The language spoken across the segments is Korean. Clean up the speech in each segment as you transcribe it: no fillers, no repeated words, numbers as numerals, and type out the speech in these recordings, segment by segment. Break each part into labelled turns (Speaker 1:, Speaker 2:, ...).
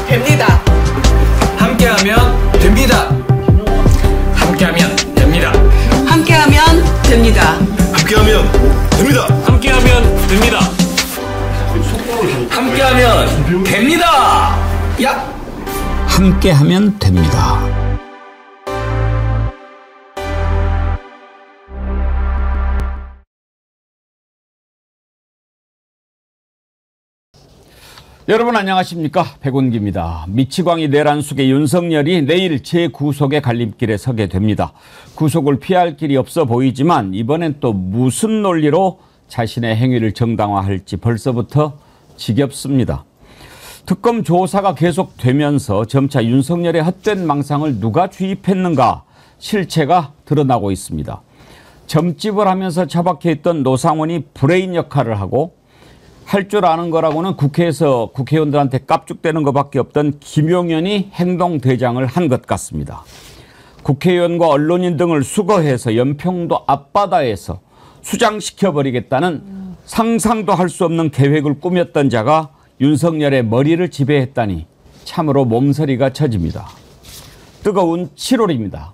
Speaker 1: 됩니다.
Speaker 2: 함께하면 됩니다. 함께하면 됩니다.
Speaker 1: 함께하면 됩니다.
Speaker 3: 함께하면 됩니다.
Speaker 2: 함께하면 됩니다. 함께하면 됩니다. 야!
Speaker 4: 함께하면 됩니다. 여러분 안녕하십니까? 백운기입니다. 미치광이 내란 속의 윤석열이 내일 재구속의 갈림길에 서게 됩니다. 구속을 피할 길이 없어 보이지만 이번엔 또 무슨 논리로 자신의 행위를 정당화할지 벌써부터 지겹습니다. 특검 조사가 계속되면서 점차 윤석열의 헛된 망상을 누가 주입했는가 실체가 드러나고 있습니다. 점집을 하면서 처박혀 있던 노상원이 브레인 역할을 하고 할 줄 아는 거라고는 국회에서 국회의원들한테 깝죽대는 것밖에 없던 김용현이 행동대장을 한 것 같습니다. 국회의원과 언론인 등을 수거해서 연평도 앞바다에서 수장시켜버리겠다는 상상도 할 수 없는 계획을 꾸몄던 자가 윤석열의 머리를 지배했다니 참으로 몸서리가 쳐집니다. 뜨거운 7월입니다.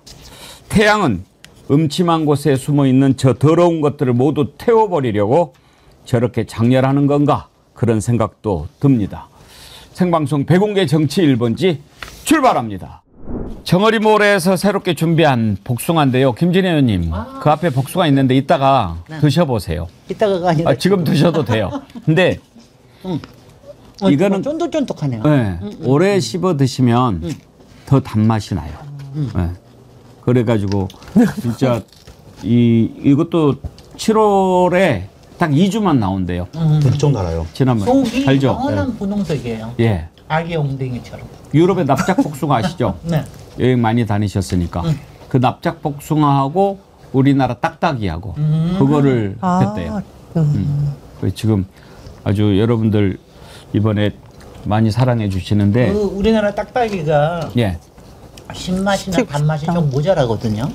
Speaker 4: 태양은 음침한 곳에 숨어있는 저 더러운 것들을 모두 태워버리려고 저렇게 장렬하는 건가 그런 생각도 듭니다. 생방송 백운계 정치 1번지 출발합니다. 정어리몰에서 새롭게 준비한 복숭아인데요. 김진애 의원님 그 앞에 복숭아 있는데 이따가 드셔보세요.
Speaker 5: 이따가가 아니라
Speaker 4: 지금 드셔도 돼요. 근데 이거는
Speaker 5: 쫀득쫀득하네요.
Speaker 4: 네, 오래 씹어 드시면 더 단맛이 나요. 네. 그래가지고 진짜 이것도 7월에 딱 2주만 나온대요.
Speaker 3: 엄청 달아요.
Speaker 4: 지난번
Speaker 5: 속이
Speaker 4: 알죠?
Speaker 5: 영원한 분홍색이에요.
Speaker 4: 예.
Speaker 5: 아기 엉덩이처럼.
Speaker 4: 유럽의 납작 복숭아 아시죠?
Speaker 5: 네.
Speaker 4: 여행 많이 다니셨으니까 그 납작 복숭아하고 우리나라 딱딱이하고 그거를 했대요. 지금 아주 여러분들 이번에 많이 사랑해 주시는데
Speaker 5: 그 우리나라 딱딱이가
Speaker 4: 예.
Speaker 5: 신맛이나 단맛이 좀 모자라거든요.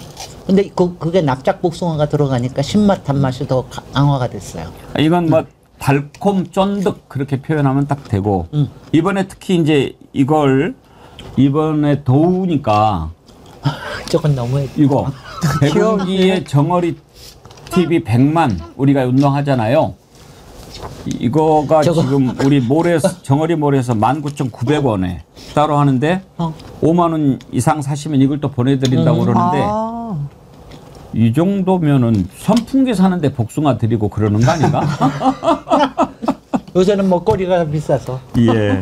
Speaker 5: 근데 그게 납작 복숭아가 들어가니까 신맛 단맛이 더 강화가 됐어요.
Speaker 4: 이건 뭐 달콤 쫀득 그렇게 표현하면 딱 되고 이번에 특히 이제 이걸 이번에 더우니까
Speaker 5: 저건 너무
Speaker 4: 이거 백운기의 정어리 TV 100만 우리가 운동하잖아요. 이거가 지금 우리 몰에서 정어리 몰에서 19,900원에 따로 하는데 5만 원 이상 사시면 이걸 또 보내드린다고 그러는데 이 정도면은 선풍기 사는데 복숭아 드리고 그러는 거 아닌가?
Speaker 5: 요새는 먹거리가 비싸서.
Speaker 4: 예.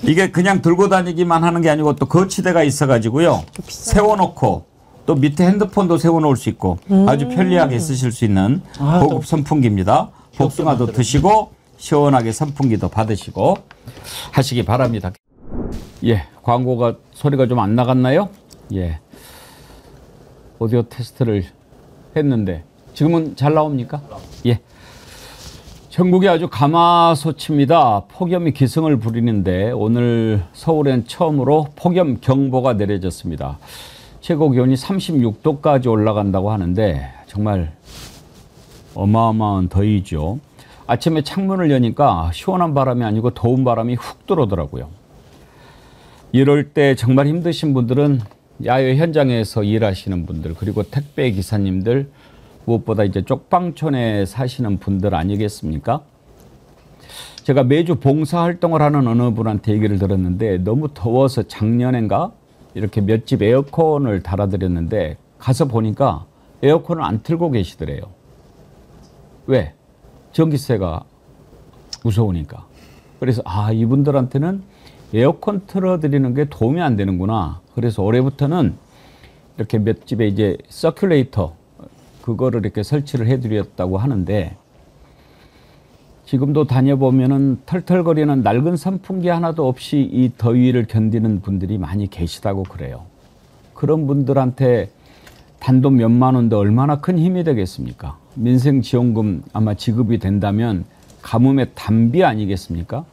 Speaker 4: 이게 그냥 들고 다니기만 하는 게 아니고 또 거치대가 있어가지고요. 세워놓고 또 밑에 핸드폰도 세워놓을 수 있고 아주 편리하게 쓰실 수 있는 고급 선풍기입니다. 복숭아도 드시고 시원하게 선풍기도 받으시고 하시기 바랍니다. 예, 광고가 소리가 좀 안 나갔나요? 예. 오디오 테스트를 했는데 지금은 잘 나옵니까? 예. 전국이 아주 가마솥입니다. 폭염이 기승을 부리는데 오늘 서울엔 처음으로 폭염 경보가 내려졌습니다. 최고 기온이 36도까지 올라간다고 하는데 정말 어마어마한 더위죠. 아침에 창문을 여니까 시원한 바람이 아니고 더운 바람이 훅 들어오더라고요. 이럴 때 정말 힘드신 분들은 야외 현장에서 일하시는 분들 그리고 택배 기사님들 무엇보다 이제 쪽방촌에 사시는 분들 아니겠습니까? 제가 매주 봉사활동을 하는 어느 분한테 얘기를 들었는데 너무 더워서 작년엔가 이렇게 몇 집 에어컨을 달아드렸는데 가서 보니까 에어컨을 안 틀고 계시더래요. 왜? 전기세가 무서우니까. 그래서 이분들한테는 에어컨 틀어드리는 게 도움이 안 되는구나. 그래서 올해부터는 이렇게 몇 집에 이제 서큘레이터 그거를 이렇게 설치를 해드렸다고 하는데 지금도 다녀보면은 털털거리는 낡은 선풍기 하나도 없이 이 더위를 견디는 분들이 많이 계시다고 그래요. 그런 분들한테 단돈 몇만 원도 얼마나 큰 힘이 되겠습니까? 민생지원금 아마 지급이 된다면 가뭄의 단비 아니겠습니까?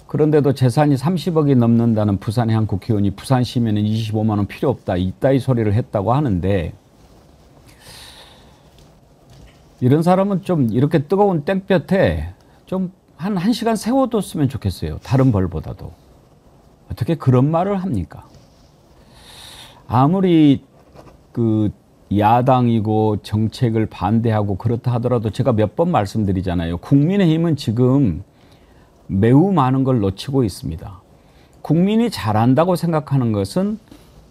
Speaker 4: 그런데도 재산이 30억이 넘는다는 부산의 한 국회의원이 부산 시민은 25만 원 필요 없다 이따위 소리를 했다고 하는데 이런 사람은 좀 이렇게 뜨거운 땡볕에 좀 한 1시간 세워뒀으면 좋겠어요. 다른 벌보다도. 어떻게 그런 말을 합니까? 아무리 그 야당이고 정책을 반대하고 그렇다 하더라도 제가 몇 번 말씀드리잖아요. 국민의힘은 지금 매우 많은 걸 놓치고 있습니다. 국민이 잘한다고 생각하는 것은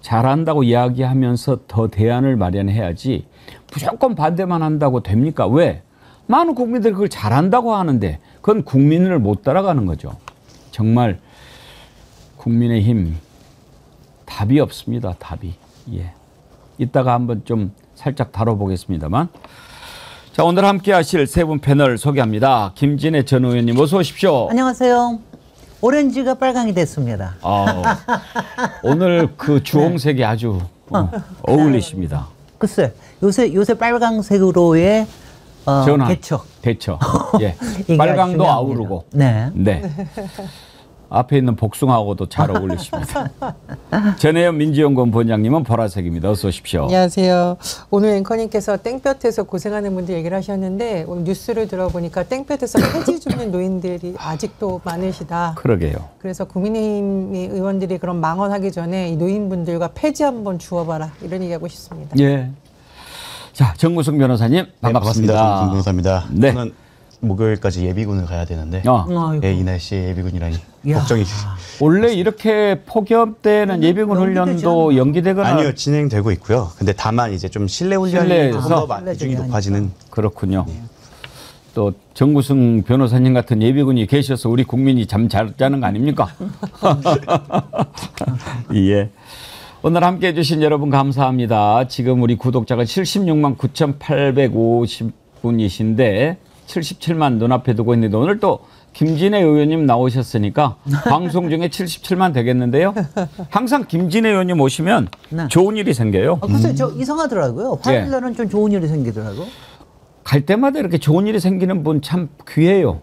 Speaker 4: 잘한다고 이야기하면서 더 대안을 마련해야지 무조건 반대만 한다고 됩니까? 왜? 많은 국민들이 그걸 잘한다고 하는데 그건 국민을 못 따라가는 거죠. 정말 국민의힘 답이 없습니다. 답이. 예. 이따가 한번 좀 살짝 다뤄보겠습니다만. 자, 오늘 함께 하실 세 분 패널 소개합니다. 김진애 전 의원님 어서 오십시오.
Speaker 5: 안녕하세요. 오렌지가 빨강이 됐습니다.
Speaker 4: 오늘 그 주홍색이 아주 어울리십니다.
Speaker 5: 글쎄, 요새 빨강색으로의
Speaker 4: 전환,
Speaker 5: 개척.
Speaker 4: 대처. 예.
Speaker 5: 이게
Speaker 4: 빨강도
Speaker 5: 중요합니다.
Speaker 4: 아우르고.
Speaker 5: 네.
Speaker 4: 네. 앞에 있는 복숭아하고도 잘 어울리십니다. 전혜연 민주연구원 본장님은 보라색입니다. 어서 오십시오.
Speaker 1: 안녕하세요. 오늘 앵커님께서 땡볕에서 고생하는 분들 얘기를 하셨는데 오늘 뉴스를 들어보니까 땡볕에서 폐지 줍는 노인들이 아직도 많으시다.
Speaker 4: 그러게요.
Speaker 1: 그래서 국민의힘 의원들이 그런 망언하기 전에 이 노인분들과 폐지 한번 주워봐라 이런 얘기하고 싶습니다.
Speaker 4: 예. 자, 정무승 변호사님 반갑습니다.
Speaker 3: 네, 반갑습니다. 김 변호사입니다.
Speaker 4: 네.
Speaker 3: 저는 목요일까지 예비군을 가야 되는데
Speaker 5: 아이고.
Speaker 3: 이 날씨에 예비군이라니
Speaker 5: 이야.
Speaker 3: 걱정이.
Speaker 4: 원래 이렇게 폭염 때는 예비군 훈련도 연기되거나
Speaker 3: 아니요, 진행되고 있고요. 근데 다만 이제 좀 실내 훈련이
Speaker 4: 실내에서?
Speaker 3: 더 비중이 높아지는.
Speaker 4: 그렇군요. 또 정무승 변호사님 같은 예비군이 계셔서 우리 국민이 잠 잘 자는 거 아닙니까? 예. 오늘 함께해 주신 여러분 감사합니다. 지금 우리 구독자가 76만 9,850분이신데 77만 눈앞에 두고 있는데 오늘 또 김진애 의원님 나오셨으니까 방송 중에 77만 되겠는데요. 항상 김진애 의원님 오시면
Speaker 5: 네.
Speaker 4: 좋은 일이 생겨요.
Speaker 5: 글쎄, 저 이상하더라고요. 화요일 날은 좀 좋은 일이 생기더라고.
Speaker 4: 갈 때마다 이렇게 좋은 일이 생기는 분 참 귀해요.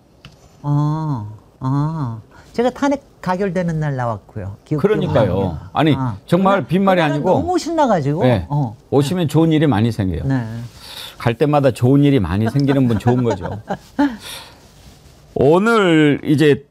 Speaker 5: 제가 탄핵 가결되는 날 나왔고요.
Speaker 4: 그러니까요. 아니 정말 빈말이
Speaker 5: 그날은
Speaker 4: 아니고
Speaker 5: 너무 신나가지고.
Speaker 4: 네. 오시면 좋은 일이 많이 생겨요.
Speaker 5: 네.
Speaker 4: 갈 때마다 좋은 일이 많이 생기는 분 좋은 거죠. 오늘 이제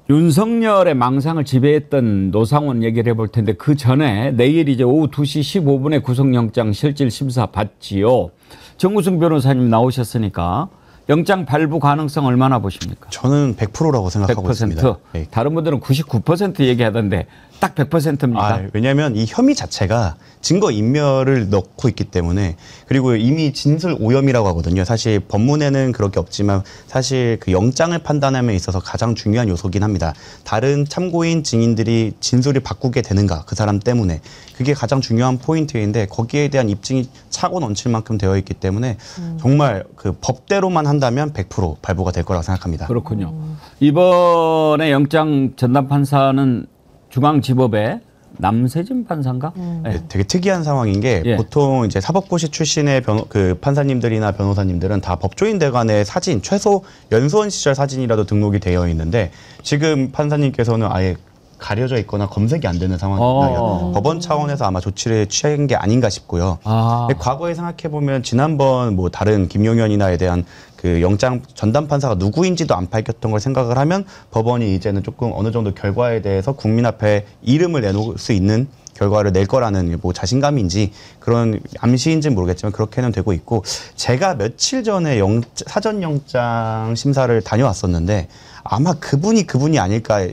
Speaker 4: 윤석열의 망상을 지배했던 노상원 얘기를 해볼 텐데 그 전에 내일 이제 오후 2시 15분에 구속영장 실질 심사 받지요. 정우승 변호사님 나오셨으니까 영장 발부 가능성 얼마나 보십니까?
Speaker 3: 저는 100%라고 생각하고
Speaker 4: 100%.
Speaker 3: 있습니다. 네.
Speaker 4: 다른 분들은 99% 얘기하던데 딱 100%입니다.
Speaker 3: 왜냐하면 이 혐의 자체가 증거 인멸을 넣고 있기 때문에, 그리고 이미 진술 오염이라고 하거든요. 사실 법문에는 그렇게 없지만 사실 그 영장을 판단함에 있어서 가장 중요한 요소긴 합니다. 다른 참고인 증인들이 진술을 바꾸게 되는가, 그 사람 때문에. 그게 가장 중요한 포인트인데 거기에 대한 입증이 차고 넘칠 만큼 되어 있기 때문에 정말 그 법대로만 한다면 100% 발부가 될 거라고 생각합니다.
Speaker 4: 그렇군요. 이번에 영장 전담 판사는 중앙지법의 남세진 판사인가? 네.
Speaker 3: 되게 특이한 상황인 게
Speaker 4: 예.
Speaker 3: 보통 이제 사법고시 출신의 그 판사님들이나 변호사님들은 다 법조인대관의 사진, 최소 연수원 시절 사진이라도 등록이 되어 있는데 지금 판사님께서는 아예 가려져 있거나 검색이 안 되는 상황이에요. 법원 차원에서 아마 조치를 취한 게 아닌가 싶고요. 근데 과거에 생각해 보면 지난번 뭐 다른 김용현이나에 대한 그 영장 전담 판사가 누구인지도 안 밝혔던 걸 생각을 하면 법원이 이제는 조금 어느 정도 결과에 대해서 국민 앞에 이름을 내놓을 수 있는 결과를 낼 거라는 뭐 자신감인지 그런 암시인지는 모르겠지만 그렇게는 되고 있고, 제가 며칠 전에 사전 영장 심사를 다녀왔었는데 아마 그분이 아닐까.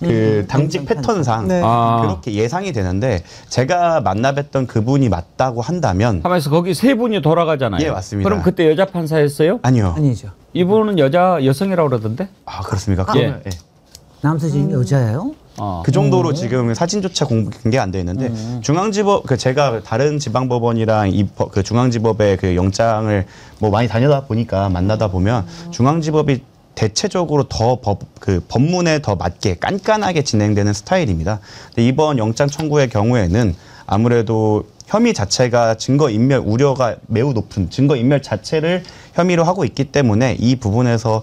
Speaker 3: 그 당직 패턴상
Speaker 1: 네.
Speaker 3: 그렇게 예상이 되는데, 제가 만나뵀던 그분이 맞다고 한다면.
Speaker 4: 하면서 거기 세 분이 돌아가잖아요.
Speaker 3: 예, 맞습니다.
Speaker 4: 그럼 그때 여자 판사였어요?
Speaker 3: 아니요.
Speaker 5: 아니죠.
Speaker 4: 이분은 여성이라고 그러던데?
Speaker 3: 아, 그렇습니까?
Speaker 4: 예.
Speaker 3: 그러면, 예.
Speaker 5: 남서진 여자예요?
Speaker 3: 그 정도로 지금 사진조차 공개가 안 돼 있는데 중앙지법, 제가 다른 지방법원이랑 그 중앙지법의 그 영장을 뭐 많이 다니다 보니까 만나다 보면 중앙지법이 대체적으로 더 법문에 더 맞게 깐깐하게 진행되는 스타일입니다. 근데 이번 영장 청구의 경우에는 아무래도 혐의 자체가 증거인멸 우려가 매우 높은 증거인멸 자체를 혐의로 하고 있기 때문에 이 부분에서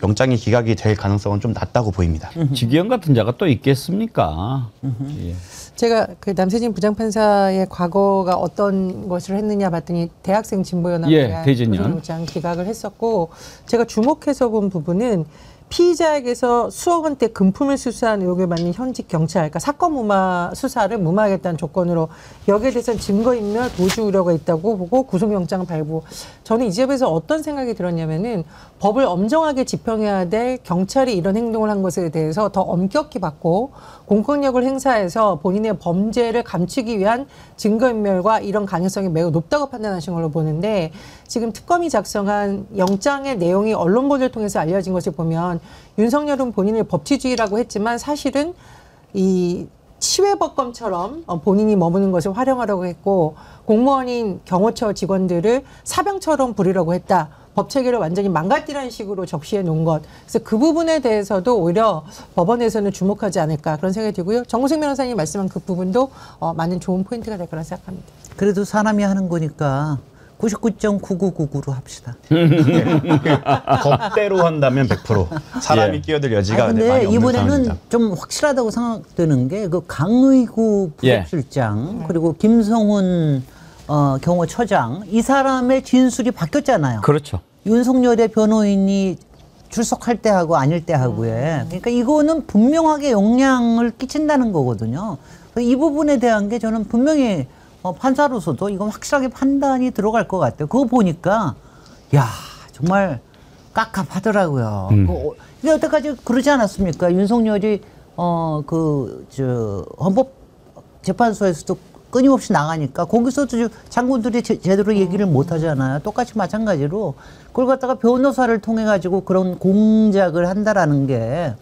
Speaker 3: 영장이 기각이 될 가능성은 좀 낮다고 보입니다.
Speaker 4: 지기현 같은 자가 또 있겠습니까? 예.
Speaker 1: 제가 그 남세진 부장판사의 과거가 어떤 것을 했느냐 봤더니 대학생 진보연합에
Speaker 4: 예,
Speaker 1: 대한
Speaker 4: 대진연.
Speaker 1: 구속영장 기각을 했었고, 제가 주목해서 본 부분은 피의자에게서 수억 원대 금품을 수수한 의혹을 받는 현직 경찰, 그러니까 사건 무마 수사를 무마하겠다는 조건으로 여기에 대해서는 증거인멸 도주 우려가 있다고 보고 구속영장 발부. 저는 이 점에서 어떤 생각이 들었냐면은 법을 엄정하게 집행해야 될 경찰이 이런 행동을 한 것에 대해서 더 엄격히 받고 공권력을 행사해서 본인의 범죄를 감추기 위한 증거인멸과 이런 가능성이 매우 높다고 판단하신 걸로 보는데 지금 특검이 작성한 영장의 내용이 언론 보도를 통해서 알려진 것을 보면 윤석열은 본인을 법치주의라고 했지만 사실은 이 치외법검처럼 본인이 머무는 것을 활용하려고 했고 공무원인 경호처 직원들을 사병처럼 부리려고 했다. 법체계를 완전히 망가뜨리는 식으로 적시해 놓은 것. 그래서 그 부분에 대해서도 오히려 법원에서는 주목하지 않을까 그런 생각이 들고요. 정우승 변호사님 말씀한 그 부분도 많은 좋은 포인트가 될 거라 생각합니다.
Speaker 5: 그래도 사람이 하는 거니까 99.9999로 합시다.
Speaker 3: 법대로 한다면 100% 사람이
Speaker 4: 예.
Speaker 3: 끼어들 여지가 많이
Speaker 5: 근데
Speaker 3: 없는
Speaker 5: 이번에는
Speaker 3: 상황입니다.
Speaker 5: 좀 확실하다고 생각되는 게 그 강의구 부속실장 그리고 김성훈 경호처장 이 사람의 진술이 바뀌었잖아요.
Speaker 4: 그렇죠.
Speaker 5: 윤석열의 변호인이 출석할 때 하고 아닐 때 하고에 그러니까 이거는 분명하게 영향을 끼친다는 거거든요. 그래서 이 부분에 대한 게 저는 분명히 판사로서도 이건 확실하게 판단이 들어갈 것 같아요. 그거 보니까 야 정말 깝깝하더라고요. 이게 여태까지 그러지 않았습니까? 윤석열이 헌법재판소에서도 끊임없이 나가니까 거기서도 장군들이 제대로 얘기를 못 하잖아요. 똑같이 마찬가지로 그걸 갖다가 변호사를 통해 가지고 그런 공작을 한다라는 게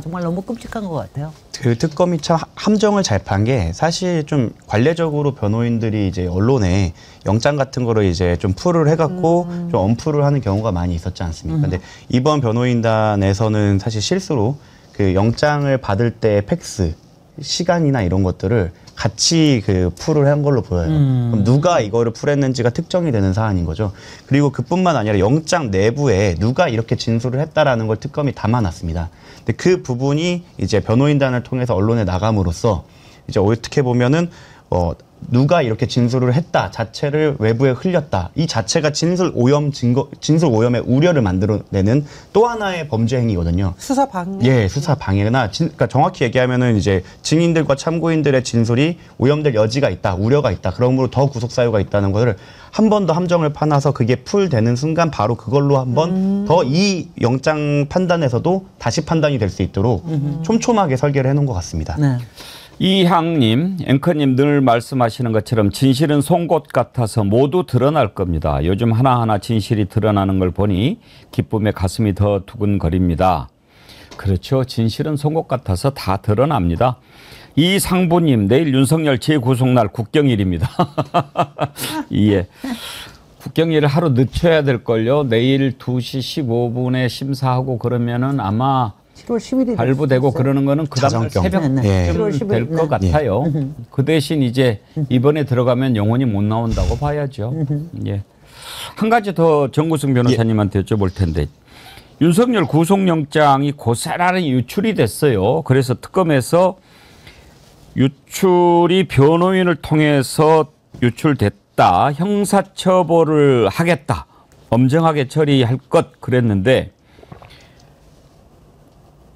Speaker 5: 정말 너무 끔찍한 것 같아요.
Speaker 3: 그 특검이 참 함정을 잘 판 게 사실 좀 관례적으로 변호인들이 이제 언론에 영장 같은 거를 이제 좀 풀을 해갖고 좀 언풀을 하는 경우가 많이 있었지 않습니까? 근데 이번 변호인단에서는 사실 실수로 그 영장을 받을 때 팩스 시간이나 이런 것들을 같이 그 풀을 한 걸로 보여요. 그럼 누가 이거를 풀했는지가 특정이 되는 사안인 거죠. 그리고 그뿐만 아니라 영장 내부에 누가 이렇게 진술을 했다라는 걸 특검이 담아놨습니다. 근데 그 부분이 이제 변호인단을 통해서 언론에 나감으로써 이제 어떻게 보면은 누가 이렇게 진술을 했다 자체를 외부에 흘렸다. 이 자체가 진술 오염의 우려를 만들어내는 또 하나의 범죄 행위거든요.
Speaker 1: 수사 방해.
Speaker 3: 예, 수사 방해나 그러니까 정확히 얘기하면은 이제 증인들과 참고인들의 진술이 오염될 여지가 있다, 우려가 있다. 그러므로 더 구속 사유가 있다는 것을 한 번 더 함정을 파놔서 그게 풀되는 순간 바로 그걸로 한 번 더 이 영장 판단에서도 다시 판단이 될 수 있도록 촘촘하게 설계를 해놓은 것 같습니다.
Speaker 5: 네.
Speaker 4: 이향님, 앵커님 늘 말씀하시는 것처럼 진실은 송곳 같아서 모두 드러날 겁니다. 요즘 하나하나 진실이 드러나는 걸 보니 기쁨에 가슴이 더 두근거립니다. 그렇죠. 진실은 송곳 같아서 다 드러납니다. 이상부님, 내일 윤석열 재구속날 국경일입니다. 예. 국경일을 하루 늦춰야 될걸요. 내일 2시 15분에 심사하고 그러면은 아마
Speaker 5: 7월 10일이
Speaker 4: 발부되고 그러는 거는 그 다음
Speaker 3: 자정경.
Speaker 4: 새벽쯤
Speaker 3: 예.
Speaker 4: 될 것 같아요. 그 대신 이제 이번에 들어가면 영원히 못 나온다고 봐야죠. 예. 한 가지 더 정구승 변호사님한테 여쭤볼 텐데 윤석열 구속영장이 고스란히 유출이 됐어요. 그래서 특검에서 유출이 변호인을 통해서 유출됐다. 형사처벌을 하겠다. 엄정하게 처리할 것 그랬는데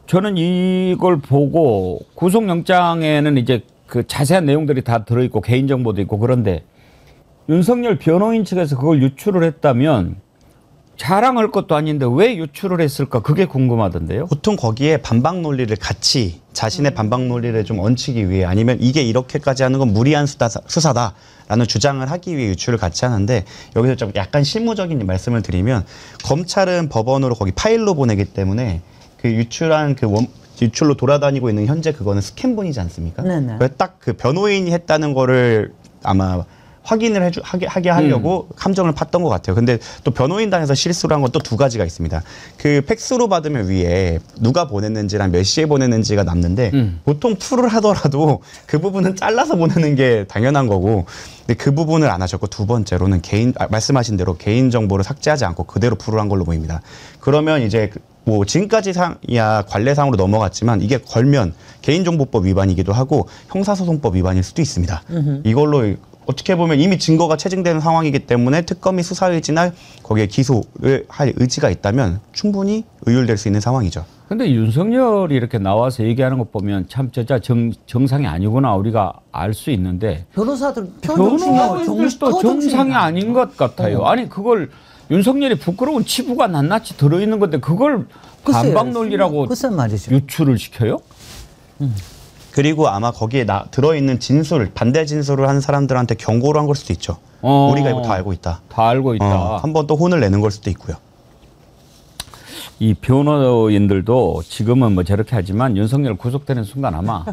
Speaker 4: 저는 이걸 보고 구속영장에는 이제 그 자세한 내용들이 다 들어있고 개인정보도 있고 그런데 윤석열 변호인 측에서 그걸 유출을 했다면 자랑할 것도 아닌데 왜 유출을 했을까 그게 궁금하던데요.
Speaker 3: 보통 거기에 반박 논리를 같이 자신의 반박 논리를 좀 얹히기 위해 아니면 이게 이렇게까지 하는 건 무리한 수사다라는 주장을 하기 위해 유출을 같이 하는데 여기서 좀 약간 실무적인 말씀을 드리면 검찰은 법원으로 거기 파일로 보내기 때문에 그 유출한 유출로 돌아다니고 있는 현재 그거는 스캔본이지 않습니까?
Speaker 5: 네네.
Speaker 3: 딱 그 변호인이 했다는 거를 아마 확인을 하게 하려고 함정을 팠던 것 같아요. 근데 또 변호인단에서 실수를 한 건 또 두 가지가 있습니다. 그 팩스로 받으면 위에 누가 보냈는지랑 몇 시에 보냈는지가 남는데 보통 풀을 하더라도 그 부분은 잘라서 보내는 게 당연한 거고 근데 그 부분을 안 하셨고 두 번째로는 말씀하신 대로 개인 정보를 삭제하지 않고 그대로 풀을 한 걸로 보입니다. 그러면 이제 뭐 지금까지야 관례상으로 넘어갔지만 이게 걸면 개인정보법 위반이기도 하고 형사소송법 위반일 수도 있습니다. 이걸로 어떻게 보면 이미 증거가 체증되는 상황이기 때문에 특검이 수사 의지나 거기에 기소를 할 의지가 있다면 충분히 의율될 수 있는 상황이죠.
Speaker 4: 근데 윤석열이 이렇게 나와서 얘기하는 것 보면 참 저자 정상이 아니구나 우리가 알 수 있는데
Speaker 5: 변호사들
Speaker 4: 변호사들도 정상이 아닌 것 같아요. 아니 그걸 윤석열이 부끄러운 치부가 낱낱이 들어있는 건데 그걸 반박 논리라고
Speaker 5: 글쎄 말이죠.
Speaker 4: 유출을 시켜요?
Speaker 3: 그리고 아마 거기에 들어있는 진술, 반대 진술을 한 사람들한테 경고를 한 걸 수도 있죠. 우리가 이거 다 알고 있다.
Speaker 4: 다 알고 있다.
Speaker 3: 한번 또 혼을 내는 걸 수도 있고요.
Speaker 4: 이 변호인들도 지금은 뭐 저렇게 하지만 윤석열 구속되는 순간 아마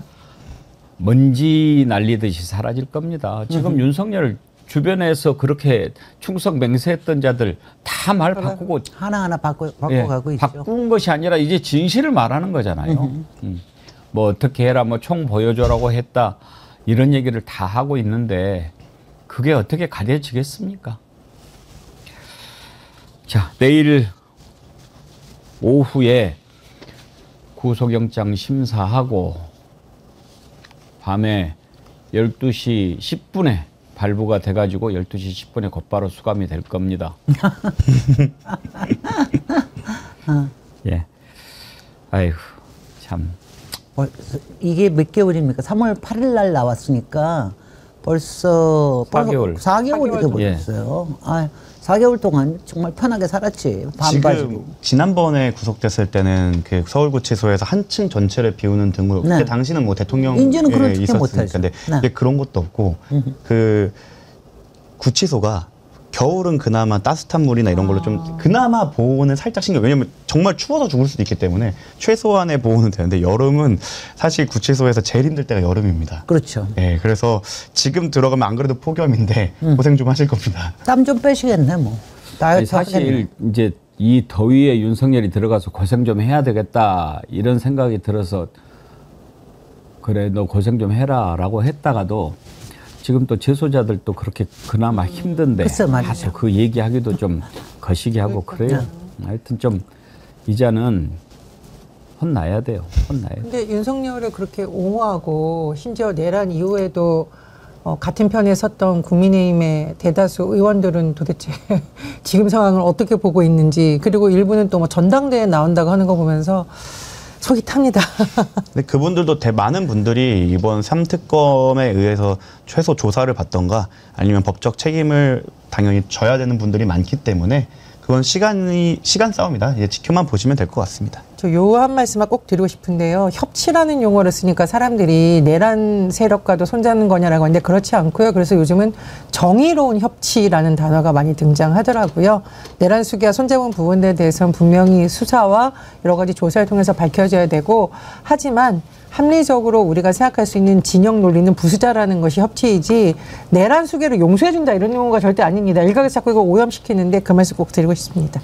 Speaker 4: 먼지 날리듯이 사라질 겁니다. 지금 윤석열 주변에서 그렇게 충성 맹세했던 자들 다 말 바꾸고
Speaker 5: 하나하나 바꿔가고 있죠.
Speaker 4: 바꾼 것이 아니라 이제 진실을 말하는 거잖아요. 뭐 어떻게 해라, 뭐 총 보여줘라고 했다 이런 얘기를 다 하고 있는데 그게 어떻게 가려지겠습니까? 자, 내일 오후에 구속영장 심사하고 밤에 12시 10분에 발부가 돼가지고 12시 10분에 곧바로 수감이 될 겁니다. 예. 아이고, 참.
Speaker 5: 이게 몇 개월입니까? 3월 8일 날 나왔으니까 벌써
Speaker 4: 4개월.
Speaker 5: 4개월이 돼버렸어요. 아, 4개월 동안 정말 편하게 살았지. 반 빠지고.
Speaker 3: 지금 지난번에 구속됐을 때는 그 서울구치소에서 한층 전체를 비우는 등으로
Speaker 5: 네.
Speaker 3: 그때 당시는 뭐 대통령이
Speaker 5: 이제는 그렇게
Speaker 3: 있었으니까
Speaker 5: 못하죠.
Speaker 3: 근데
Speaker 5: 네.
Speaker 3: 이제 그런 것도 없고 그 구치소가 겨울은 그나마 따뜻한 물이나 이런 걸로 좀 그나마 보호는 살짝 신경. 왜냐면 정말 추워서 죽을 수도 있기 때문에 최소한의 보호는 되는데 여름은 사실 구치소에서 제일 힘들 때가 여름입니다.
Speaker 5: 그렇죠.
Speaker 3: 네, 그래서 지금 들어가면 안 그래도 폭염인데 고생 좀 하실 겁니다.
Speaker 5: 땀 좀 빼시겠네 뭐.
Speaker 4: 아니, 사실 이제 이 더위에 윤석열이 들어가서 고생 좀 해야 되겠다 이런 생각이 들어서 그래 너 고생 좀 해라라고 했다가도 지금 또 재소자들도 그렇게 그나마 힘든데 가서 그 얘기하기도 좀 거시기 하고 그래요. 하여튼 좀 이자는 혼나야 돼요. 혼나야 돼요.
Speaker 1: 근데 윤석열을 그렇게 옹호하고 심지어 내란 이후에도 같은 편에 섰던 국민의힘의 대다수 의원들은 도대체 지금 상황을 어떻게 보고 있는지, 그리고 일부는 또 뭐 전당대회에 나온다고 하는 거 보면서 속이 탑니다.
Speaker 3: 근데 그분들도 많은 분들이 이번 3특검에 의해서 최소 조사를 받던가 아니면 법적 책임을 당연히 져야 되는 분들이 많기 때문에 그건 시간 싸움이다. 이제 지켜만 보시면 될 것 같습니다.
Speaker 1: 저 요 한 말씀만 꼭 드리고 싶은데요. 협치라는 용어를 쓰니까 사람들이 내란 세력과도 손잡는 거냐라고 하는데 그렇지 않고요. 그래서 요즘은 정의로운 협치라는 단어가 많이 등장하더라고요. 내란 수기와 손잡은 부분에 대해서는 분명히 수사와 여러 가지 조사를 통해서 밝혀져야 되고, 하지만 합리적으로 우리가 생각할 수 있는 진영 논리는 부수자라는 것이 협치이지 내란 수계를 용서해준다 이런 용어가 절대 아닙니다. 일각에서 자꾸 이거 오염시키는데 그 말씀 꼭 드리고 싶습니다.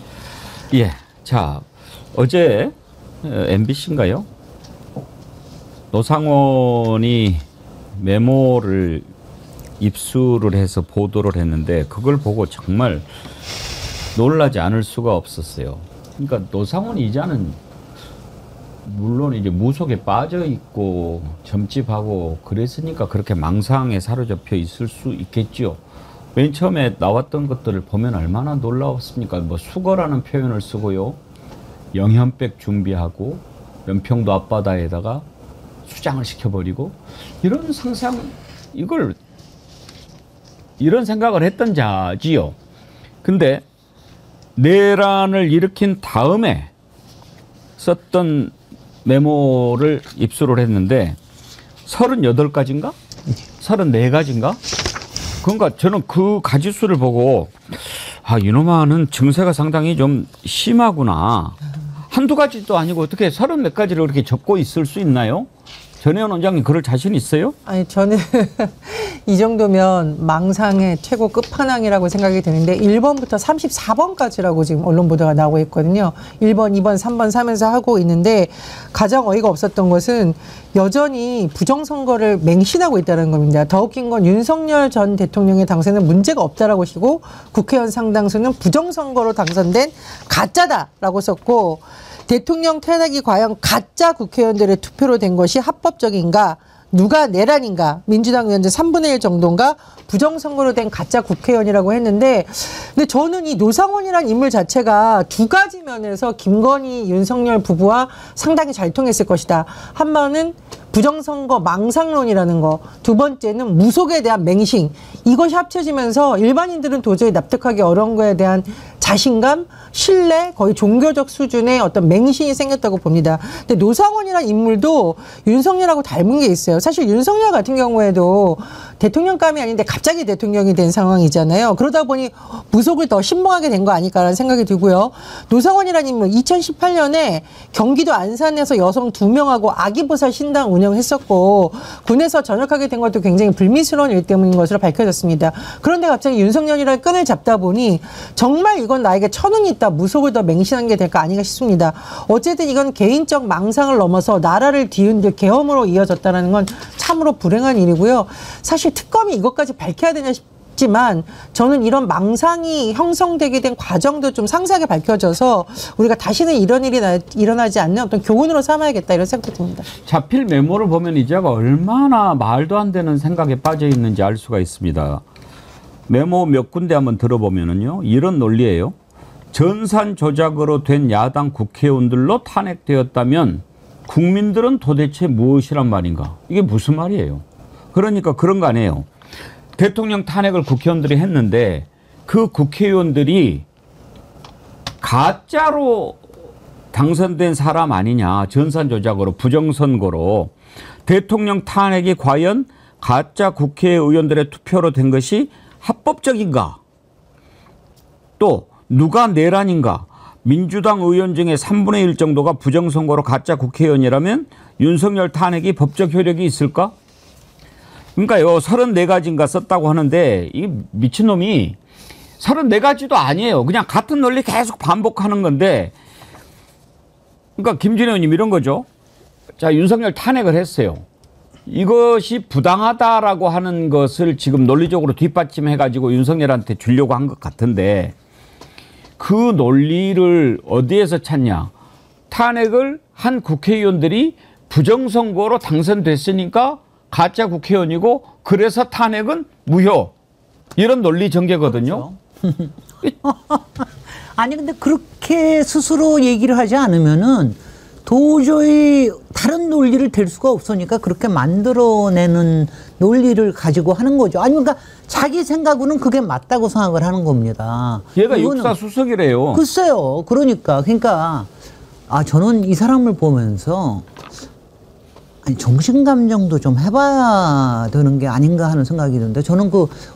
Speaker 4: 예. 자, 어제 MBC인가요? 노상원이 메모를 입수를 해서 보도를 했는데 그걸 보고 정말 놀라지 않을 수가 없었어요. 그러니까 노상원 이자는 물론 이제 무속에 빠져 있고 점집하고 그랬으니까 그렇게 망상에 사로잡혀 있을 수 있겠지요. 맨 처음에 나왔던 것들을 보면 얼마나 놀라웠습니까? 뭐 수거라는 표현을 쓰고요. 영현백 준비하고 연평도 앞바다에다가 수장을 시켜버리고 이런 이런 생각을 했던 자지요. 근데 내란을 일으킨 다음에 썼던 메모를 입수를 했는데 38가지인가? 34가지인가? 그러니까 저는 그 가지수를 보고 아, 이놈아는 증세가 상당히 좀 심하구나. 한두 가지도 아니고 어떻게 30몇 가지를 그렇게 적고 있을 수 있나요? 전혜원 원장님 그럴 자신 있어요?
Speaker 1: 아니, 저는 이 정도면 망상의 최고 끝판왕이라고 생각이 드는데 1번부터 34번까지라고 지금 언론 보도가 나오고 있거든요. 1번, 2번, 3번 사면서 하고 있는데 가장 어이가 없었던 것은 여전히 부정선거를 맹신하고 있다는 겁니다. 더 웃긴 건 윤석열 전 대통령의 당선은 문제가 없다라고 하시고 국회의원 상당수는 부정선거로 당선된 가짜다라고 썼고, 대통령 탄핵이 과연 가짜 국회의원들의 투표로 된 것이 합법적인가? 누가 내란인가, 민주당 의원들 3분의 1 정도인가 부정선거로 된 가짜 국회의원이라고 했는데, 근데 저는 이 노상원이라는 인물 자체가 두 가지 면에서 김건희, 윤석열 부부와 상당히 잘 통했을 것이다. 한 번은 부정선거 망상론이라는 거, 두 번째는 무속에 대한 맹신, 이것이 합쳐지면서 일반인들은 도저히 납득하기 어려운 거에 대한 자신감, 신뢰, 거의 종교적 수준의 어떤 맹신이 생겼다고 봅니다. 근데 노상원이라는 인물도 윤석열하고 닮은 게 있어요. 사실 윤석열 같은 경우에도 대통령감이 아닌데 갑자기 대통령이 된 상황이잖아요. 그러다 보니 무속을 더 신봉하게 된 거 아닐까라는 생각이 들고요. 노상원이라는 인물 2018년에 경기도 안산에서 여성 2명하고 아기보살 신당 운영했었고 군에서 전역하게 된 것도 굉장히 불미스러운 일 때문인 것으로 밝혀졌습니다. 그런데 갑자기 윤석열이라는 끈을 잡다 보니 정말 이건 나에게 천운이 있다, 무속을 더 맹신한 게 될까 아닌가 싶습니다. 어쨌든 이건 개인적 망상을 넘어서 나라를 뒤흔들 계엄으로 이어졌다는 건 참으로 불행한 일이고요. 사실 특검이 이것까지 밝혀야 되냐 싶지만 저는 이런 망상이 형성되게 된 과정도 좀 상세하게 밝혀져서 우리가 다시는 이런 일이 일어나지 않는 어떤 교훈으로 삼아야겠다, 이런 생각이 듭니다.
Speaker 4: 자필 메모를 보면 이자가 얼마나 말도 안 되는 생각에 빠져 있는지 알 수가 있습니다. 메모 몇 군데 한번 들어보면은요, 이런 논리예요. 전산 조작으로 된 야당 국회의원들로 탄핵되었다면 국민들은 도대체 무엇이란 말인가? 이게 무슨 말이에요? 그러니까 그런 거 아니에요. 대통령 탄핵을 국회의원들이 했는데 그 국회의원들이 가짜로 당선된 사람 아니냐, 전산 조작으로, 부정선거로. 대통령 탄핵이 과연 가짜 국회의원들의 투표로 된 것이 합법적인가? 또 누가 내란인가? 민주당 의원 중에 3분의 1 정도가 부정선거로 가짜 국회의원이라면 윤석열 탄핵이 법적 효력이 있을까? 그러니까요, 34가지인가 썼다고 하는데 이 미친놈이 34가지도 아니에요. 그냥 같은 논리 계속 반복하는 건데, 그러니까 김진애 의원님 이런 거죠. 자, 윤석열 탄핵을 했어요. 이것이 부당하다라고 하는 것을 지금 논리적으로 뒷받침해가지고 윤석열한테 주려고 한 것 같은데, 그 논리를 어디에서 찾냐? 탄핵을 한 국회의원들이 부정선거로 당선됐으니까 가짜 국회의원이고, 그래서 탄핵은 무효. 이런 논리 전개거든요.
Speaker 5: 그렇죠. 아니 근데 그렇게 스스로 얘기를 하지 않으면은 도저히 다른 논리를 댈 수가 없으니까 그렇게 만들어내는 논리를 가지고 하는 거죠. 아니 그러니까 자기 생각으로는 그게 맞다고 생각을 하는 겁니다.
Speaker 4: 얘가
Speaker 5: 이거는
Speaker 4: 육사 수석이래요.
Speaker 5: 글쎄요. 그러니까 저는 이 사람을 보면서 아니, 정신감정도 좀 해봐야 되는 게 아닌가 하는 생각이 드는데, 저는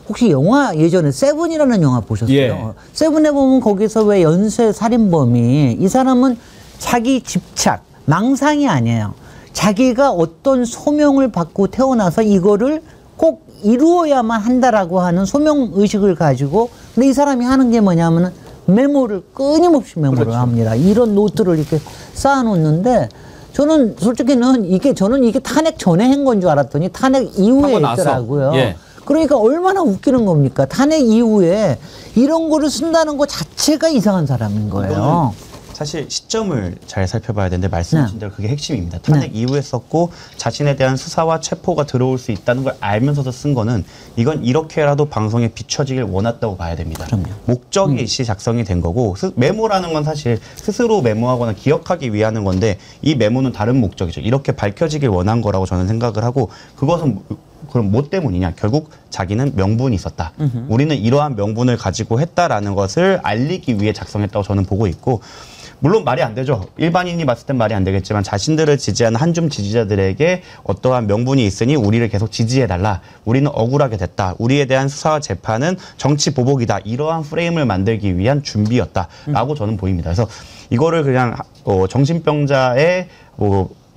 Speaker 5: 혹시 영화 예전에 세븐이라는 영화 보셨어요?
Speaker 4: 예.
Speaker 5: 세븐에 보면 거기서 왜 연쇄 살인범이, 이 사람은 자기 집착, 망상이 아니에요. 자기가 어떤 소명을 받고 태어나서 이거를 꼭 이루어야만 한다라고 하는 소명의식을 가지고, 근데 이 사람이 하는 게 뭐냐면은 메모를 끊임없이 메모를
Speaker 4: 그렇죠.
Speaker 5: 합니다. 이런 노트를 이렇게 쌓아놓는데, 저는 솔직히는 저는 이게 탄핵 전에 한 건 줄 알았더니 탄핵 이후에 있더라고요.
Speaker 4: 예.
Speaker 5: 그러니까 얼마나 웃기는 겁니까? 탄핵 이후에 이런 거를 쓴다는 것 자체가 이상한 사람인 거예요.
Speaker 3: 사실 시점을 잘 살펴봐야 되는데 말씀하신 대로 그게 핵심입니다. 탄핵 이후에 썼고 자신에 대한 수사와 체포가 들어올 수 있다는 걸 알면서도 쓴 거는 이건 이렇게라도 방송에 비춰지길 원했다고 봐야 됩니다.
Speaker 5: 그럼요.
Speaker 3: 목적이 일시 작성이 된 거고 메모라는 건 사실 스스로 메모하거나 기억하기 위한 건데 이 메모는 다른 목적이죠. 이렇게 밝혀지길 원한 거라고 저는 생각을 하고 그것은 그럼 뭐 때문이냐? 결국 자기는 명분이 있었다. 우리는 이러한 명분을 가지고 했다라는 것을 알리기 위해 작성했다고 저는 보고 있고 물론 말이 안 되죠. 일반인이 봤을 땐 말이 안 되겠지만 자신들을 지지하는 한줌 지지자들에게 어떠한 명분이 있으니 우리를 계속 지지해달라. 우리는 억울하게 됐다. 우리에 대한 수사와 재판은 정치 보복이다. 이러한 프레임을 만들기 위한 준비였다라고 저는 보입니다. 그래서 이거를 그냥 정신병자의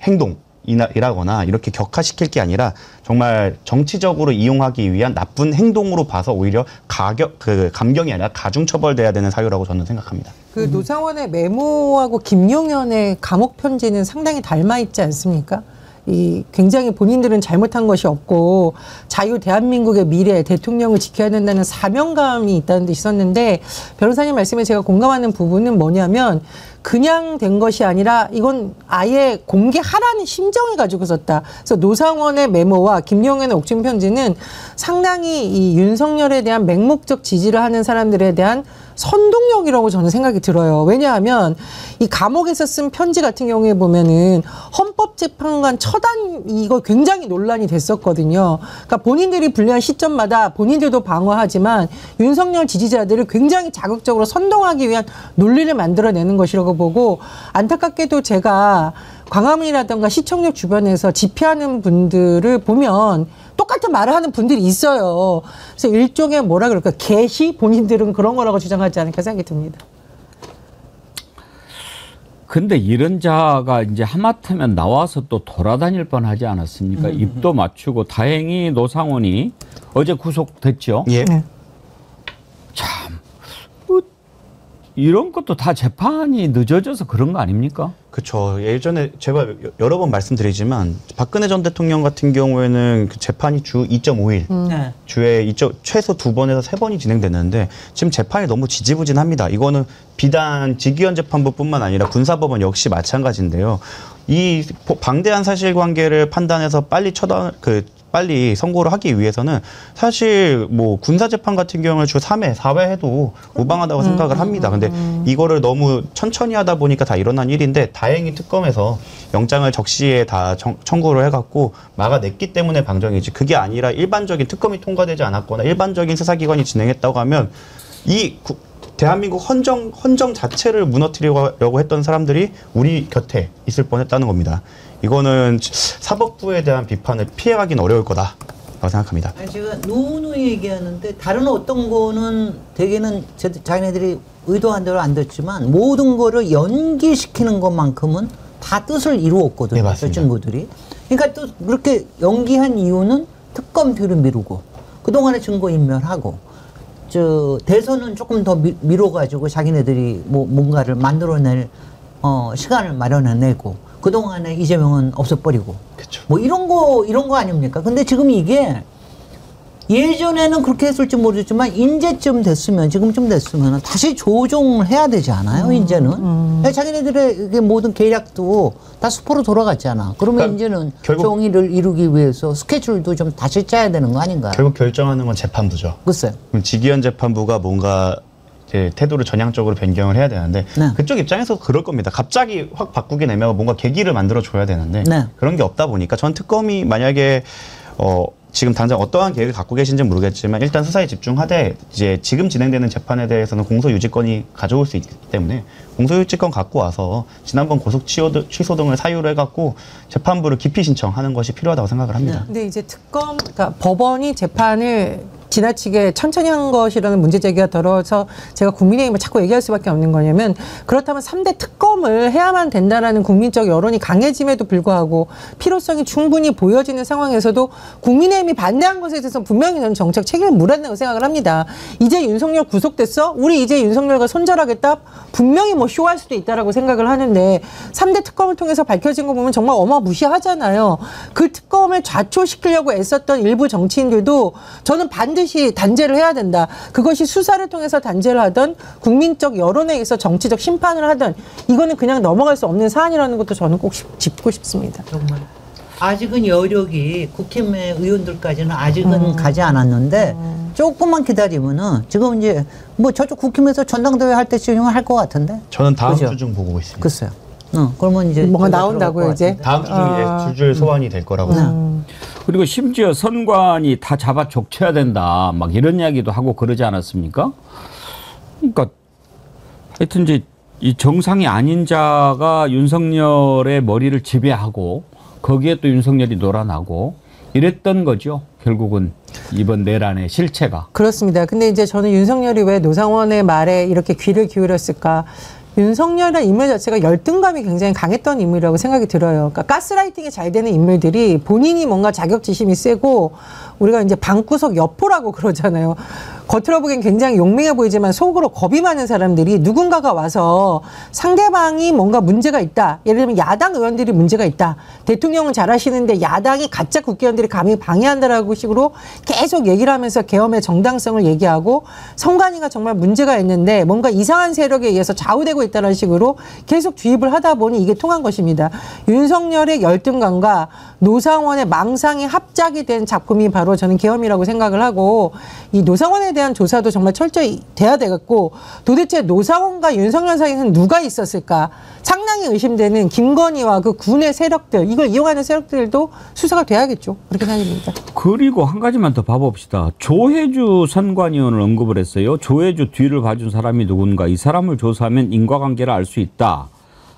Speaker 3: 행동이라거나 이렇게 격화시킬 게 아니라 정말 정치적으로 이용하기 위한 나쁜 행동으로 봐서 오히려 감경이 아니라 가중처벌돼야 되는 사유라고 저는 생각합니다.
Speaker 1: 그 노상원의 메모하고 김용현의 감옥 편지는 상당히 닮아 있지 않습니까? 이 굉장히 본인들은 잘못한 것이 없고 자유 대한민국의 미래 대통령을 지켜야 된다는 사명감이 있다는 데 있었는데 변호사님 말씀에 제가 공감하는 부분은 뭐냐면 그냥 된 것이 아니라 이건 아예 공개하라는 심정을 가지고 썼다. 그래서 노상원의 메모와 김용현의 옥중 편지는 상당히 이 윤석열에 대한 맹목적 지지를 하는 사람들에 대한 선동력이라고 저는 생각이 들어요. 왜냐하면 이 감옥에서 쓴 편지 같은 경우에 보면은 헌법재판관 처단 이거 굉장히 논란이 됐었거든요. 그러니까 본인들이 불리한 시점마다 본인들도 방어하지만 윤석열 지지자들을 굉장히 자극적으로 선동하기 위한 논리를 만들어내는 것이라고 보고 안타깝게도 제가 광화문이라든가 시청역 주변에서 집회하는 분들을 보면 똑같은 말을 하는 분들이 있어요. 그래서 일종의 뭐라 그럴까 개시 본인들은 그런 거라고 주장하지 않을까 생각이 듭니다.
Speaker 4: 근데 이런 자가 이제 하마터면 나와서 또 돌아다닐 뻔하지 않았습니까? 입도 맞추고 다행히 노상원이 어제 구속됐죠.
Speaker 3: 예.
Speaker 1: 네.
Speaker 4: 참 이런 것도 다 재판이 늦어져서 그런 거 아닙니까?
Speaker 3: 그렇죠. 예전에 제가 여러 번 말씀드리지만 박근혜 전 대통령 같은 경우에는 그 재판이 주 2.5일,
Speaker 5: 네.
Speaker 3: 주에 최소 2번에서 3번이 진행됐는데 지금 재판이 너무 지지부진합니다. 이거는 비단 직위원 재판부뿐만 아니라 군사법원 역시 마찬가지인데요. 이 방대한 사실관계를 판단해서 빨리 선고를 하기 위해서는 사실 뭐 군사재판 같은 경우는 주 3회, 4회 해도 무방하다고 생각을 합니다. 근데 이거를 너무 천천히 하다 보니까 다 일어난 일인데 다행히 특검에서 영장을 적시에 다 청구를 해갖고 막아냈기 때문에 방정이지 그게 아니라 일반적인 특검이 통과되지 않았거나 일반적인 수사기관이 진행했다고 하면 대한민국 헌정 자체를 무너뜨리려고 했던 사람들이 우리 곁에 있을 뻔했다는 겁니다. 이거는 사법부에 대한 비판을 피해가긴 어려울 거다라고 생각합니다.
Speaker 5: 아니, 제가 누누이 얘기하는데 다른 어떤 거는 대개는 자기네들이 의도한 대로 안 됐지만 모든 거를 연기시키는 것만큼은 다 뜻을 이루었거든요.
Speaker 3: 네, 맞습니다.
Speaker 5: 저 친구들이. 그러니까 또 그렇게 연기한 이유는 특검 뒤로 미루고 그동안의 증거인멸하고 대선은 조금 더 미뤄가지고 자기네들이 뭔가를 만들어낼 시간을 마련해내고 그동안에 이재명은 없애버리고.
Speaker 3: 그쵸.
Speaker 5: 뭐 이런 거 아닙니까? 근데 지금 이게 예전에는 그렇게 했을지 모르겠지만 지금쯤 됐으면 다시 조정을 해야 되지 않아요? 이제는. 자기네들의 모든 계략도 다 수포로 돌아갔잖아. 그러면
Speaker 3: 그러니까
Speaker 5: 이제는
Speaker 3: 결국
Speaker 5: 정의를 이루기 위해서 스케줄도 좀 다시 짜야 되는 거 아닌가요?
Speaker 3: 결국 결정하는 건 재판부죠.
Speaker 5: 글쎄요.
Speaker 3: 그럼 직위원 재판부가 뭔가 이제 태도를 전향적으로 변경을 해야 되는데
Speaker 5: 네.
Speaker 3: 그쪽 입장에서 그럴 겁니다. 갑자기 확 바꾸게 되면 뭔가 계기를 만들어 줘야 되는데
Speaker 5: 네.
Speaker 3: 그런 게 없다 보니까 전 특검이 만약에 지금 당장 어떠한 계획을 갖고 계신지는 모르겠지만 일단 수사에 집중하되 이제 지금 진행되는 재판에 대해서는 공소유지권이 가져올 수 있기 때문에 공소유지권 갖고 와서 지난번 고속 취소 등을 사유로 해갖고 재판부를 기피 신청하는 것이 필요하다고 생각을 합니다.
Speaker 1: 근데 이제 그러니까 법원이 재판을 지나치게 천천히 한 것이라는 문제 제기가 들어서 제가 국민의힘을 자꾸 얘기할 수밖에 없는 거냐면 그렇다면 3대 특검을 해야만 된다라는 국민적 여론이 강해짐에도 불구하고 필요성이 충분히 보여지는 상황에서도 국민의힘이 반대한 것에 대해서 분명히 저는 정책 책임을 물었다고 생각을 합니다. 이제 윤석열 구속됐어? 우리 이제 윤석열과 손절하겠다? 분명히 뭐 쇼할 수도 있다라고 생각을 하는데 3대 특검을 통해서 밝혀진 거 보면 정말 어마무시하잖아요. 그 특검을 좌초시키려고 애썼던 일부 정치인들도 저는 반드시 단죄를 해야 된다. 그것이 수사를 통해서 단죄를 하든 국민적 여론에 의해서 정치적 심판을 하든 이거는 그냥 넘어갈 수 없는 사안이라는 것도 저는 꼭 짚고 싶습니다.
Speaker 5: 정말. 아직은 여력이 국힘의 의원들까지는 아직은 가지 않았는데 조금만 기다리면은 지금 이제 뭐 저쪽 국힘에서 전당대회 할 때쯤이면 할 것 같은데.
Speaker 3: 저는 다음
Speaker 5: 그죠?
Speaker 3: 주 중 보고 있습니다.
Speaker 5: 글쎄요. 그러면 이제
Speaker 1: 뭐가
Speaker 5: 들어갈
Speaker 1: 나온다고요,
Speaker 5: 것
Speaker 1: 이제?
Speaker 5: 같은데.
Speaker 3: 다음 주 중에 줄줄 소환이 될 거라고 생각합니다.
Speaker 4: 그리고 심지어 선관이 다 잡아 족쳐야 된다. 막 이런 이야기도 하고 그러지 않았습니까? 그러니까 하여튼 이제 이 정상이 아닌 자가 윤석열의 머리를 지배하고 거기에 또 윤석열이 놀아나고 이랬던 거죠. 결국은 이번 내란의 실체가.
Speaker 1: 그렇습니다. 근데 이제 저는 윤석열이 왜 노상원의 말에 이렇게 귀를 기울였을까? 윤석열이라는 인물 자체가 열등감이 굉장히 강했던 인물이라고 생각이 들어요. 그러니까 가스라이팅이 잘 되는 인물들이 본인이 뭔가 자격지심이 세고 우리가 이제 방구석 여포라고 그러잖아요. 겉으로 보기엔 굉장히 용맹해 보이지만 속으로 겁이 많은 사람들이 누군가가 와서 상대방이 뭔가 문제가 있다. 예를 들면 야당 의원들이 문제가 있다. 대통령은 잘하시는데 야당이 가짜 국회의원들이 감히 방해한다라고 식으로 계속 얘기를 하면서 계엄의 정당성을 얘기하고 선관위가 정말 문제가 있는데 뭔가 이상한 세력에 의해서 좌우되고 있다는 식으로 계속 주입을 하다 보니 이게 통한 것입니다. 윤석열의 열등감과 노상원의 망상이 합작이 된 작품이 바로 저는 계엄이라고 생각을 하고 이 노상원에 대한 조사도 정말 철저히 돼야 되겠고 도대체 노상원과 윤석열 사이에는 누가 있었을까 상당히 의심되는 김건희와 그 군의 세력들 이걸 이용하는 세력들도 수사가 돼야겠죠. 그렇게 생각합니다.
Speaker 4: 그리고 한 가지만 더 봐봅시다. 조혜주 선관위원을 언급을 했어요. 조혜주 뒤를 봐준 사람이 누군가 이 사람을 조사하면 인과관계를 알 수 있다.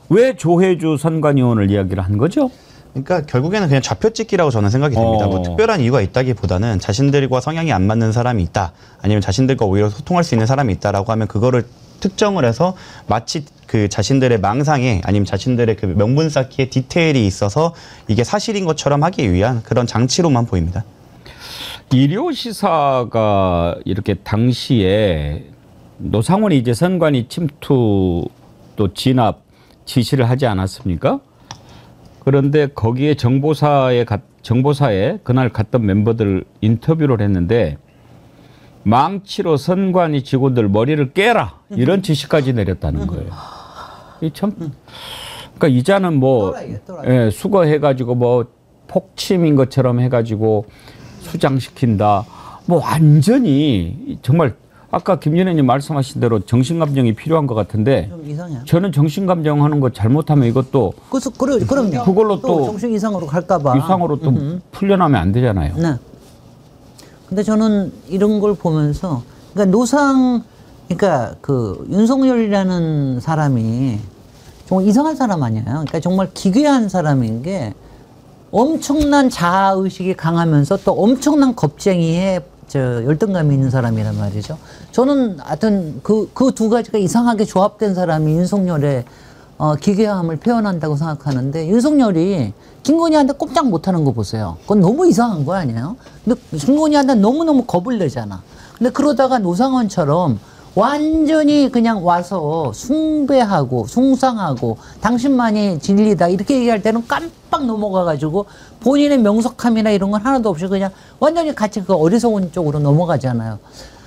Speaker 4: 왜 조혜주 선관위원을 이야기를 한 거죠?
Speaker 3: 그러니까 결국에는 그냥 좌표찍기라고 저는 생각이 됩니다. 뭐 특별한 이유가 있다기보다는 자신들과 성향이 안 맞는 사람이 있다. 아니면 자신들과 오히려 소통할 수 있는 사람이 있다라고 하면 그거를 특정을 해서 마치 그 자신들의 망상에 아니면 자신들의 그 명분 쌓기에 디테일이 있어서 이게 사실인 것처럼 하기 위한 그런 장치로만 보입니다.
Speaker 4: 일요시사가 이렇게 당시에 노상원이 이제 선관위 침투 또 진압 지시를 하지 않았습니까? 그런데 거기에 정보사에 그날 갔던 멤버들 인터뷰를 했는데 망치로 선관위 직원들 머리를 깨라 이런 지시까지 내렸다는 거예요. 이 참, 그러니까 이자는 뭐 예, 수거해가지고 뭐 폭침인 것처럼 해가지고 수장시킨다. 뭐 완전히 정말 아까 김연애님 말씀하신 대로 정신감정이 필요한 것 같은데
Speaker 5: 좀 이상해.
Speaker 4: 저는 정신감정 하는 거 잘못하면 이것도
Speaker 5: 그럼요.
Speaker 4: 그걸로 또
Speaker 5: 정신 이상으로 갈까봐.
Speaker 4: 이상으로 또 풀려나면 안 되잖아요.
Speaker 5: 네. 근데 저는 이런 걸 보면서 그러니까 그러니까 그 윤석열이라는 사람이 정말 이상한 사람 아니에요. 그러니까 정말 기괴한 사람인 게 엄청난 자아의식이 강하면서 또 엄청난 겁쟁이에 열등감이 있는 사람이란 말이죠. 저는 하여튼 그 두 가지가 이상하게 조합된 사람이 윤석열의 기괴함을 표현한다고 생각하는데 윤석열이 김건희한테 꼼짝 못하는 거 보세요. 그건 너무 이상한 거 아니에요? 근데 김건희한테 너무너무 겁을 내잖아. 근데 그러다가 노상원처럼 완전히 그냥 와서 숭배하고 숭상하고 당신만이 진리다 이렇게 얘기할 때는 깜빡 넘어가가지고 본인의 명석함이나 이런 건 하나도 없이 그냥 완전히 같이 그 어리석은 쪽으로 넘어가잖아요.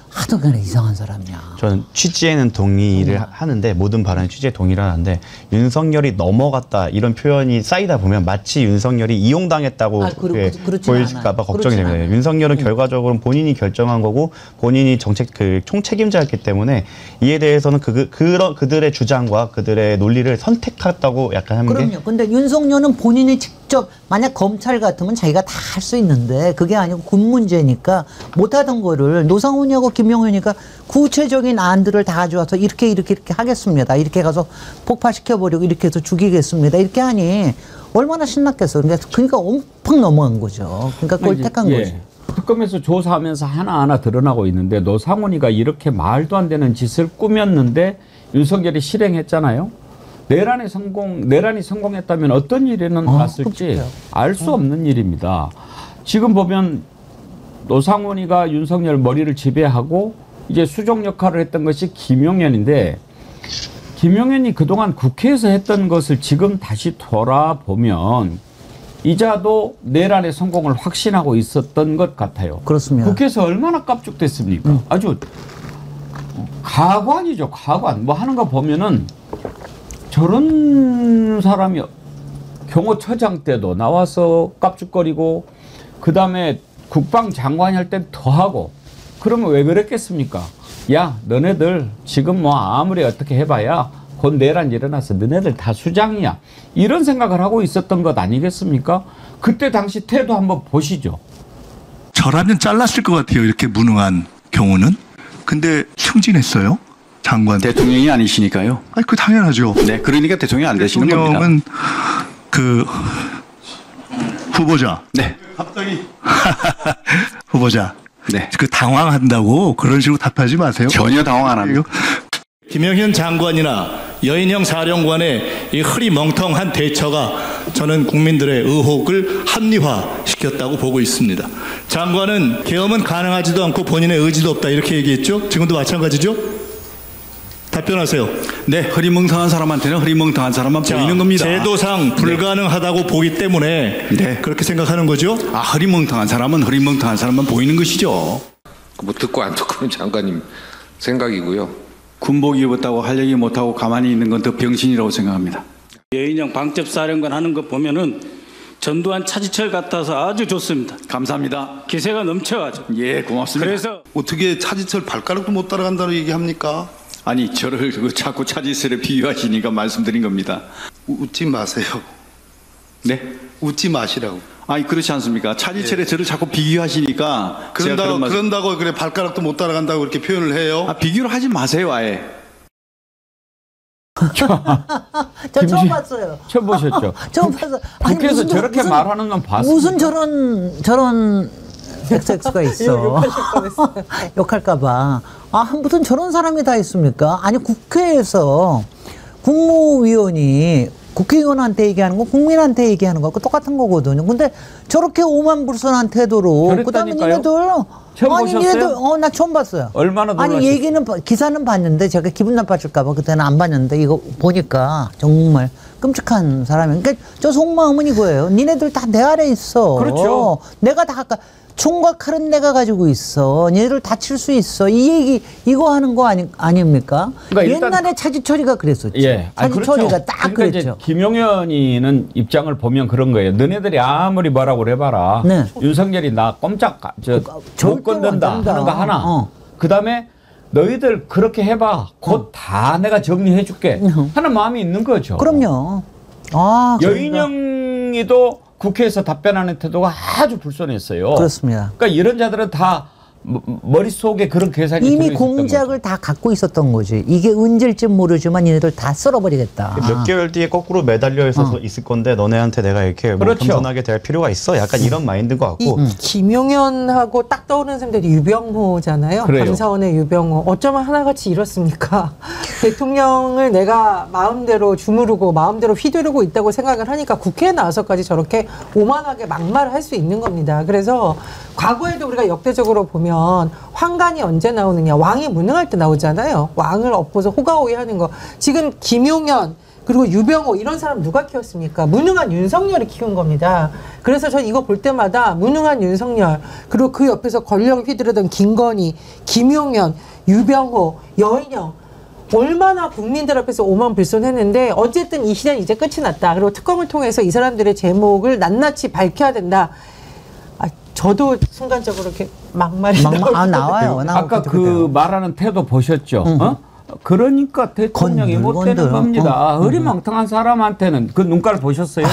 Speaker 5: 하도 그냥 이상한 사람이야.
Speaker 3: 저는 취지에는 동의를 하는데 모든 발언에 취지에 동의를 하는데 윤석열이 넘어갔다 이런 표현이 쌓이다 보면 마치 윤석열이 이용당했다고 보일까 봐 걱정이 됩니다. 않아요. 윤석열은 결과적으로 본인이 결정한 거고 본인이 정책 그 총책임자였기 때문에 이에 대해서는 그들의 주장과 그들의 논리를 선택했다고 약간 하는 게.
Speaker 5: 그럼요. 근데 윤석열은 본인이 직접 만약 검찰 같으면 자기가 다 할 수 있는데 그게 아니고 군 문제니까 못하던 거를 노상훈이하고 김용현이가 구체적인 안들을 다 가져와서 이렇게 하겠습니다. 이렇게 가서 폭파시켜버리고 이렇게 해서 죽이겠습니다. 이렇게 하니 얼마나 신났겠어. 그러니까 엄청 넘어간 거죠. 그러니까 그걸 택한 거지.
Speaker 4: 특검에서 조사하면서 하나하나 드러나고 있는데 노상훈이가 이렇게 말도 안 되는 짓을 꾸몄는데 윤석열이 실행했잖아요. 내란이 성공했다면 어떤 일에는 났을지 알 수 없는 일입니다. 지금 보면 노상훈이가 윤석열 머리를 지배하고 이제 수종 역할을 했던 것이 김용현인데 김용현이 그동안 국회에서 했던 것을 지금 다시 돌아보면 이자도 내란의 성공을 확신하고 있었던 것 같아요.
Speaker 5: 그렇습니다.
Speaker 4: 국회에서 얼마나 깝죽됐습니까? 아주 가관이죠. 가관. 뭐 하는 거 보면은 저런 사람이 경호처장 때도 나와서 깝죽거리고 그다음에 국방장관이 할 땐 더하고 그러면 왜 그랬겠습니까? 야 너네들 지금 뭐 아무리 어떻게 해봐야 곧 내란 일어나서 너네들 다 수장이야. 이런 생각을 하고 있었던 것 아니겠습니까? 그때 당시 태도 한번 보시죠.
Speaker 6: 저라면 잘랐을 것 같아요. 이렇게 무능한 경우는. 근데 승진했어요. 장관.
Speaker 7: 대통령이 아니시니까요.
Speaker 6: 아니, 그 당연하죠.
Speaker 7: 네, 그러니까 대통령이 안 되시는 겁니다.
Speaker 6: 대통령은 그 후보자.
Speaker 7: 네.
Speaker 6: 갑자기 후보자.
Speaker 7: 네.
Speaker 6: 그 당황한다고 그런 식으로 답하지 마세요.
Speaker 7: 전혀 당황 안 합니다.
Speaker 8: 김영현 장관이나 여인형 사령관의 이 흐리멍텅한 대처가
Speaker 6: 저는 국민들의 의혹을 합리화시켰다고 보고 있습니다. 장관은 계엄은 가능하지도 않고 본인의 의지도 없다 이렇게 얘기했죠. 지금도 마찬가지죠. 답변하세요.
Speaker 7: 네, 흐리멍텅한 사람한테는 흐리멍텅한 사람만 보이는 겁니다.
Speaker 6: 제도상 불가능하다고 보기 때문에
Speaker 7: 네.
Speaker 6: 그렇게 생각하는 거죠.
Speaker 7: 아, 흐리멍텅한 사람은 흐리멍텅한 사람만 보이는 것이죠.
Speaker 8: 뭐 듣고 안 듣고는 장관님 생각이고요.
Speaker 7: 군복 입었다고 할 얘기 못하고 가만히 있는 건 더 병신이라고 생각합니다.
Speaker 9: 여인영 방첩사령관 하는 거 보면은 전두환 차지철 같아서 아주 좋습니다.
Speaker 7: 감사합니다.
Speaker 9: 기세가 넘쳐가지고.
Speaker 7: 예, 고맙습니다.
Speaker 9: 그래서
Speaker 10: 어떻게 차지철 발가락도 못 따라간다고 얘기합니까?
Speaker 7: 아니, 저를 자꾸 차지철에 비유하시니까 말씀드린 겁니다.
Speaker 10: 웃지 마세요.
Speaker 7: 네?
Speaker 10: 웃지 마시라고.
Speaker 7: 아니, 그렇지 않습니까? 차지철에 저를 자꾸 비유하시니까 제가 그런 말씀...
Speaker 10: 그런다고 그래 발가락도 못 따라간다고 그렇게 표현을 해요?
Speaker 7: 아, 비교를 하지 마세요, 아예.
Speaker 5: 저 처음 봤어요.
Speaker 4: 처음 보셨죠?
Speaker 5: 처음 봤어.
Speaker 4: 국회에서 저렇게 말하는 건 봤습니다.
Speaker 5: 무슨 저런 XX가 있어. 욕할까봐. 아, 무슨 저런 사람이 다 있습니까? 아니, 국회에서 국무위원이 국회의원한테 얘기하는 거 국민한테 얘기하는 거하고 똑같은 거거든요. 근데 저렇게 오만불선한 태도로 그다음에 니네들
Speaker 4: 처음 보셨어요?
Speaker 5: 나 처음 봤어요.
Speaker 4: 얼마나 놀라셨어요?
Speaker 5: 아니 얘기는 기사는 봤는데 제가 기분 나빠질까 봐 그때는 안 봤는데 이거 보니까 정말 끔찍한 사람이. 그러니까 저 속마음은 이거예요. 니네들 다 내 아래 있어.
Speaker 4: 그렇죠.
Speaker 5: 내가 다 아까 총과 칼은 내가 가지고 있어. 얘를 다칠 수 있어. 이 얘기 이거 하는 거 아닙니까? 그러니까 옛날에 차지철이가 그랬었죠.
Speaker 4: 예.
Speaker 5: 차지철이가
Speaker 4: 그렇죠.
Speaker 5: 딱
Speaker 4: 그러니까
Speaker 5: 그랬죠.
Speaker 4: 김용현이는 입장을 보면 그런 거예요. 너네들이 아무리 뭐라고 그래봐라.
Speaker 5: 네.
Speaker 4: 윤석열이 나 꼼짝 못 건든다 하는 거 하나. 그다음에 너희들 그렇게 해봐. 곧 다 내가 정리해줄게 하는 마음이 있는 거죠.
Speaker 5: 그럼요. 아,
Speaker 4: 여인영이도 국회에서 답변하는 태도가 아주 불손했어요.
Speaker 5: 그렇습니다.
Speaker 4: 그러니까 이런 자들은 다 머릿속에 그런 계산이
Speaker 5: 이미
Speaker 4: 들어있었던
Speaker 5: 공작을
Speaker 4: 거죠.
Speaker 5: 다 갖고 있었던 거지. 이게 언제일지 모르지만 얘네들 다 썰어버리겠다.
Speaker 3: 몇 개월 뒤에 거꾸로 매달려 있어서 있을 건데 너네한테 내가 이렇게 뭐
Speaker 4: 그렇죠.
Speaker 3: 겸손하게 될 필요가 있어? 약간 이런 마인드인 것 같고.
Speaker 1: 김용현하고 딱 떠오르는 사람들이 유병호잖아요.
Speaker 4: 그래요.
Speaker 1: 감사원의 유병호. 어쩌면 하나같이 이렇습니까? 대통령을 내가 마음대로 주무르고 마음대로 휘두르고 있다고 생각을 하니까 국회에 나와서까지 저렇게 오만하게 막말을 할 수 있는 겁니다. 그래서 과거에도 우리가 역대적으로 보면 황간이 언제 나오느냐. 왕이 무능할 때 나오잖아요. 왕을 엎어서 호가호위하는 거. 지금 김용현 그리고 유병호 이런 사람 누가 키웠습니까? 무능한 윤석열이 키운 겁니다. 그래서 전 이거 볼 때마다 무능한 윤석열 그리고 그 옆에서 권력 휘두르던 김건희, 김용현, 유병호, 여인영 얼마나 국민들 앞에서 오만불손했는데 어쨌든 이 시대는 이제 끝이 났다. 그리고 특검을 통해서 이 사람들의 제목을 낱낱이 밝혀야 된다. 저도 순간적으로 이렇게 막말이
Speaker 5: 나와요.
Speaker 4: 아까 그 말하는 태도 보셨죠? 그러니까 대통령이 못 되는 겁니다. 흐리멍텅한 사람한테는 그 눈깔 보셨어요?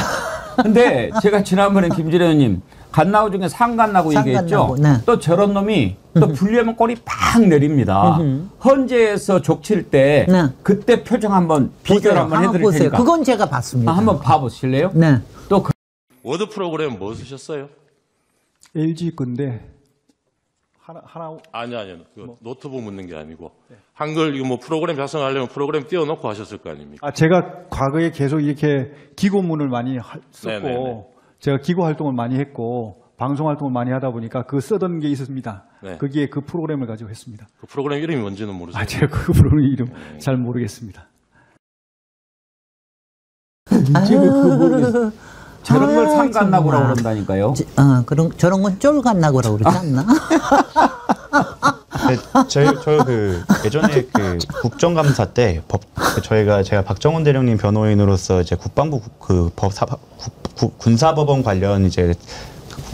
Speaker 4: 근데 제가 지난번에 김진애 의원님 갓나우 중에 상갓나고 얘기했죠?
Speaker 5: 네.
Speaker 4: 또 저런 놈이 또 불리하면 꼬리 팍 내립니다. 헌재에서 족칠 때
Speaker 5: 네.
Speaker 4: 그때 표정 한번 비교를 한번 해드릴
Speaker 5: 보세요.
Speaker 4: 테니까.
Speaker 5: 그건 제가 봤습니다.
Speaker 4: 한번 봐보실래요?
Speaker 5: 네.
Speaker 4: 또
Speaker 11: 워드 프로그램 뭐 쓰셨어요?
Speaker 12: LG 건데 하나
Speaker 11: 아니요. 그 노트북 묻는 게 아니고 한글 이거 뭐 프로그램 작성하려면 프로그램 띄워놓고 하셨을 거 아닙니까?
Speaker 12: 제가 과거에 계속 이렇게 기고문을 많이 썼고
Speaker 11: 네네네.
Speaker 12: 제가 기고 활동을 많이 했고 방송 활동을 많이 하다 보니까 그 쓰던 게 있었습니다.
Speaker 11: 네.
Speaker 12: 거기에 그 프로그램을 가지고 했습니다.
Speaker 11: 그 프로그램 이름이 뭔지는 모르세요?
Speaker 12: 제가 그 프로그램 이름 잘 모르겠습니다.
Speaker 4: 모르겠어요. 저런 걸 상갓나고라고 그런다니까요.
Speaker 5: 저런 건 쫄갓나고라고 그러지 않나?
Speaker 3: 저희 그 예전에 그 국정감사 때 제가 박정원 대령님 변호인으로서 이제 국방부 군사법원 관련 이제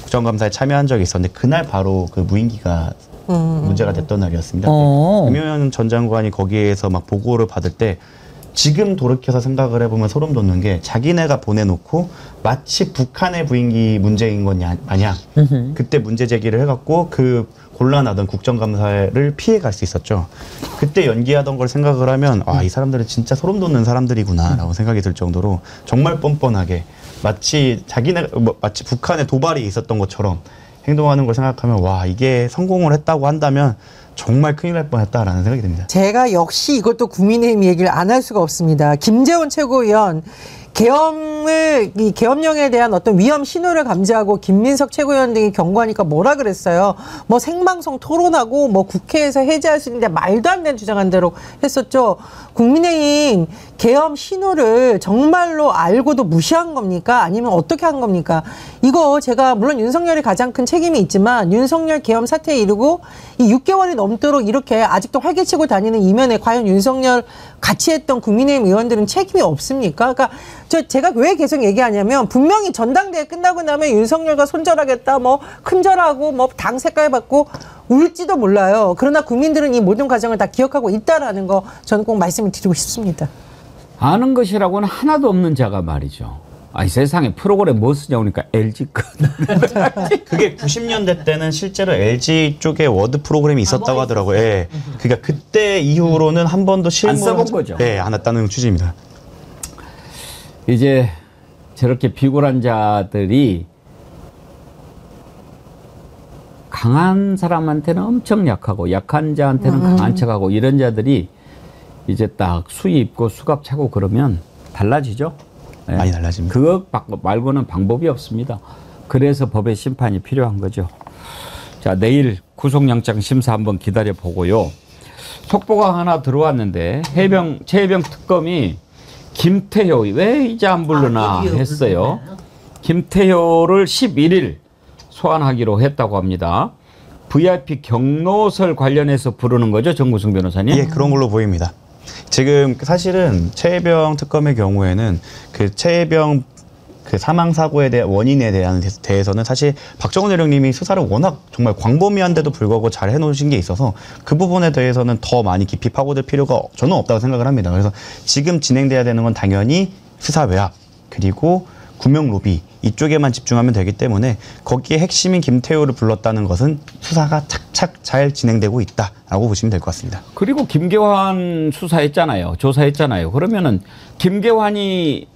Speaker 3: 국정감사에 참여한 적이 있었는데 그날 바로 그 무인기가 문제가 됐던 날이었습니다. 김용현 전 장관이 거기에서 막 보고를 받을 때 지금 돌이켜서 생각을 해보면 소름 돋는 게 자기네가 보내놓고 마치 북한의 무인기 문제인 것 마냥 그때 문제 제기를 해갖고 그 곤란하던 국정감사를 피해갈 수 있었죠. 그때 연기하던 걸 생각을 하면 이 사람들은 진짜 소름 돋는 사람들이구나라고 생각이 들 정도로 정말 뻔뻔하게 마치 마치 북한의 도발이 있었던 것처럼 행동하는 걸 생각하면 이게 성공을 했다고 한다면 정말 큰일 날 뻔했다라는 생각이 듭니다.
Speaker 1: 제가 역시 이것도 국민의힘 얘기를 안 할 수가 없습니다. 김재원 최고위원 이 계엄령에 대한 어떤 위험 신호를 감지하고 김민석 최고위원 등이 경고하니까 뭐라 그랬어요? 뭐 생방송 토론하고 뭐 국회에서 해제할 수 있는데 말도 안 되는 주장한 대로 했었죠. 국민의힘 계엄 신호를 정말로 알고도 무시한 겁니까? 아니면 어떻게 한 겁니까? 이거 제가 물론 윤석열이 가장 큰 책임이 있지만 윤석열 계엄 사태에 이르고 이 6개월이 넘도록 이렇게 아직도 활개치고 다니는 이면에 과연 윤석열 같이 했던 국민의힘 의원들은 책임이 없습니까? 그러니까 제가 왜 계속 얘기하냐면 분명히 전당대회 끝나고 나면 윤석열과 손절하겠다, 뭐 큰절하고 뭐 당 색깔 받고 울지도 몰라요. 그러나 국민들은 이 모든 과정을 다 기억하고 있다라는 거 저는 꼭 말씀을 드리고 싶습니다.
Speaker 4: 아는 것이라고는 하나도 없는 자가 말이죠. 이 세상에 프로그램 뭐 쓰냐고 그러니까 LG 거.
Speaker 3: 그게 90년대 때는 실제로 LG 쪽에 워드 프로그램이 있었다고 하더라고요. 예. 그러니까 그때 이후로는 한 번도 실무를
Speaker 4: 안 써본 거죠.
Speaker 3: 네, 안 했다는 취지입니다.
Speaker 4: 이제 저렇게 비굴한 자들이 강한 사람한테는 엄청 약하고 약한 자한테는 강한 척하고 이런 자들이 이제 딱 수위 입고 수갑 차고 그러면 달라지죠. 네.
Speaker 3: 많이 달라집니다.
Speaker 4: 그거 말고는 방법이 없습니다. 그래서 법의 심판이 필요한 거죠. 자, 내일 구속영장 심사 한번 기다려 보고요. 속보가 하나 들어왔는데 최혜병 특검이 김태효 왜 이제 안 부르나 했어요. 김태효를 11일 소환하기로 했다고 합니다. VIP 경로설 관련해서 부르는 거죠, 정구승 변호사님?
Speaker 3: 예, 그런 걸로 보입니다. 지금 사실은 최혜병 특검의 경우에는 그 최혜병 그 사망 사고에 대한 원인에 대해서는 사실 박정훈 대령님이 수사를 워낙 정말 광범위한데도 불구하고 잘 해놓으신 게 있어서 그 부분에 대해서는 더 많이 깊이 파고들 필요가 저는 없다고 생각을 합니다. 그래서 지금 진행돼야 되는 건 당연히 수사 외압 그리고 구명 로비 이쪽에만 집중하면 되기 때문에 거기에 핵심인 김태효를 불렀다는 것은 수사가 착착 잘 진행되고 있다라고 보시면 될 것 같습니다.
Speaker 4: 그리고 김계환 수사했잖아요. 조사했잖아요. 그러면은 김계환이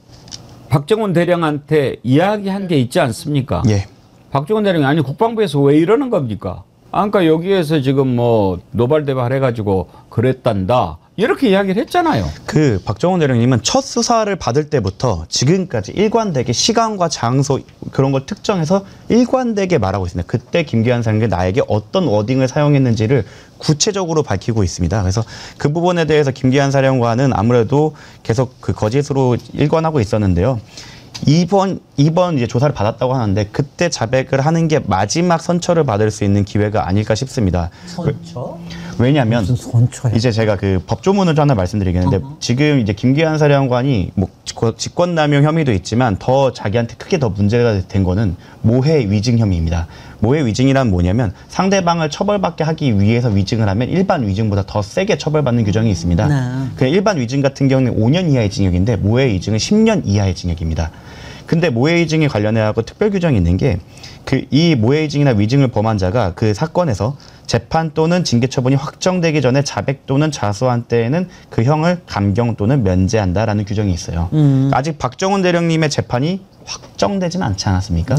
Speaker 4: 박정훈 대령한테 이야기한 게 있지 않습니까?
Speaker 3: 예.
Speaker 4: 박정훈 대령이 아니 국방부에서 왜 이러는 겁니까? 그러니까 여기에서 지금 뭐 노발대발 해가지고 그랬단다. 이렇게 이야기를 했잖아요.
Speaker 3: 그 박정훈 대령님은 첫 수사를 받을 때부터 지금까지 일관되게 시간과 장소 그런 걸 특정해서 일관되게 말하고 있습니다. 그때 김계환 사령이 나에게 어떤 워딩을 사용했는지를 구체적으로 밝히고 있습니다. 그래서 그 부분에 대해서 김계환 사령관은 아무래도 계속 그 거짓으로 일관하고 있었는데요. 이번 이제 조사를 받았다고 하는데 그때 자백을 하는 게 마지막 선처를 받을 수 있는 기회가 아닐까 싶습니다.
Speaker 5: 선처?
Speaker 3: 왜냐하면 이제 제가 그 법조문을 하나 말씀드리겠는데 지금 이제 김계환 사령관이 뭐 직권남용 혐의도 있지만 더 자기한테 크게 더 문제가 된 거는 모해 위증 혐의입니다. 모해 위증이란 뭐냐면 상대방을 처벌받게 하기 위해서 위증을 하면 일반 위증보다 더 세게 처벌받는 규정이 있습니다. 그 일반 위증 같은 경우는 5년 이하의 징역인데 모해 위증은 10년 이하의 징역입니다. 근데 모해 위증에 관련해서 특별 규정이 있는 게 이 모해 위증이나 위증을 범한 자가 그 사건에서 재판 또는 징계 처분이 확정되기 전에 자백 또는 자수한 때에는 그 형을 감경 또는 면제한다라는 규정이 있어요. 아직 박정훈 대령님의 재판이 확정되지는 않지 않았습니까?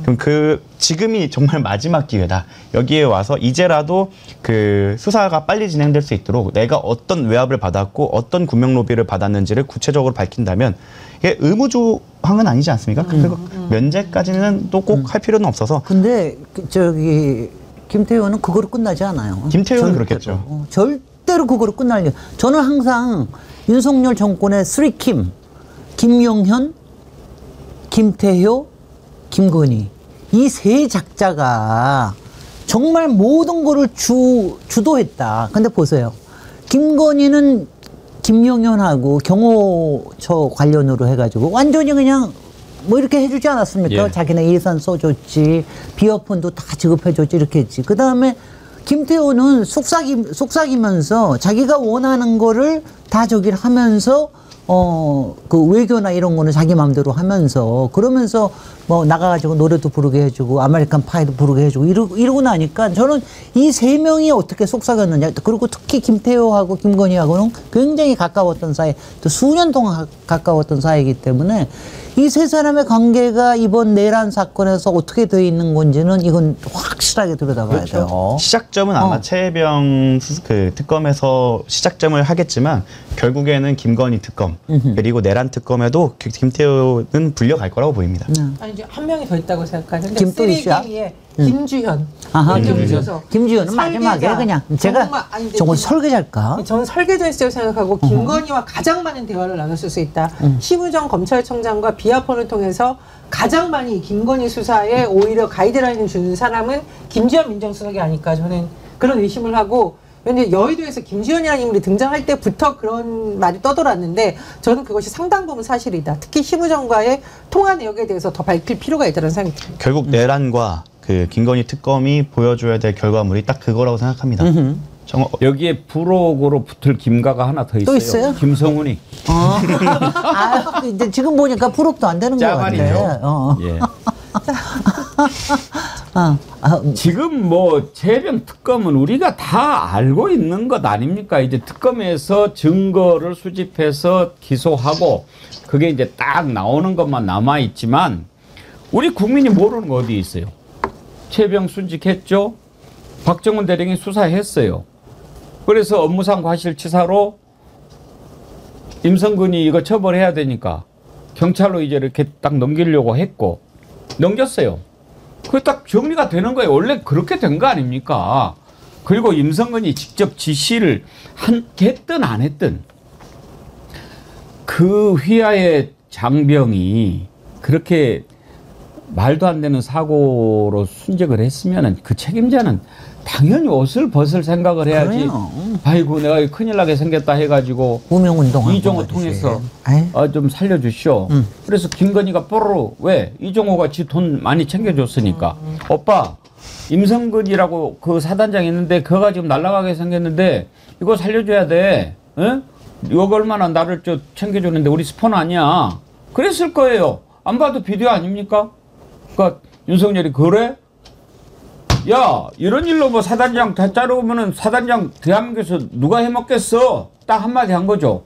Speaker 3: 그럼 지금이 정말 마지막 기회다. 여기에 와서 이제라도 그 수사가 빨리 진행될 수 있도록 내가 어떤 외압을 받았고 어떤 구명 로비를 받았는지를 구체적으로 밝힌다면 이게 의무조항은 아니지 않습니까? 그리고 면제까지는 또 꼭 할 필요는 없어서.
Speaker 5: 근데 김태효는 그거로 끝나지 않아요.
Speaker 3: 김태효는 그렇겠죠.
Speaker 5: 절대로 그거로 끝날 저는 항상 윤석열 정권의 쓰리킴 김용현, 김태효, 김건희 이 세 작자가 정말 모든 거를 주도했다. 근데 보세요. 김건희는 김용현하고 경호처 관련으로 해가지고 완전히 그냥 뭐 이렇게 해주지 않았습니까?
Speaker 4: 예.
Speaker 5: 자기네 예산 써줬지, 비어폰도 다 지급해줬지 이렇게 했지. 그 다음에 김태호는 속삭이면서 자기가 원하는 거를 다 저기를 하면서 그 외교나 이런 거는 자기 마음대로 하면서 그러면서 뭐 나가가지고 노래도 부르게 해주고 아메리칸 파이도 부르게 해주고 이러고 나니까 저는 이 세 명이 어떻게 속삭였느냐. 그리고 특히 김태호하고 김건희하고는 굉장히 가까웠던 사이, 또 수년 동안 가까웠던 사이이기 때문에 이 세 사람의 관계가 이번 내란 사건에서 어떻게 되어 있는 건지는 이건 확실하게 들여다봐야 돼요.
Speaker 3: 시작점은 아마 최혜병 그 특검에서 시작점을 하겠지만 결국에는 김건희 특검 그리고 내란 특검에도 김태호는 불려갈 거라고 보입니다.
Speaker 1: 아니 이제 한 명이 더 있다고 생각하는데
Speaker 5: 김또 있어요?
Speaker 1: 김주현.
Speaker 5: 김주현은 마지막에 그냥 제가 정말 설계자일까?
Speaker 1: 저는 설계자였다고 생각하고 김건희와 가장 많은 대화를 나눴을 수 있다. 심우정 검찰청장과 비아폰을 통해서 가장 많이 김건희 수사에 오히려 가이드라인을 주는 사람은 김주현 민정수석이 아닐까 저는 그런 의심을 하고 왜냐하면 여의도에서 김주현이라는 인물이 등장할 때부터 그런 말이 떠돌았는데 저는 그것이 상당 부분 사실이다. 특히 심우정과의 통화 내역에 대해서 더 밝힐 필요가 있다는 생각이 듭니다.
Speaker 3: 결국 내란과 그 김건희 특검이 보여줘야 될 결과물이 딱 그거라고 생각합니다.
Speaker 4: 여기에 부록으로 붙을 김가가 하나 더 있어요.
Speaker 5: 또 있어요?
Speaker 4: 김성훈이.
Speaker 5: 이제 지금 보니까 부록도 안 되는 거 같아요.
Speaker 4: 예. 지금 뭐 최혜병 특검은 우리가 다 알고 있는 것 아닙니까? 이제 특검에서 증거를 수집해서 기소하고 그게 이제 딱 나오는 것만 남아 있지만 우리 국민이 모르는 거 어디 있어요? 최혜병 순직했죠. 박정훈 대령이 수사했어요. 그래서 업무상 과실치사로 임성근이 이거 처벌해야 되니까 경찰로 이제 이렇게 딱 넘기려고 했고 넘겼어요. 그게 딱 정리가 되는 거예요. 원래 그렇게 된 거 아닙니까? 그리고 임성근이 직접 지시를 했든 안 했든 그 휘하의 장병이 그렇게 말도 안 되는 사고로 순직을 했으면 그 책임자는 당연히 옷을 벗을 생각을 해야지.
Speaker 5: 그래요.
Speaker 4: 아이고 내가 큰일 나게 생겼다 해가지고
Speaker 5: 무명운동하고
Speaker 4: 이종호 통해서 좀 살려주시오. 그래서 김건희가 뽀로로 왜? 이종호가 지 돈 많이 챙겨줬으니까. 오빠 임성근이라고 그 사단장 있는데 그가 지금 날아가게 생겼는데 이거 살려줘야 돼. 에? 이거 얼마나 나를 챙겨주는데 우리 스폰 아니야. 그랬을 거예요. 안 봐도 비디오 아닙니까? 그러니까 윤석열이 그래? 야 이런 일로 뭐 사단장 다 자르면은 사단장 대한민국에서 누가 해먹겠어? 딱 한마디 한 거죠.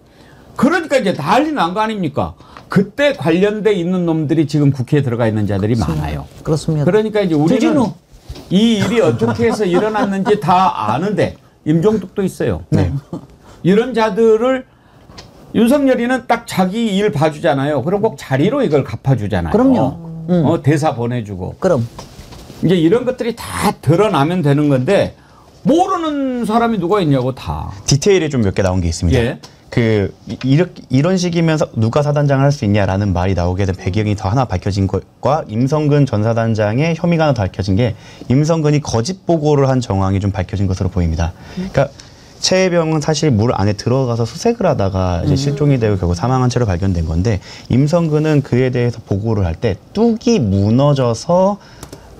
Speaker 4: 그러니까 이제 난리 난 거 아닙니까? 그때 관련돼 있는 놈들이 지금 국회에 들어가 있는 자들이 많아요.
Speaker 5: 그렇습니다.
Speaker 4: 그러니까 이제 우리는 이 일이 어떻게 해서 일어났는지 다 아는데 임종득도 있어요.
Speaker 5: 네.
Speaker 4: 이런 자들을 윤석열이는 딱 자기 일 봐주잖아요. 그럼 꼭 자리로 이걸 갚아주잖아요.
Speaker 5: 그럼요.
Speaker 4: 대사 보내주고.
Speaker 5: 그럼.
Speaker 4: 이제 이런 것들이 다 드러나면 되는 건데 모르는 사람이 누가 있냐고 다.
Speaker 3: 디테일이 좀 몇 개 나온 게 있습니다.
Speaker 4: 예.
Speaker 3: 이런 식이면서 누가 사단장을 할 수 있냐라는 말이 나오게 된 배경이 더 하나 밝혀진 것과 임성근 전 사단장의 혐의가 하나 더 밝혀진 게 임성근이 거짓 보고를 한 정황이 좀 밝혀진 것으로 보입니다. 그러니까 최혜병은 사실 물 안에 들어가서 수색을 하다가 이제 실종이 되고 결국 사망한 채로 발견된 건데 임성근은 그에 대해서 보고를 할 때 뚝이 무너져서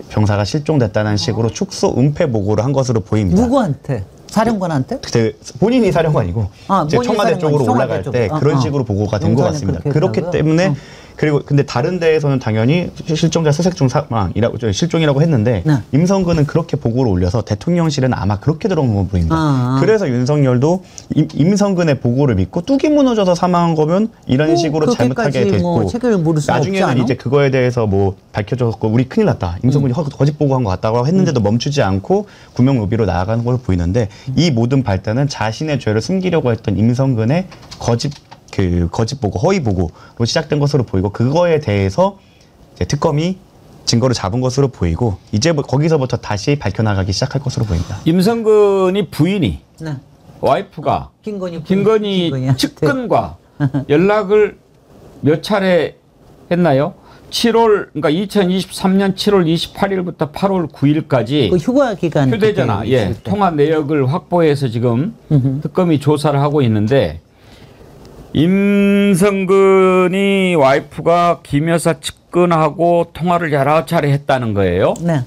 Speaker 3: 병사가 실종됐다는 식으로 축소 은폐 보고를 한 것으로 보입니다.
Speaker 5: 누구한테? 사령관한테?
Speaker 3: 본인이 사령관이고 이제 청와대 쪽으로 올라갈 때 그런 식으로 보고가 된 것 같습니다. 그렇기 때문에 그리고 근데 다른 데에서는 당연히 실종자 수색 중 사망이라고 실종이라고 했는데 임성근은 그렇게 보고를 올려서 대통령실은 아마 그렇게 들어온 거 보입니다. 그래서 윤석열도 임성근의 보고를 믿고 뚝이 무너져서 사망한 거면 이런 식으로 잘못하게 됐고 나중에는 이제 그거에 대해서 뭐 밝혀졌고 우리 큰일 났다. 임성근이 거짓 보고한 것 같다고 했는데도 멈추지 않고 구명노비로 나아가는 걸 보이는데 이 모든 발단은 자신의 죄를 숨기려고 했던 임성근의 거짓 보고, 허위 보고로 시작된 것으로 보이고 그거에 대해서 이제 특검이 증거를 잡은 것으로 보이고 이제 거기서부터 다시 밝혀나가기 시작할 것으로 보입니다.
Speaker 4: 임성근이 부인이 와이프가 김건희 측근과 연락을 몇 차례 했나요? 7월 그러니까 2023년 7월 28일부터 8월 9일까지
Speaker 5: 그 휴가 기간
Speaker 4: 휴대전화 통화 내역을 확보해서 지금 특검이 조사를 하고 있는데 임성근이 와이프가 김 여사 측근하고 통화를 여러 차례 했다는 거예요.
Speaker 5: 네.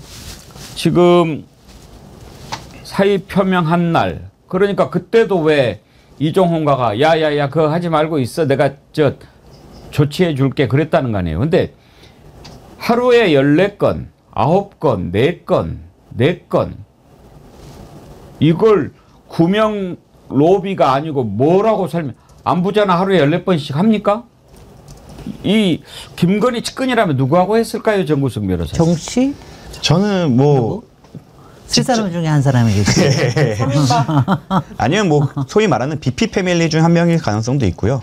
Speaker 4: 지금 사의 표명한 날 그러니까 그때도 왜 이종호가 야야야 그거 하지 말고 있어 내가 조치해 줄게 그랬다는 거 아니에요. 근데 하루에 14건, 9건, 4건 이걸 구명 로비가 아니고 뭐라고 설명 안부전화 하루에 14번씩 합니까? 이 김건희 측근이라면 누구하고 했을까요, 정구승 변호사?
Speaker 5: 정씨?
Speaker 3: 저는 뭐
Speaker 5: 세 사람 중에 한 사람이겠죠.
Speaker 3: 아니면 뭐 소위 말하는 BP 패밀리 중 한 명일 가능성도 있고요.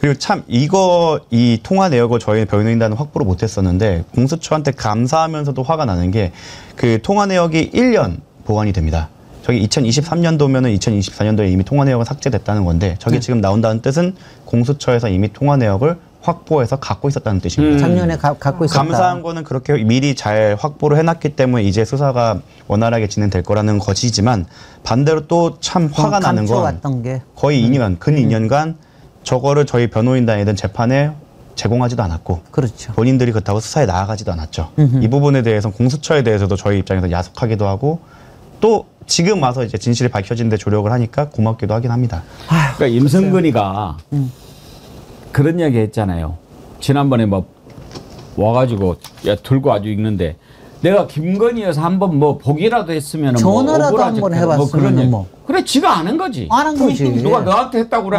Speaker 3: 그리고 참 이 통화 내역을 저희 변호인단은 확보를 못했었는데 공수처한테 감사하면서도 화가 나는 게 그 통화 내역이 1년 보관이 됩니다. 저기 2023년도면은 2024년도에 이미 통화 내역은 삭제됐다는 건데 저게 지금 나온다는 뜻은 공수처에서 이미 통화 내역을 확보해서 갖고 있었다는 뜻입니다.
Speaker 5: 작년에 갖고 있었다.
Speaker 3: 감사한 거는 그렇게 미리 잘 확보를 해놨기 때문에 이제 수사가 원활하게 진행될 거라는 것이지만 반대로 또 참 화가 나는 건
Speaker 5: 감춰왔던 게.
Speaker 3: 거의 2년, 근 2년간 저거를 저희 변호인단이든 재판에 제공하지도 않았고
Speaker 5: 그렇죠.
Speaker 3: 본인들이 그렇다고 수사에 나아가지도 않았죠. 이 부분에 대해서 공수처에 대해서도 저희 입장에서 야속하기도 하고 또 지금 와서 이제 진실이 밝혀지는데 조력을 하니까 고맙기도 하긴 합니다.
Speaker 4: 그러니까 임성근이가 그런 이야기 했잖아요. 지난번에 뭐 와가지고 야 들고 아주 읽는데 내가 김건희여서 한번 뭐 보기라도 했으면
Speaker 5: 전화라도 한번 해봤으면 뭐.
Speaker 4: 그래 지가 안 한 거지.
Speaker 5: 안 한 거지.
Speaker 4: 누가 너한테 했다고 그래.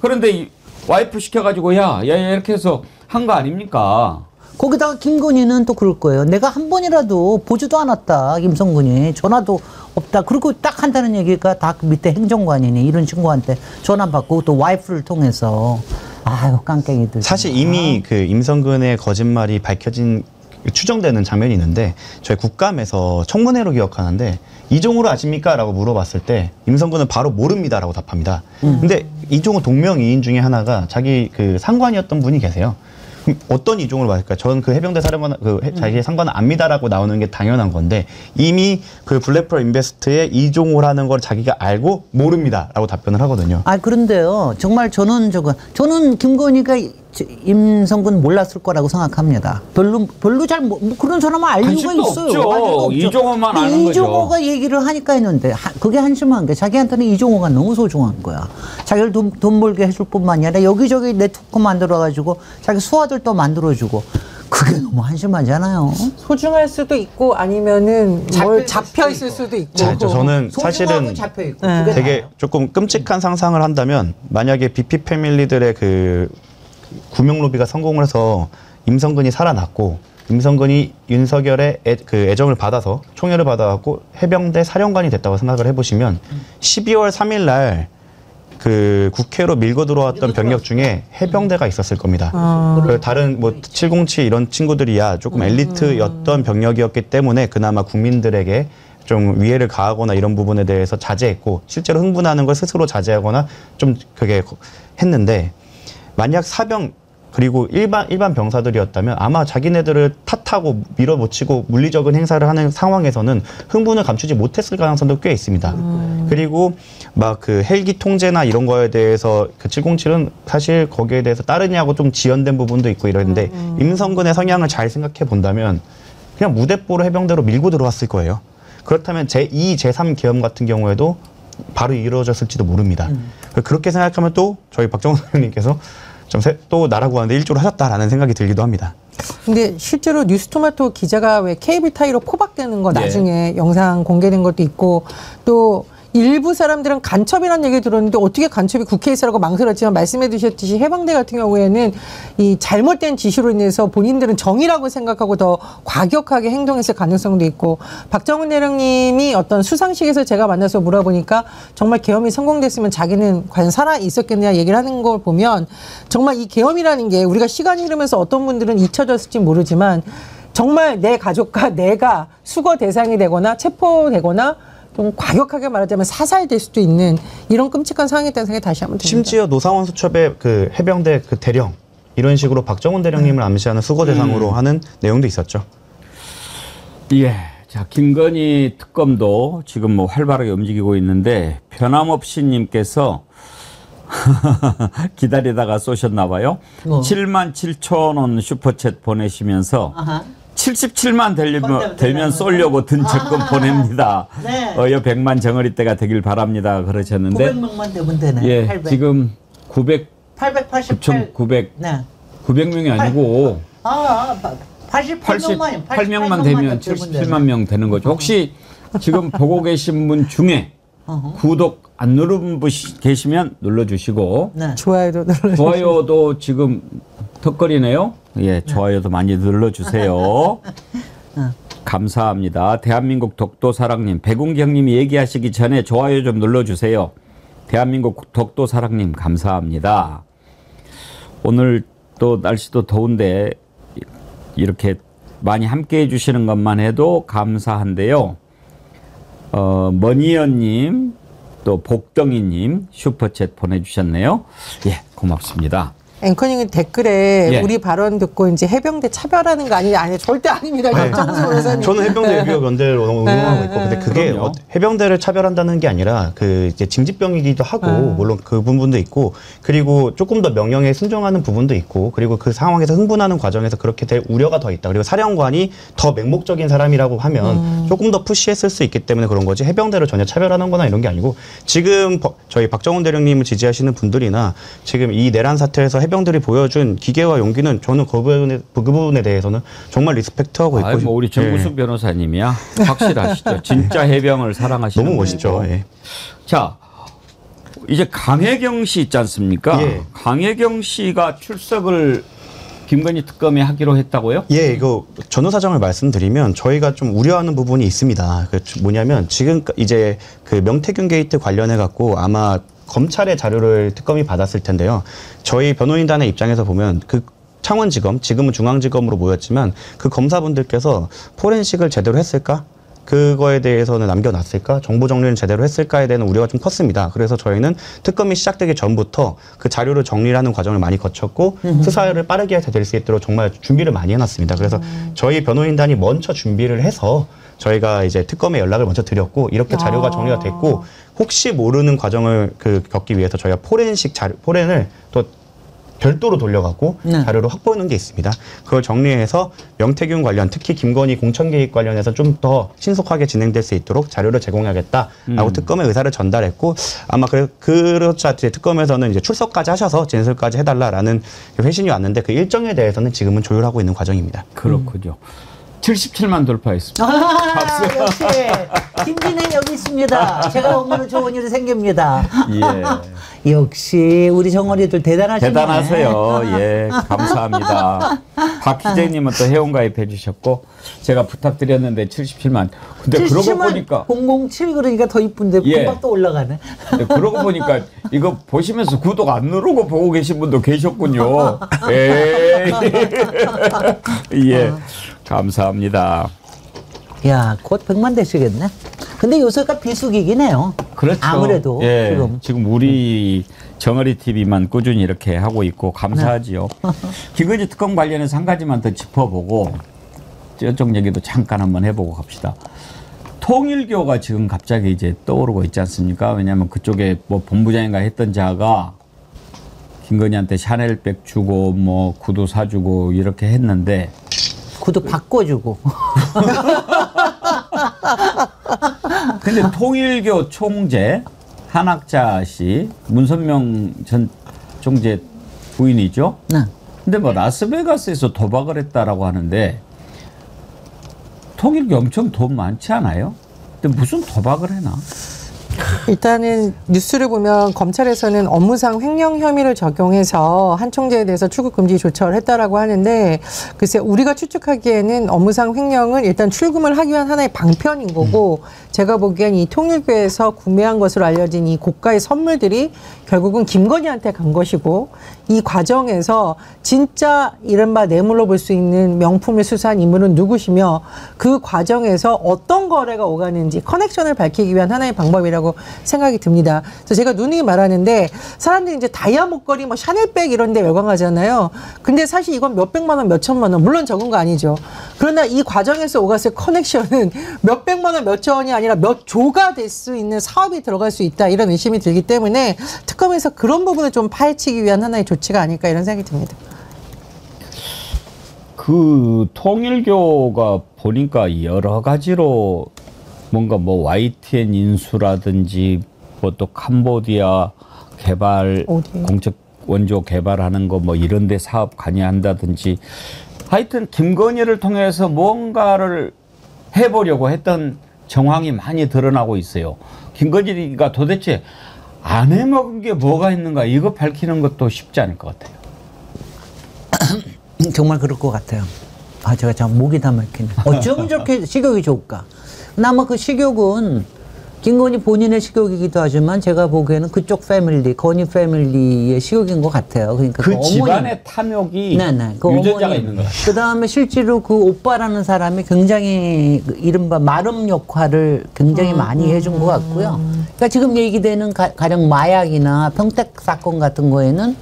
Speaker 4: 그런데 와이프 시켜가지고 야 이렇게 해서 한 거 아닙니까?
Speaker 5: 거기다가 김건희는 또 그럴 거예요. 내가 한 번이라도 보지도 않았다. 김성근이 전화도 없다. 그리고 딱 한다는 얘기가 다 밑에 행정관이니 이런 친구한테 전화 받고 또 와이프를 통해서 아유 깡깽이들.
Speaker 3: 사실 이미 그 임성근의 거짓말이 밝혀진 추정되는 장면이 있는데 저희 국감에서 청문회로 기억하는데 이종호를 아십니까? 라고 물어봤을 때 임성근은 바로 모릅니다 라고 답합니다. 근데 이종호 동명이인 중에 하나가 자기 그 상관이었던 분이 계세요. 어떤 이종을 맞을까요? 저는 그 해병대 사령관, 자기의 상관은 압니다라고 나오는 게 당연한 건데 이미 그 블랙프로 인베스트의 이종호라는 걸 자기가 알고 모릅니다라고 답변을 하거든요.
Speaker 5: 아 그런데요, 정말 저는 김건희가 임성근 몰랐을 거라고 생각합니다. 별로 잘 그런 사람은 알 이유가 있어요.
Speaker 4: 없죠. 이종호만 아는 거죠.
Speaker 5: 이종호가 얘기를 하니까 했는데 그게 한심한 게 자기한테는 이종호가 너무 소중한 거야. 자기를 돈 벌게 해줄 뿐만 아니라 여기저기 네트워크 만들어가지고 자기 수하들 또 만들어주고 그게 너무 한심하잖아요.
Speaker 1: 소중할 수도 있고 아니면은 뭘 잡혀 있을 수도 있고.
Speaker 3: 저는 사실은 되게 조금 끔찍한 상상을 한다면 만약에 BP 패밀리들의 그 구명 로비가 성공을 해서 임성근이 살아났고 임성근이 윤석열의 애정을 받아서 총애를 받아갖고 해병대 사령관이 됐다고 생각을 해보시면 12월 3일 날 그 국회로 밀고 들어왔던 병력 중에 해병대가 있었을 겁니다. 다른 뭐 707 이런 친구들이야 조금 엘리트였던 병력이었기 때문에 그나마 국민들에게 좀 위해를 가하거나 이런 부분에 대해서 자제했고 실제로 흥분하는 걸 스스로 자제하거나 좀 그게 했는데 만약 사병 그리고 일반 병사들이었다면 아마 자기네들을 탓하고 밀어붙이고 물리적인 행사를 하는 상황에서는 흥분을 감추지 못했을 가능성도 꽤 있습니다. 그리고 막 그 헬기 통제나 이런 거에 대해서 그 707은 사실 거기에 대해서 따르냐고 좀 지연된 부분도 있고 이러는데 임성근의 성향을 잘 생각해 본다면 그냥 무대뽀로 해병대로 밀고 들어왔을 거예요. 그렇다면 제2, 제3 계엄 같은 경우에도 바로 이루어졌을지도 모릅니다. 그렇게 생각하면 또 저희 박정훈 의원님께서 좀 또 나라 구하는데 일조를 하셨다라는 생각이 들기도 합니다.
Speaker 1: 근데 실제로 뉴스토마토 기자가 왜 케이블 타이로 포박되는 거 나중에 영상 공개된 것도 있고 또 일부 사람들은 간첩이라는 얘기 들었는데 어떻게 간첩이 국회에서라고 망설였지만 말씀해 주셨듯이 해병대 같은 경우에는 이 잘못된 지시로 인해서 본인들은 정의라고 생각하고 더 과격하게 행동했을 가능성도 있고 박정훈 대령님이 어떤 수상식에서 제가 만나서 물어보니까 정말 계엄이 성공됐으면 자기는 과연 살아 있었겠느냐 얘기를 하는 걸 보면 정말 이 계엄이라는 게 우리가 시간이 흐르면서 어떤 분들은 잊혀졌을지 모르지만 정말 내 가족과 내가 수거 대상이 되거나 체포되거나 좀 과격하게 말하자면 사살될 수도 있는 이런 끔찍한 상황이 있다는 생각이 다시 한번 듭니다.
Speaker 3: 심지어 노상원 수첩의 그 해병대 그 대령 이런 식으로 박정훈 대령님을 암시하는 수거 대상으로 하는 내용도 있었죠.
Speaker 4: 예, 자 김건희 특검도 지금 뭐 활발하게 움직이고 있는데 변함없이님께서 기다리다가 쏘셨나 봐요. 77,000원 슈퍼챗 보내시면서 77만 되면 쏠려고 든 적금 보냅니다.
Speaker 5: 네.
Speaker 4: 어여 100만 정어리 때가 되길 바랍니다. 그러셨는데
Speaker 5: 900명만 되면 되네.
Speaker 4: 예,
Speaker 5: 800.
Speaker 4: 지금
Speaker 5: 888.
Speaker 4: 9,900
Speaker 5: 네.
Speaker 4: 900명이 아니고
Speaker 5: 88명만
Speaker 4: 되면 77만 명 되는 거죠. 혹시 지금 보고 계신 분 중에 구독 안 누른 분 계시면 눌러주시고
Speaker 1: 좋아요도
Speaker 4: 좋아요도 지금 턱걸이네요. 예, 좋아요도 많이 눌러주세요. 감사합니다. 대한민국 독도사랑님, 백운기 형님이 얘기하시기 전에 좋아요 좀 눌러주세요. 대한민국 독도사랑님 감사합니다. 오늘 또 날씨도 더운데 이렇게 많이 함께 해주시는 것만 해도 감사한데요. 머니언님 또 복덩이님 슈퍼챗 보내주셨네요. 예, 고맙습니다.
Speaker 1: 앵커님은 댓글에
Speaker 4: 예.
Speaker 1: 우리 발언 듣고 이제 해병대 차별하는 거 아니냐? 아니 절대 아닙니다. 정수 변호사님.
Speaker 3: 저는 해병대 외교 연대를 응원하고 있고, 근데 그게 해병대를 차별한다는 게 아니라 그 이제 징집병이기도 하고, 물론 그 부분도 있고, 그리고 조금 더 명령에 순종하는 부분도 있고, 그리고 그 상황에서 흥분하는 과정에서 그렇게 될 우려가 더 있다. 그리고 사령관이 더 맹목적인 사람이라고 하면 조금 더 푸시했을 수 있기 때문에 그런 거지, 해병대를 전혀 차별하는 거나 이런 게 아니고, 지금 저희 박정훈 대령님을 지지하시는 분들이나 지금 이 내란 사태에서 해병들이 보여준 기계와 용기는 저는 그 부분에 대해서는 정말 리스펙트하고 있고.
Speaker 4: 뭐 우리 정구수 변호사님이야 확실하시죠. 진짜 해병을 사랑하시는
Speaker 3: 너무 멋있죠. 예.
Speaker 4: 자, 이제 강혜경 씨 있지 않습니까?
Speaker 3: 예.
Speaker 4: 강혜경 씨가 출석을 김건희 특검에 하기로 했다고요?
Speaker 3: 예, 이거 전후 사정을 말씀드리면 저희가 좀 우려하는 부분이 있습니다. 그 뭐냐면 지금 이제 그 명태균 게이트 관련해 갖고 아마 검찰의 자료를 특검이 받았을 텐데요. 저희 변호인단의 입장에서 보면 그 창원지검, 지금은 중앙지검으로 모였지만 그 검사분들께서 포렌식을 제대로 했을까? 그거에 대해서는 남겨놨을까? 정보 정리를 제대로 했을까에 대한 우려가 좀 컸습니다. 그래서 저희는 특검이 시작되기 전부터 그 자료를 정리를 하는 과정을 많이 거쳤고 수사를 빠르게 될 수 있도록 정말 준비를 많이 해놨습니다. 그래서 저희 변호인단이 먼저 준비를 해서 저희가 이제 특검에 연락을 먼저 드렸고 이렇게 자료가 정리가 됐고 혹시 모르는 과정을 겪기 위해서 저희가 포렌을 또 별도로 돌려갖고 자료를 확보하는 게 있습니다. 그걸 정리해서 명태균 관련, 특히 김건희 공천 개입 관련해서 좀 더 신속하게 진행될 수 있도록 자료를 제공하겠다라고 특검의 의사를 전달했고 아마 그렇자 특검에서는 이제 출석까지 하셔서 진술까지 해달라라는 회신이 왔는데 그 일정에 대해서는 지금은 조율하고 있는 과정입니다.
Speaker 4: 그렇군요. 77만 돌파했습니다.
Speaker 5: 박수. 역시 김진애 여기 있습니다. 제가 오면 좋은 일이 생깁니다.
Speaker 4: 예.
Speaker 5: 역시 우리 정어리들 대단하시네.
Speaker 4: 대단하세요. 예, 감사합니다. 박희재님은 또 회원가입해 주셨고 제가 부탁드렸는데 77만. 근데 그러고 보니까
Speaker 5: 007 그러니까 더 이쁜데 금방 또 올라가네.
Speaker 4: 근데 그러고 보니까 이거 보시면서 구독 안 누르고 보고 계신 분도 계셨군요. 예. 감사합니다.
Speaker 5: 야, 곧 100만 되시겠네. 근데 요새가 비수기긴 해요.
Speaker 4: 그렇죠.
Speaker 5: 아무래도
Speaker 4: 지금 우리 정어리 TV만 꾸준히 이렇게 하고 있고 감사하지요. 김건희 특검 관련해서 한 가지만 더 짚어보고 저쪽 얘기도 잠깐 한번 해보고 갑시다. 통일교가 지금 갑자기 이제 떠오르고 있지 않습니까? 왜냐하면 그쪽에 뭐 본부장인가 했던 자가 김건희한테 샤넬백 주고 뭐 구두 사주고 이렇게 했는데
Speaker 5: 구두 바꿔주고.
Speaker 4: 근데 통일교 총재 한학자 씨, 문선명 전 총재 부인이죠. 근데 뭐 라스베가스에서 도박을 했다라고 하는데 통일교 엄청 돈 많지 않아요? 근데 무슨 도박을 해나?
Speaker 1: 일단은 뉴스를 보면 검찰에서는 업무상 횡령 혐의를 적용해서 한 총재에 대해서 출국 금지 조처를 했다라고 하는데 글쎄 우리가 추측하기에는 업무상 횡령은 일단 출금을 하기 위한 하나의 방편인 거고 제가 보기엔 이 통일교에서 구매한 것으로 알려진 이 고가의 선물들이 결국은 김건희한테 간 것이고 이 과정에서 진짜 이른바 뇌물로 볼 수 있는 명품을 수사한 인물은 누구시며 그 과정에서 어떤 거래가 오가는지 커넥션을 밝히기 위한 하나의 방법이라고 생각이 듭니다. 그래서 제가 누누이 말하는데 사람들이 이제 다이아 목걸이, 뭐 샤넬백 이런 데 열광하잖아요. 근데 사실 이건 몇백만 원, 몇천만 원, 물론 적은 거 아니죠. 그러나 이 과정에서 오갔을 커넥션은 몇백만 원, 몇천 원이 아니라 몇 조가 될 수 있는 사업이 들어갈 수 있다 이런 의심이 들기 때문에 특검에서 그런 부분을 좀 파헤치기 위한 하나의 조치가 아닐까 이런 생각이 듭니다.
Speaker 4: 그 통일교가 보니까 여러 가지로 뭔가 뭐 YTN 인수라든지 뭐 또 캄보디아 개발 공적 원조 개발하는 거 뭐 이런 데 사업 관여한다든지 하여튼 김건희를 통해서 뭔가를 해보려고 했던 정황이 많이 드러나고 있어요. 김건희가 도대체 안 해먹은 게 뭐가 있는가 이거 밝히는 것도 쉽지 않을 것 같아요.
Speaker 5: 정말 그럴 것 같아요. 아, 제가 참 목이 다 막히네. 어쩌면 저렇게 식욕이 좋을까? 근데 아마 그 식욕은 김건희 본인의 식욕이기도 하지만 제가 보기에는 그쪽 패밀리, 건희 패밀리의 식욕인 것 같아요. 그러니까
Speaker 4: 그 집안의 탐욕이
Speaker 5: 그
Speaker 4: 유전자가 있는 거예요.
Speaker 5: 그 다음에 실제로 그 오빠라는 사람이 굉장히 이른바 마름 역할을 굉장히 많이 해준 것 같고요. 그러니까 지금 얘기되는 가령 마약이나 평택 사건 같은 거에는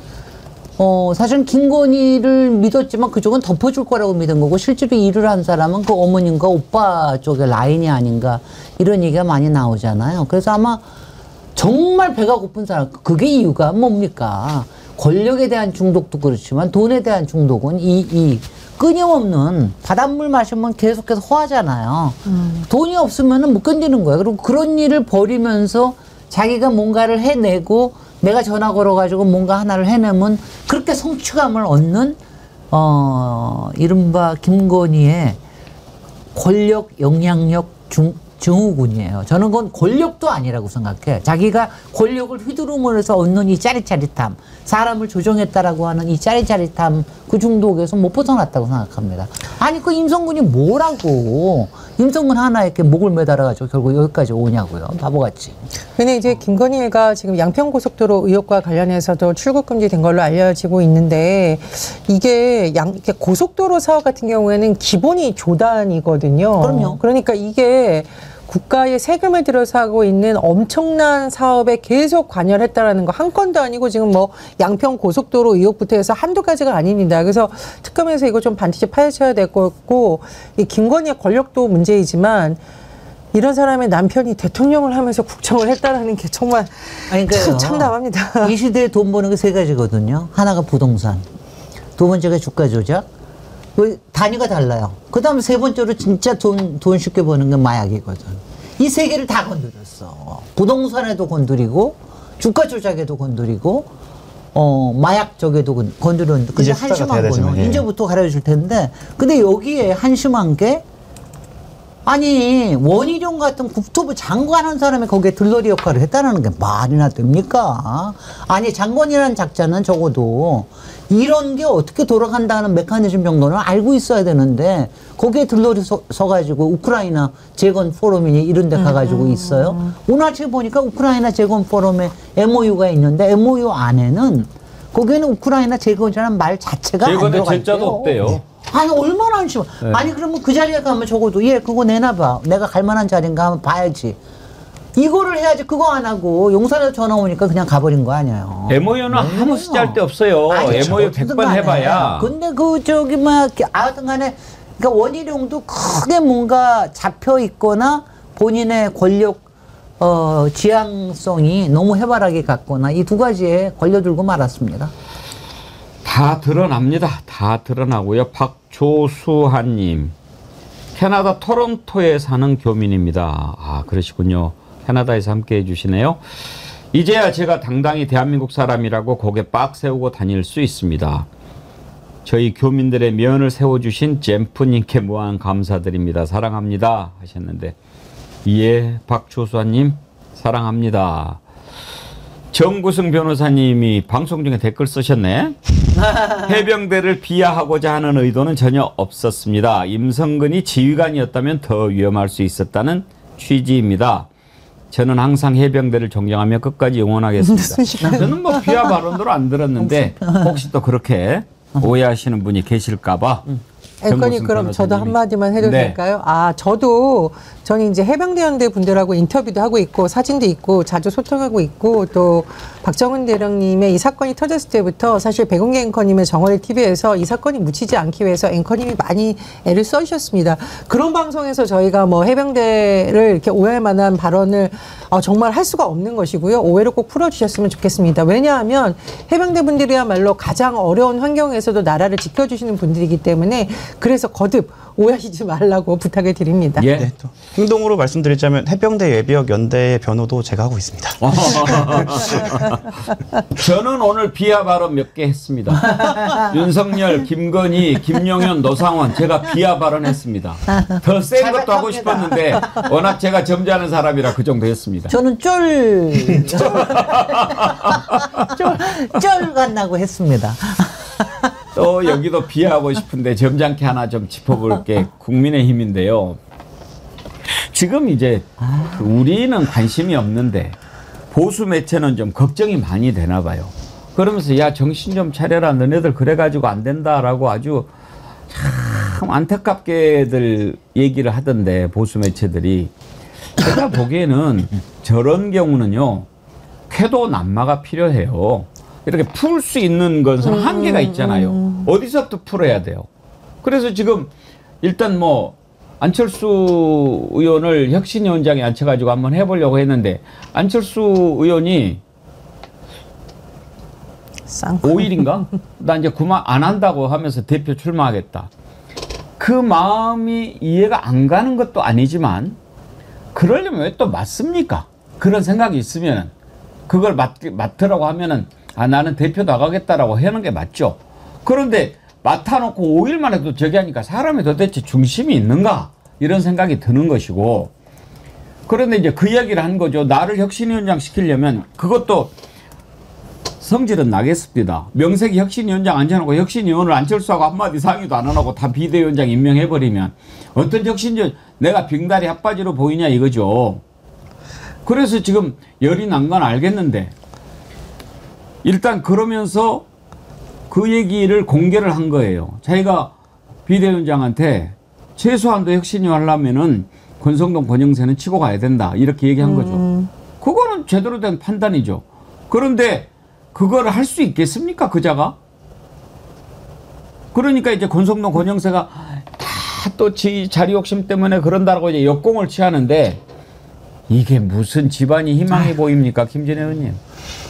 Speaker 5: 사실은 김건희를 믿었지만 그쪽은 덮어줄 거라고 믿은 거고 실제로 일을 한 사람은 그 어머님과 오빠 쪽의 라인이 아닌가 이런 얘기가 많이 나오잖아요. 그래서 아마 정말 배가 고픈 사람, 그게 이유가 뭡니까? 권력에 대한 중독도 그렇지만 돈에 대한 중독은 이 끊임없는 바닷물 마시면 계속해서 허하잖아요. 돈이 없으면 못 견디는 거예요. 그리고 그런 일을 벌이면서 자기가 뭔가를 해내고 내가 전화 걸어가지고 뭔가 하나를 해내면 그렇게 성취감을 얻는 이른바 김건희의 권력, 영향력 증후군이에요. 저는 그건 권력도 아니라고 생각해. 자기가 권력을 휘두르면서 얻는 이 짜릿짜릿함, 사람을 조종했다라고 하는 이 짜릿짜릿함 그 중독에서 못 벗어났다고 생각합니다. 아니 그 임성근이 뭐라고 임성근 하나 이렇게 목을 매달아가지고 결국 여기까지 오냐고요. 바보같이.
Speaker 1: 근데 이제 김건희가 지금 양평고속도로 의혹과 관련해서도 출국 금지된 걸로 알려지고 있는데 이게 이렇게 고속도로 사업 같은 경우에는 기본이 조단이거든요.
Speaker 5: 그럼요.
Speaker 1: 그러니까 이게 국가의 세금을 들여서 하고 있는 엄청난 사업에 계속 관여를 했다라는 거 한 건도 아니고 지금 뭐 양평 고속도로 의혹부터 해서 한두 가지가 아닙니다. 그래서 특검에서 이거 좀 반드시 파헤쳐야 될 것 같고 이 김건희의 권력도 문제이지만 이런 사람의 남편이 대통령을 하면서 국정을 했다라는 게 정말 참담합니다.
Speaker 5: 이 시대에 돈 버는 게 세 가지거든요. 하나가 부동산, 두 번째가 주가 조작, 단위가 달라요. 그 다음에 세 번째로 진짜 돈 쉽게 버는 게 마약이거든. 이 세 개를 다 건드렸어. 부동산에도 건드리고, 주가 조작에도 건드리고, 마약 쪽에도 건드렸는데, 근데 한심한 거는 이제부터 가르쳐줄 텐데, 근데 여기에 한심한 게, 아니, 원희룡 같은 국토부 장관한 사람이 거기에 들러리 역할을 했다는 게 말이나 됩니까? 아니, 장관이라는 작자는 적어도 이런 게 어떻게 돌아간다는 메커니즘 정도는 알고 있어야 되는데 거기에 들러리 서가지고 우크라이나 재건 포럼이니 이런 데 가가지고 있어요. 오늘 아침에 보니까 우크라이나 재건 포럼에 MOU가 있는데 MOU 안에는 거기에는 우크라이나 재건이라는 말 자체가 안 들어가 있대요.
Speaker 4: 재건의 제자도 없대요.
Speaker 5: 아니 얼마나 한심해. 네. 아니 그러면 그 자리에 가면 적어도 그거 내놔봐. 내가 갈 만한 자리인가 하면 봐야지. 이거를 해야지. 그거 안 하고 용산에서 전화 오니까 그냥 가버린 거 아니에요.
Speaker 4: MOU는 아무 쓰잘데 없어요. MOU 100번 해봐야.
Speaker 5: 근데 아무튼 간에 그러니까 원희룡도 크게 뭔가 잡혀 있거나 본인의 권력 지향성이 너무 해바라기 같거나 이 두 가지에 걸려들고 말았습니다.
Speaker 4: 다 드러납니다. 다 드러나고요. 박조수한님, 캐나다 토론토에 사는 교민입니다. 아, 그러시군요. 캐나다에서 함께 해주시네요. 이제야 제가 당당히 대한민국 사람이라고 고개 빡 세우고 다닐 수 있습니다. 저희 교민들의 면을 세워주신 잼프님께 무한 감사드립니다. 사랑합니다 하셨는데, 예, 박조수한님 사랑합니다. 정구승 변호사님이 방송 중에 댓글 쓰셨네. 해병대를 비하하고자 하는 의도는 전혀 없었습니다. 임성근이 지휘관이었다면 더 위험할 수 있었다는 취지입니다. 저는 항상 해병대를 존경하며 끝까지 응원하겠습니다. 저는 뭐 비하 발언으로 안 들었는데 혹시 또 그렇게 오해하시는 분이 계실까봐.
Speaker 1: 앵커님 그럼 저도 한마디만 해도 될까요? 저는 이제 해병대연대 분들하고 인터뷰도 하고 있고 사진도 있고 자주 소통하고 있고 또 박정은 대령님의 이 사건이 터졌을 때부터 사실 백운기 앵커님의 정월의 TV에서 이 사건이 묻히지 않기 위해서 앵커님이 많이 애를 써주셨습니다. 그런 방송에서 저희가 뭐 해병대를 이렇게 오해할 만한 발언을 정말 할 수가 없는 것이고요. 오해를 꼭 풀어주셨으면 좋겠습니다. 왜냐하면 해병대 분들이야말로 가장 어려운 환경에서도 나라를 지켜주시는 분들이기 때문에 그래서 거듭 오해하시지 말라고 부탁을 드립니다.
Speaker 3: 예. 네, 또 행동으로 말씀드리자면 해병대 예비역 연대의 변호도 제가 하고 있습니다.
Speaker 4: 저는 오늘 비하 발언 몇 개 했습니다. 윤석열, 김건희, 김용현, 노상원 제가 비하 발언했습니다. 더 센 것도 하고 싶었는데 워낙 제가 점잖은 사람이라 그 정도 했습니다.
Speaker 5: 저는 쫄 같나고 했습니다.
Speaker 4: 또 여기도 비하하고 싶은데 점잖게 하나 좀 짚어볼 게 국민의힘인데요. 지금 이제 우리는 관심이 없는데 보수 매체는 좀 걱정이 많이 되나 봐요. 그러면서 야 정신 좀 차려라 너네들 그래가지고 안 된다라고 아주 참 안타깝게들 얘기를 하던데 보수 매체들이 제가 보기에는 저런 경우는요 쾌도 남마가 필요해요. 이렇게 풀 수 있는 것은 한계가 있잖아요. 어디서부터 풀어야 돼요. 그래서 지금 일단 뭐 안철수 의원을 혁신위원장에 앉혀가지고 한번 해보려고 했는데 안철수 의원이 5일인가? 나 이제 그만 안 한다고 하면서 대표 출마하겠다. 그 마음이 이해가 안 가는 것도 아니지만 그러려면 왜 또 맞습니까? 그런 생각이 있으면 그걸 맡으라고 하면은 아 나는 대표 나가겠다라고 하는 게 맞죠. 그런데 맡아놓고 5일 만에 또 저기 하니까 사람이 도대체 중심이 있는가? 이런 생각이 드는 것이고 그런데 이제 그 이야기를 한 거죠. 나를 혁신위원장 시키려면 그것도 성질은 나겠습니다. 명색이 혁신위원장 앉혀놓고 혁신위원을 안철수하고 한마디 상의도 안 하고 다 비대위원장 임명해버리면 어떤 혁신위원 내가 빙다리 핫바지로 보이냐 이거죠. 그래서 지금 열이 난 건 알겠는데 일단 그러면서 그 얘기를 공개를 한 거예요. 자기가 비대위원장한테 최소한도 혁신위원 하려면은 권성동 권영세는 치고 가야 된다 이렇게 얘기한 거죠. 그거는 제대로 된 판단이죠. 그런데 그걸 할 수 있겠습니까 그자가? 그러니까 이제 권성동 권영세가 다 또 자리 욕심 때문에 그런다고 이제 역공을 취하는데 이게 무슨 집안이 희망이 보입니까 김진애 의원님?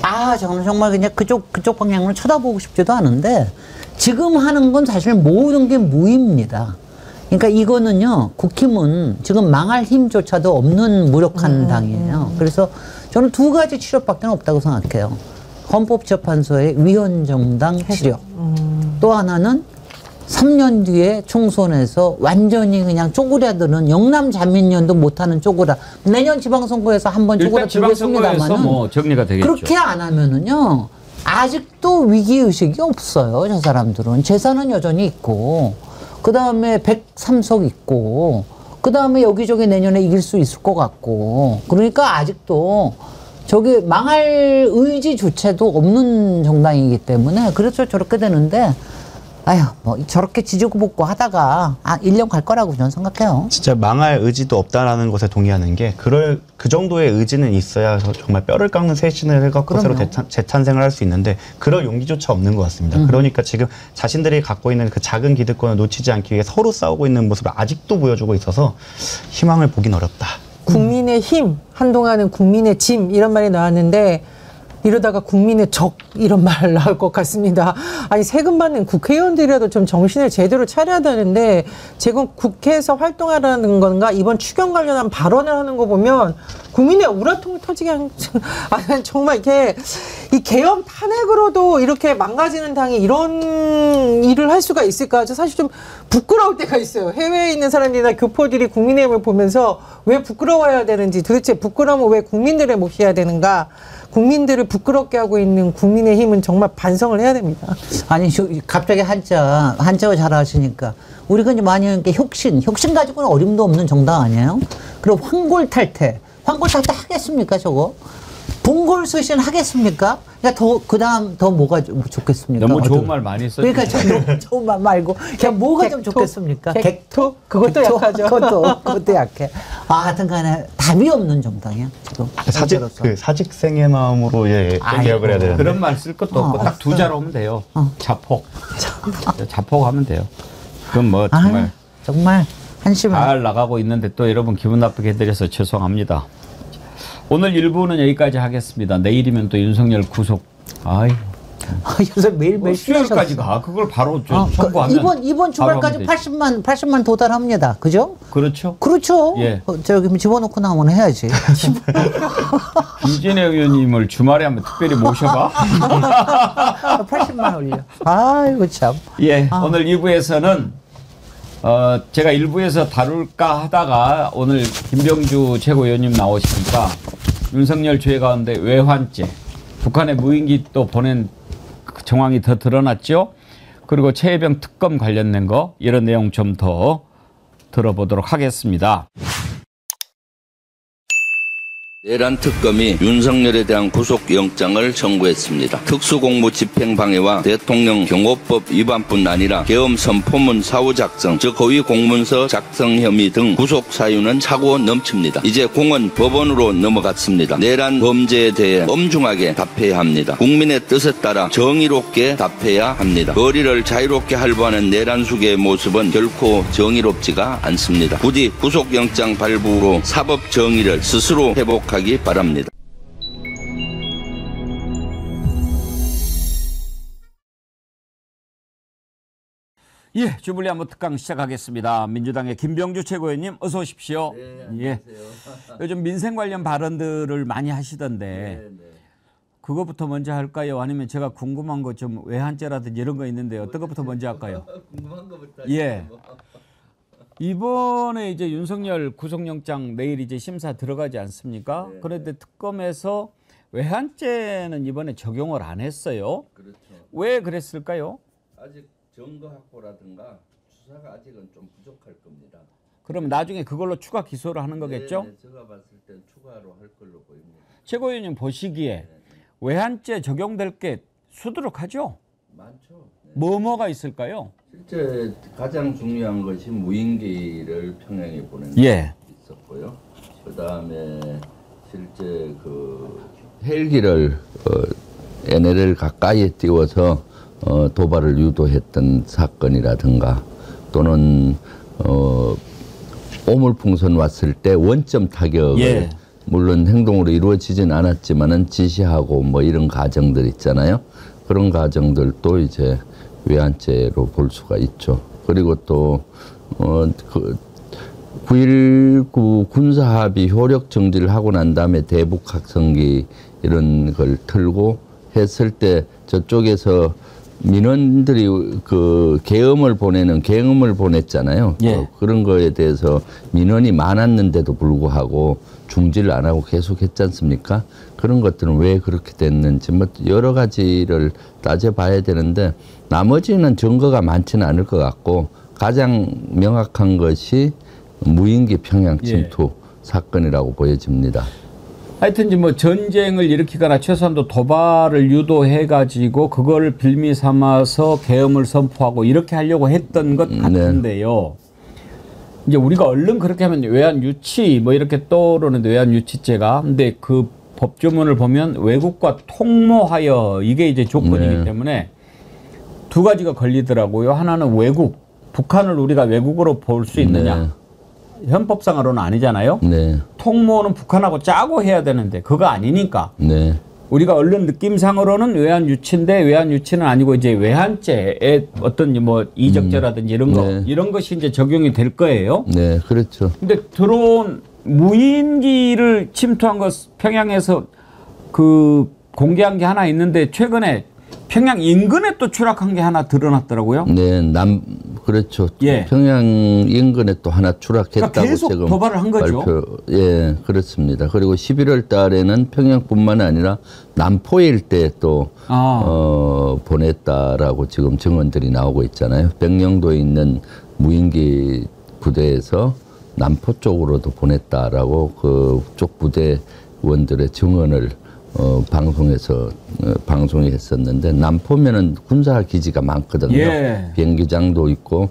Speaker 5: 아 저는 정말 그냥 그쪽 방향으로 쳐다보고 싶지도 않은데 지금 하는 건 사실 모든 게 무의입니다. 그러니까 이거는요 국힘은 지금 망할 힘조차도 없는 무력한 당이에요. 그래서 저는 두 가지 치료밖에 없다고 생각해요. 헌법재판소의 위헌정당 치료. 또 하나는 3년 뒤에 총선에서 완전히 그냥 쪼그라드는 영남 자민련도 못하는 쪼그라. 내년 지방선거에서 한번 쪼그라들겠습니다만은
Speaker 4: 뭐 정리가 되겠죠.
Speaker 5: 그렇게 안 하면은요 아직도 위기의식이 없어요. 저 사람들은 재산은 여전히 있고 그 다음에 103석 있고 그 다음에 여기저기 내년에 이길 수 있을 것 같고 그러니까 아직도 저기 망할 의지조차도 없는 정당이기 때문에 그래서 저렇게 되는데 아휴 뭐 저렇게 지지고 볶고 하다가 1년 갈 거라고 저는 생각해요.
Speaker 3: 진짜 망할 의지도 없다라는 것에 동의하는 게 그 정도의 의지는 있어야 정말 뼈를 깎는 쇄신을 해갖고 새로 재탄생을 할 수 있는데 그럴 용기조차 없는 것 같습니다. 그러니까 지금 자신들이 갖고 있는 그 작은 기득권을 놓치지 않기 위해 서로 싸우고 있는 모습을 아직도 보여주고 있어서 희망을 보긴 어렵다.
Speaker 1: 국민의 힘, 한동안은 국민의 짐 이런 말이 나왔는데 이러다가 국민의 적 이런 말 나올 것 같습니다. 아니 세금 받는 국회의원들이라도 좀 정신을 제대로 차려야 되는데 지금 국회에서 활동하라는 건가 이번 추경 관련한 발언을 하는 거 보면 국민의 우라통이 터지게 한 아니 정말 이게 이 계엄 탄핵으로도 이렇게 망가지는 당이 이런 일을 할 수가 있을까? 저 사실 좀 부끄러울 때가 있어요. 해외에 있는 사람들이나 교포들이 국민의힘을 보면서 왜 부끄러워야 되는지 도대체 부끄러움을 왜 국민들의 몫이 해야 되는가? 국민들을 부끄럽게 하고 있는 국민의힘은 정말 반성을 해야 됩니다.
Speaker 5: 아니 갑자기 한자가 잘 하시니까 우리가 이제 많이 하는 게 혁신 가지고는 어림도 없는 정당 아니에요? 그리고 황골탈퇴 하겠습니까 저거? 봉골수신 하겠습니까? 그러니까 그다음 더 뭐가 좋겠습니까?
Speaker 4: 너무 좋은 말 많이 썼죠.
Speaker 5: 그러니까 너무 좋은 말 말고 그냥 뭐가 좀 좋겠습니까?
Speaker 1: 객토? 그것도 약하죠.
Speaker 5: 그것도 약해. 하여튼간에 답이 없는 정당이야 지금.
Speaker 3: 사직생의 마음으로 개혁을 해야 되는데
Speaker 4: 그런 말 쓸 것도 없고 딱 두 자로 하면 돼요. 자폭. 자폭하면 돼요. 그럼 뭐
Speaker 5: 정말 한심해.
Speaker 4: 잘 나가고 있는데 또 여러분 기분 나쁘게 해드려서 죄송합니다. 오늘 1부는 여기까지 하겠습니다. 내일이면 또 윤석열 구속.
Speaker 5: 요새 매일매일
Speaker 4: 수요일까지 가. 그걸 바로 청구하면
Speaker 5: 이번 주말까지 80만 도달합니다. 그죠?
Speaker 4: 그렇죠.
Speaker 5: 예. 저기 집어넣고 나오면 해야지.
Speaker 4: 김진애 의원님을 주말에 한번 특별히 모셔봐.
Speaker 5: 80만 올려. 아이고 참.
Speaker 4: 예. 오늘 2부에서는 제가 1부에서 다룰까 하다가 오늘 김병주 최고위원님 나오시니까 윤석열 죄 가운데 외환죄, 북한에 무인기 또 보낸 정황이 더 드러났죠. 그리고 최혜병 특검 관련된 거 이런 내용 좀 더 들어보도록 하겠습니다.
Speaker 13: 내란 특검이 윤석열에 대한 구속영장을 청구했습니다. 특수공무 집행방해와 대통령 경호법 위반뿐 아니라 계엄 선포문 사후 작성, 즉 허위 공문서 작성 혐의 등 구속 사유는 차고 넘칩니다. 이제 공은 법원으로 넘어갔습니다. 내란 범죄에 대해 엄중하게 답해야 합니다. 국민의 뜻에 따라 정의롭게 답해야 합니다. 거리를 자유롭게 할부하는 내란숙의 모습은 결코 정의롭지가 않습니다. 부디 구속영장 발부로 사법 정의를 스스로 회복하기 바랍니다.
Speaker 4: 예, 주불리 한번 특강 시작하겠습니다. 민주당의 김병주 최고위원님 어서 오십시오.
Speaker 13: 네, 안녕하세요.
Speaker 4: 예. 요즘 민생 관련 발언들을 많이 하시던데
Speaker 13: 네.
Speaker 4: 그거부터 먼저 할까요? 아니면 제가 궁금한 거 좀 외환죄라든지 이런 거 있는데 어떤 것부터 먼저 할까요?
Speaker 13: 궁금한 거부터
Speaker 4: 예. 이번에 이제 윤석열 구속영장 내일 이제 심사 들어가지 않습니까?
Speaker 13: 네.
Speaker 4: 그런데 특검에서 외환죄는 이번에 적용을 안 했어요.
Speaker 13: 그렇죠.
Speaker 4: 왜 그랬을까요?
Speaker 13: 아직 증거 확보라든가 수사가 아직은 좀 부족할 겁니다.
Speaker 4: 그럼 나중에 그걸로 추가 기소를 하는 거겠죠?
Speaker 13: 네, 제가 봤을 땐 추가로 할 걸로 보입니다.
Speaker 4: 최고위원님 보시기에 외환죄 적용될 게 수두룩하죠?
Speaker 13: 많죠. 네.
Speaker 4: 뭐가 있을까요?
Speaker 13: 실제 가장 중요한 것이 무인기를 평양에 보낸
Speaker 4: 예.
Speaker 13: 있었고요. 그다음에 실제 그 헬기를 NLL 가까이에 띄워서 도발을 유도했던 사건이라든가 또는 오물풍선 왔을 때 원점 타격을
Speaker 4: 예.
Speaker 13: 물론 행동으로 이루어지진 않았지만은 지시하고 뭐 이런 과정들 있잖아요. 그런 과정들도 이제 외환죄로 볼 수가 있죠. 그리고 또 9.19 군사합의 효력 정지를 하고 난 다음에 대북 학성기 이런 걸 틀고 했을 때 저쪽에서 민원들이 그 계엄을 보냈잖아요.
Speaker 4: 예.
Speaker 13: 그런 거에 대해서 민원이 많았는데도 불구하고 중지를 안 하고 계속 했지 않습니까? 그런 것들은 왜 그렇게 됐는지 뭐 여러 가지를 따져봐야 되는데 나머지는 증거가 많지는 않을 것 같고 가장 명확한 것이 무인기 평양 침투 사건이라고 보여집니다.
Speaker 4: 하여튼 이제 뭐 전쟁을 일으키거나 최소한도 도발을 유도해가지고 그걸 빌미 삼아서 계엄을 선포하고 이렇게 하려고 했던 것 같은데요. 이제 우리가 얼른 그렇게 하면 외환 유치 뭐 이렇게 떠오르는데 외환 유치죄가 근데 그 법조문을 보면 외국과 통모하여 이게 이제 조건이기 때문에 두 가지가 걸리더라고요. 하나는 외국, 북한을 우리가 외국으로 볼 수 있느냐. 헌법상으로는 아니잖아요. 통모는 북한하고 짜고 해야 되는데 그거 아니니까. 우리가 얼른 느낌상으로는 외환 유치인데 외환 유치는 아니고 이제 외환죄의 어떤 뭐 이적죄라든지 이런 거 이런 것이 이제 적용이 될 거예요.
Speaker 13: 네, 그렇죠.
Speaker 4: 근데 드론 무인기를 침투한 것 평양에서 그 공개한 게 하나 있는데 최근에 평양 인근에 또 추락한 게 하나 드러났더라고요.
Speaker 13: 네, 그렇죠.
Speaker 4: 예.
Speaker 13: 평양 인근에 또 하나 추락했다고
Speaker 4: 그러니까 계속
Speaker 13: 지금
Speaker 4: 도발을 한 거죠.
Speaker 13: 예, 그렇습니다. 그리고 11월 달에는 평양뿐만 아니라 남포 일대에 또 보냈다라고 지금 증언들이 나오고 있잖아요. 백령도에 있는 무인기 부대에서 남포 쪽으로도 보냈다라고 그쪽 부대원들의 증언을 방송에서 방송이 했었는데 남포면은 군사 기지가 많거든요.
Speaker 4: 예.
Speaker 13: 비행기장도 있고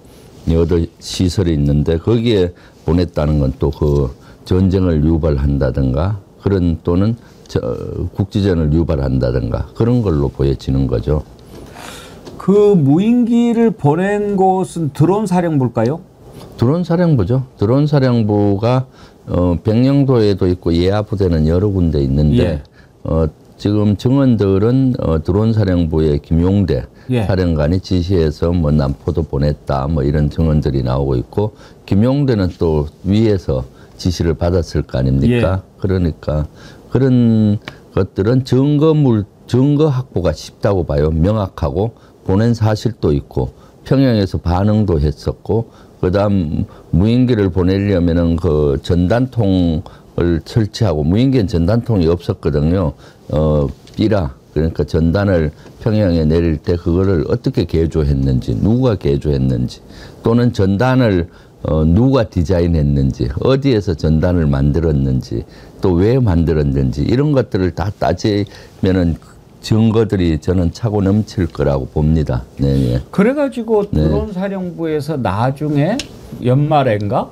Speaker 13: 여러 시설이 있는데 거기에 보냈다는 건 또 그 전쟁을 유발한다든가 그런 또는 국지전을 유발한다든가 그런 걸로 보여지는 거죠.
Speaker 4: 그 무인기를 보낸 곳은 드론 사령부일까요?
Speaker 13: 드론 사령부죠. 드론 사령부가 백령도에도 있고 예하 부대는 여러 군데 있는데 지금 증언들은 드론 사령부의 김용대 사령관이 지시해서 뭐 남포도 보냈다 뭐 이런 증언들이 나오고 있고 김용대는 또 위에서 지시를 받았을 거 아닙니까? 그러니까 그런 것들은 증거 확보가 쉽다고 봐요. 명확하고 보낸 사실도 있고 평양에서 반응도 했었고 그다음 무인기를 보내려면은 그 전단통을 설치하고 무인기엔 전단통이 없었거든요. 삐라 그러니까 전단을 평양에 내릴 때 그거를 어떻게 개조했는지, 누가 개조했는지, 또는 전단을 누가 디자인했는지, 어디에서 전단을 만들었는지, 또 왜 만들었는지 이런 것들을 다 따지면은 증거들이 저는 차고 넘칠 거라고 봅니다. 네.
Speaker 4: 그래가지고 드론 사령부에서 나중에 연말인가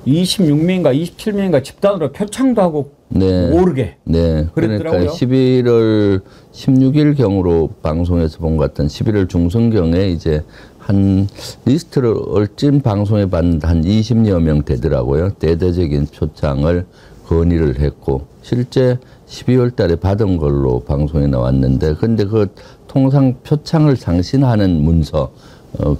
Speaker 4: 26명인가 27명인가 집단으로 표창도 하고 모르게 그랬더라고요.
Speaker 13: 그러니까 11월 16일 경으로 방송에서 본 것 같은 11월 중순경에 이제 한 리스트를 얼찐 방송에 봤는데 한 20여 명 되더라고요. 대대적인 표창을 건의를 했고 실제 12월 달에 받은 걸로 방송에 나왔는데 근데 그 통상 표창을 상신하는 문서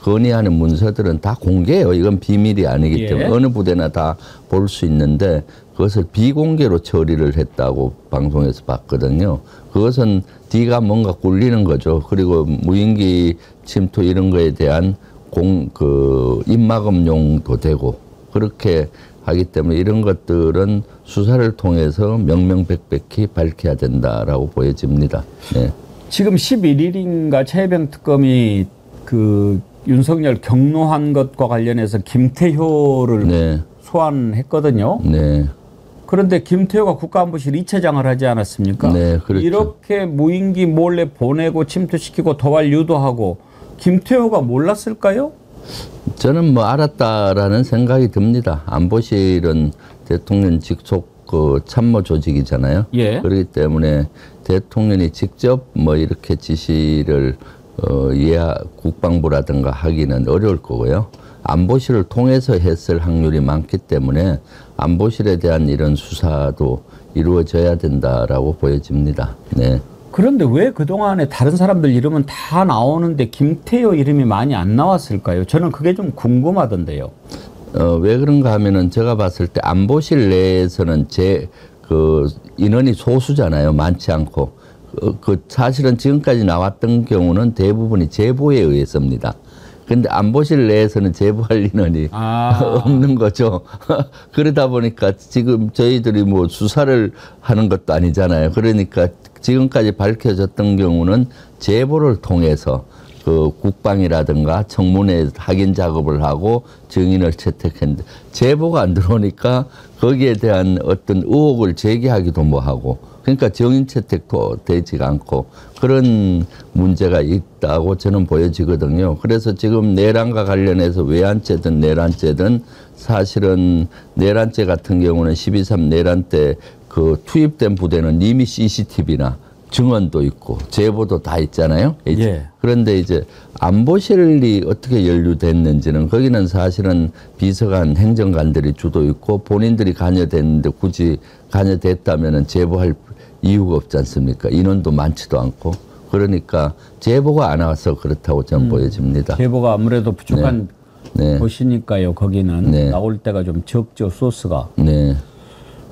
Speaker 13: 건의하는 문서들은 다 공개예요. 이건 비밀이 아니기 때문에 어느 부대나 다 볼 수 있는데 그것을 비공개로 처리를 했다고 방송에서 봤거든요. 그것은 뒤가 뭔가 꿀리는 거죠. 그리고 무인기 침투 이런 거에 대한 입막음용도 되고 그렇게 하기 때문에 이런 것들은 수사를 통해서 명명백백히 밝혀야 된다라고 보여집니다. 네.
Speaker 4: 지금 11일인가 최혜병 특검이 그 윤석열 경로한 것과 관련해서 김태효를 소환했거든요. 그런데 김태효가 국가안보실 2차장을 하지 않았습니까?
Speaker 13: 그렇죠.
Speaker 4: 이렇게 무인기 몰래 보내고 침투시키고 도발 유도하고 김태효가 몰랐을까요?
Speaker 13: 저는 뭐 알았다라는 생각이 듭니다. 안보실은 대통령 직속 그 참모 조직이잖아요. 그렇기 때문에 대통령이 직접 뭐 이렇게 지시를 국방부라든가 하기는 어려울 거고요. 안보실을 통해서 했을 확률이 많기 때문에 안보실에 대한 이런 수사도 이루어져야 된다라고 보여집니다. 네.
Speaker 4: 그런데 왜 그동안에 다른 사람들 이름은 다 나오는데 김태효 이름이 많이 안 나왔을까요? 저는 그게 좀 궁금하던데요.
Speaker 13: 왜 그런가 하면은 제가 봤을 때 안보실 내에서는 인원이 소수잖아요. 많지 않고. 사실은 지금까지 나왔던 경우는 대부분이 제보에 의해서입니다. 근데 안보실 내에서는 제보할 인원이 없는 거죠. 그러다 보니까 지금 저희들이 뭐 수사를 하는 것도 아니잖아요. 그러니까 지금까지 밝혀졌던 경우는 제보를 통해서 그 국방이라든가 청문회 확인 작업을 하고 증인을 채택했는데 제보가 안 들어오니까 거기에 대한 어떤 의혹을 제기하기도 뭐하고 그러니까 증인 채택도 되지가 않고 그런 문제가 있다고 저는 보여지거든요. 그래서 지금 내란과 관련해서 외환죄든 내란죄든 사실은 내란죄 같은 경우는 12.3 내란 때 그 투입된 부대는 이미 CCTV나 증언도 있고 제보도 다 있잖아요. 그런데 이제 안보실이 어떻게 연루됐는지는 거기는 사실은 비서관 행정관들이 주도 있고 본인들이 관여됐는데 굳이 관여됐다면은 제보할 이유가 없지 않습니까? 인원도 많지도 않고 그러니까 제보가 안 와서 그렇다고 저는 보여집니다.
Speaker 4: 제보가 아무래도 부족한 곳이니까요. 거기는 나올 때가 좀 적죠, 소스가.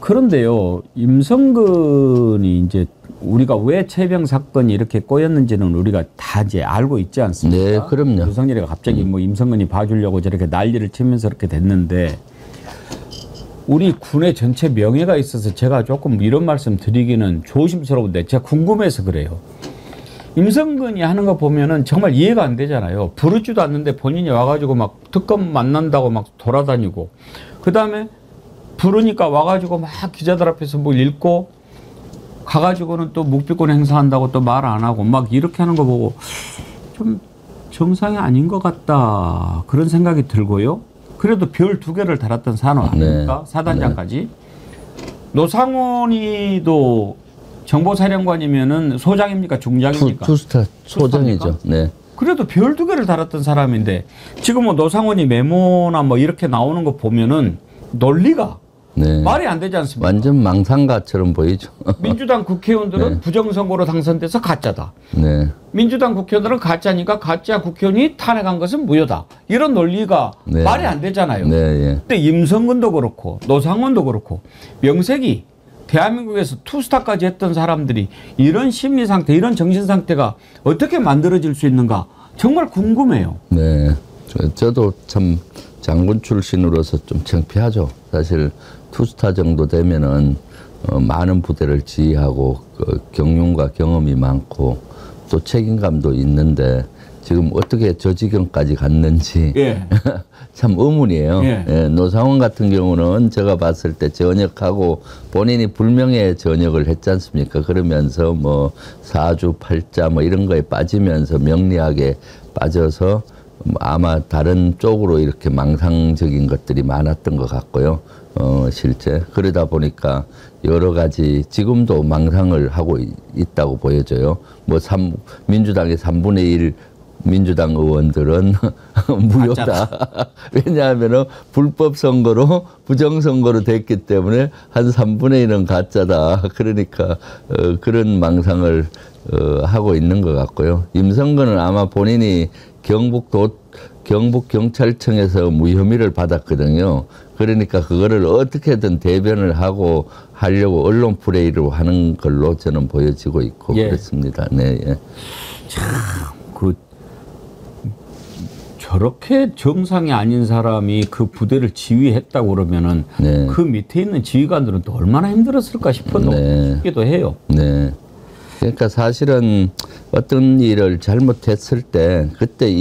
Speaker 4: 그런데요, 임성근이 이제 우리가 왜 최병 사건이 이렇게 꼬였는지는 우리가 다 이제 알고 있지 않습니까?
Speaker 13: 그럼요.
Speaker 4: 윤석열이가 갑자기 뭐 임성근이 봐주려고 저렇게 난리를 치면서 이렇게 됐는데 우리 군의 전체 명예가 있어서 제가 조금 이런 말씀 드리기는 조심스러운데 제가 궁금해서 그래요. 임성근이 하는 거 보면은 정말 이해가 안 되잖아요. 부르지도 않는데 본인이 와가지고 막 특검 만난다고 막 돌아다니고 그 다음에 부르니까 와가지고 막 기자들 앞에서 뭘 읽고 가가지고는 또 묵비권 행사한다고 또 말 안 하고 막 이렇게 하는 거 보고 좀 정상이 아닌 것 같다 그런 생각이 들고요. 그래도 별 2개를 달았던 산호 아닙니까? 사단장까지. 노상원이도 정보사령관이면은 소장입니까? 중장입니까?
Speaker 13: 투스타 소장이죠.
Speaker 4: 그래도 별 2개를 달았던 사람인데 지금 뭐 노상원이 메모나 뭐 이렇게 나오는 거 보면은 논리가 말이 안 되지 않습니까?
Speaker 13: 완전 망상가처럼 보이죠.
Speaker 4: 민주당 국회의원들은 부정선거로 당선돼서 가짜다. 민주당 국회의원들은 가짜니까 가짜 국회의원이 탄핵한 것은 무효다. 이런 논리가 말이 안 되잖아요. 근데 임성근도 그렇고 노상원도 그렇고 명색이 대한민국에서 투스타까지 했던 사람들이 이런 심리 상태, 이런 정신 상태가 어떻게 만들어질 수 있는가 정말 궁금해요.
Speaker 13: 저도 참 장군 출신으로서 좀 창피하죠. 사실 투스타 정도 되면은 많은 부대를 지휘하고 경륜과 경험이 많고 또 책임감도 있는데 지금 어떻게 저 지경까지 갔는지
Speaker 4: 예.
Speaker 13: 참 의문이에요.
Speaker 4: 예.
Speaker 13: 예, 노상원 같은 경우는 제가 봤을 때 전역하고 본인이 불명예 전역을 했지 않습니까? 그러면서 뭐 사주, 팔자 뭐 이런 거에 빠지면서 명리학에 빠져서 아마 다른 쪽으로 이렇게 망상적인 것들이 많았던 것 같고요. 실제 그러다 보니까 여러 가지 지금도 망상을 하고 있다고 보여져요. 뭐 민주당의 3분의 1 민주당 의원들은 무효다. 왜냐하면 불법 선거로 부정선거로 됐기 때문에 한 3분의 1은 가짜다. 그러니까 그런 망상을 하고 있는 것 같고요. 임성근은 아마 본인이 경북경찰청에서 무혐의를 받았거든요. 그러니까 그거를 어떻게든 대변을 하려고 언론 플레이로 하는 걸로 저는 보여지고 있고
Speaker 4: 예.
Speaker 13: 그렇습니다. 네. 예.
Speaker 4: 참, 저렇게 정상이 아닌 사람이 그 부대를 지휘했다고 그러면은
Speaker 13: 네.
Speaker 4: 그 밑에 있는 지휘관들은 또 얼마나 힘들었을까 싶어도 싶기도 해요.
Speaker 13: 네. 그러니까 사실은 어떤 일을 잘못했을 때 그때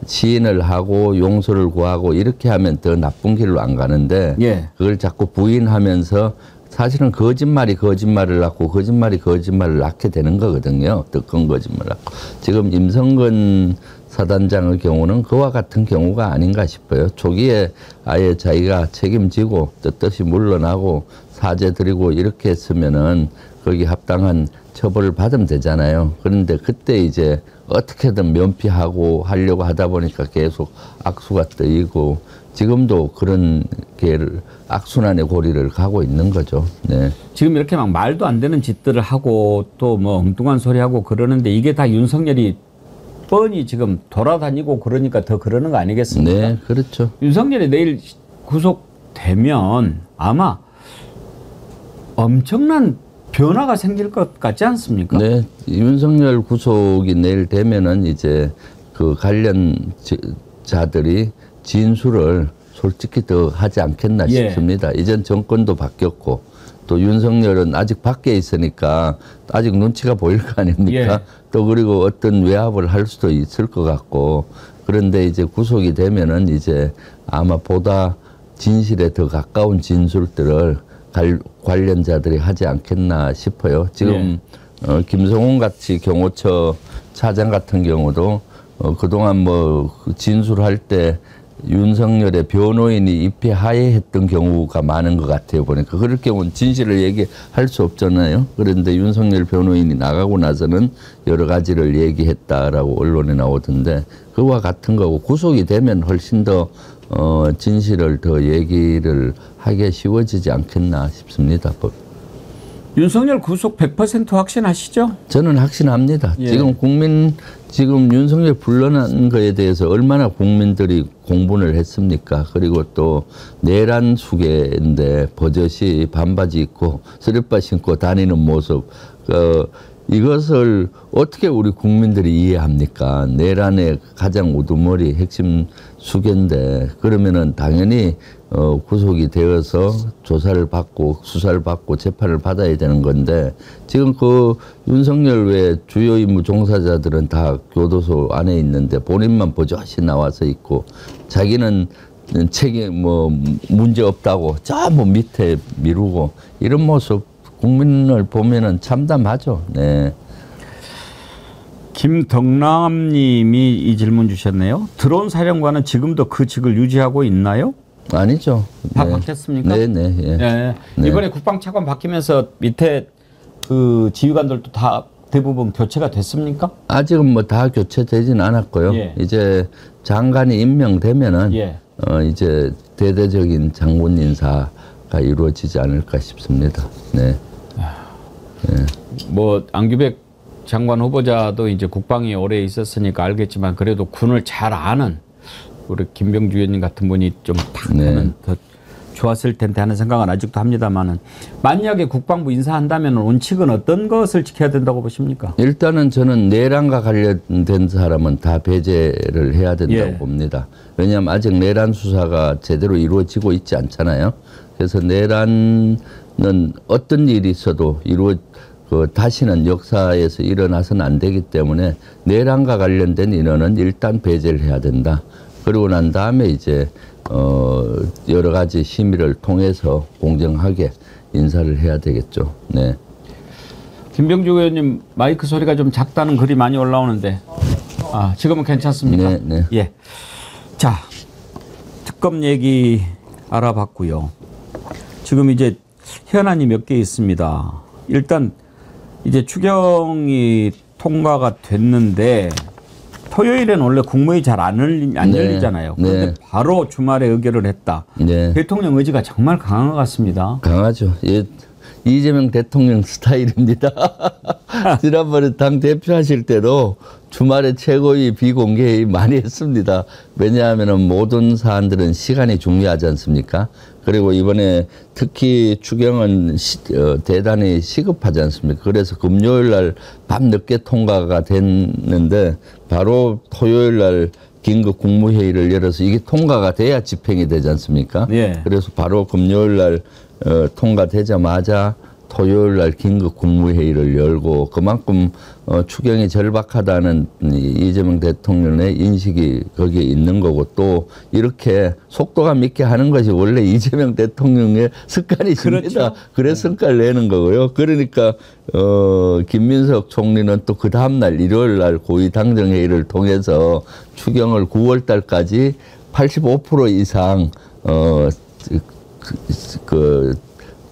Speaker 13: 시인을 하고 용서를 구하고 이렇게 하면 더 나쁜 길로 안 가는데
Speaker 4: 예.
Speaker 13: 그걸 자꾸 부인하면서 사실은 거짓말을 낳고 거짓말이 거짓말을 낳게 되는 거거든요. 더 큰 거짓말을 낳고. 지금 임성근 사단장의 경우는 그와 같은 경우가 아닌가 싶어요. 초기에 아예 자기가 책임지고 떳떳이 물러나고 사죄드리고 이렇게 했으면은 거기 합당한 처벌을 받으면 되잖아요. 그런데 그때 이제 어떻게든 면피하고 하려고 하다 보니까 계속 악수가 뜨이고 지금도 그런 악순환의 고리를 가고 있는 거죠. 네.
Speaker 4: 지금 이렇게 막 말도 안 되는 짓들을 하고 또 뭐 엉뚱한 소리 하고 그러는데 이게 다 윤석열이 뻔히 지금 돌아다니고 그러니까 더 그러는 거 아니겠습니까?
Speaker 13: 네, 그렇죠.
Speaker 4: 윤석열이 내일 구속되면 아마 엄청난 변화가 생길 것 같지 않습니까?
Speaker 13: 네, 윤석열 구속이 내일 되면은 이제 그 관련자들이 진술을 솔직히 더 하지 않겠나
Speaker 4: 예.
Speaker 13: 싶습니다. 이전 정권도 바뀌었고 또 윤석열은 아직 밖에 있으니까 아직 눈치가 보일 거 아닙니까?
Speaker 4: 예.
Speaker 13: 또 그리고 어떤 외압을 할 수도 있을 것 같고 그런데 이제 구속이 되면은 이제 아마 보다 진실에 더 가까운 진술들을 관련자들이 하지 않겠나 싶어요. 지금 김성훈 같이 경호처 차장 같은 경우도 그동안 뭐 진술할 때 윤석열의 변호인이 입회 하에 했던 경우가 많은 것 같아요. 보니까 그럴 경우는 진실을 얘기할 수 없잖아요. 그런데 윤석열 변호인이 나가고 나서는 여러 가지를 얘기했다라고 언론에 나오던데 그와 같은 거고 구속이 되면 훨씬 더 진실을 더 얘기를 하기 쉬워지지 않겠나 싶습니다.
Speaker 4: 윤석열 구속 100% 확신하시죠?
Speaker 13: 저는 확신합니다.
Speaker 4: 예.
Speaker 13: 지금 윤석열 불러난 거에 대해서 얼마나 국민들이 공분을 했습니까? 그리고 또 내란 수계인데 버젓이 반바지 입고 쓰레빠 신고 다니는 모습, 이것을 어떻게 우리 국민들이 이해합니까? 내란의 가장 우두머리 핵심 수계인데 그러면은 당연히 구속이 되어서 조사를 받고 수사를 받고 재판을 받아야 되는 건데 지금 그 윤석열 외 주요 임무 종사자들은 다 교도소 안에 있는데 본인만 버젓이 나와서 있고 자기는 책임 문제 없다고 전부 밑에 미루고 이런 모습 국민을 보면은 참담하죠. 네.
Speaker 4: 김덕남님이 이 질문 주셨네요. 드론 사령관은 지금도 그 직을 유지하고 있나요?
Speaker 13: 아니죠.
Speaker 4: 다 바뀌었습니까?
Speaker 13: 네네. 예.
Speaker 4: 네.
Speaker 13: 네.
Speaker 4: 이번에 국방차관 바뀌면서 밑에 그 지휘관들도 다 대부분 교체가 됐습니까?
Speaker 13: 아직은 뭐 다 교체되진 않았고요.
Speaker 4: 예.
Speaker 13: 이제 장관이 임명되면은
Speaker 4: 예.
Speaker 13: 이제 대대적인 장군 인사가 이루어지지 않을까 싶습니다. 네.
Speaker 4: 네. 뭐 안규백 장관 후보자도 이제 국방에 오래 있었으니까 알겠지만 그래도 군을 잘 아는 우리 김병주 의원님 같은 분이 좀 하면 더 좋았을 텐데 하는 생각은 아직도 합니다만은 만약에 국방부 인사한다면 원칙은 어떤 것을 지켜야 된다고 보십니까?
Speaker 13: 일단은 저는 내란과 관련된 사람은 다 배제를 해야 된다고 봅니다. 왜냐하면 아직 내란 수사가 제대로 이루어지고 있지 않잖아요. 그래서 내란은 어떤 일이 있어도 다시는 역사에서 일어나서는 안 되기 때문에 내란과 관련된 인원은 일단 배제를 해야 된다. 그리고 난 다음에 이제 여러 가지 심의를 통해서 공정하게 인사를 해야 되겠죠. 네.
Speaker 4: 김병주 의원님 마이크 소리가 좀 작다는 글이 많이 올라오는데 지금은 괜찮습니까?
Speaker 13: 네, 네.
Speaker 4: 예. 자, 특검 얘기 알아봤고요. 지금 이제 현안이 몇 개 있습니다. 일단 이제 추경이 통과가 됐는데 토요일엔 원래 국무회의 잘 안 열리잖아요. 그런데
Speaker 13: 네.
Speaker 4: 바로 주말에 의결을 했다.
Speaker 13: 네.
Speaker 4: 대통령 의지가 정말 강한 것 같습니다.
Speaker 13: 강하죠. 예, 이재명 대통령 스타일입니다. 지난번에 당 대표하실 때도 주말에 최고위 비공개회의 많이 했습니다. 왜냐하면 모든 사안들은 시간이 중요하지 않습니까? 그리고 이번에 특히 추경은 대단히 시급하지 않습니까? 그래서 금요일 날 밤늦게 통과가 됐는데 바로 토요일 날 긴급 국무회의를 열어서 이게 통과가 돼야 집행이 되지 않습니까?
Speaker 4: 예.
Speaker 13: 그래서 바로 금요일 날 통과되자마자 토요일 날 긴급 국무회의를 열고 그만큼 추경이 절박하다는 이재명 대통령의 인식이 거기에 있는 거고 또 이렇게 속도감 있게 하는 것이 원래 이재명 대통령의 습관이십니다. 그렇죠. 그래서 성과를 내는 거고요. 그러니까 김민석 총리는 또 그 다음날 일요일 날 고위 당정회의를 통해서 추경을 9월 달까지 85% 이상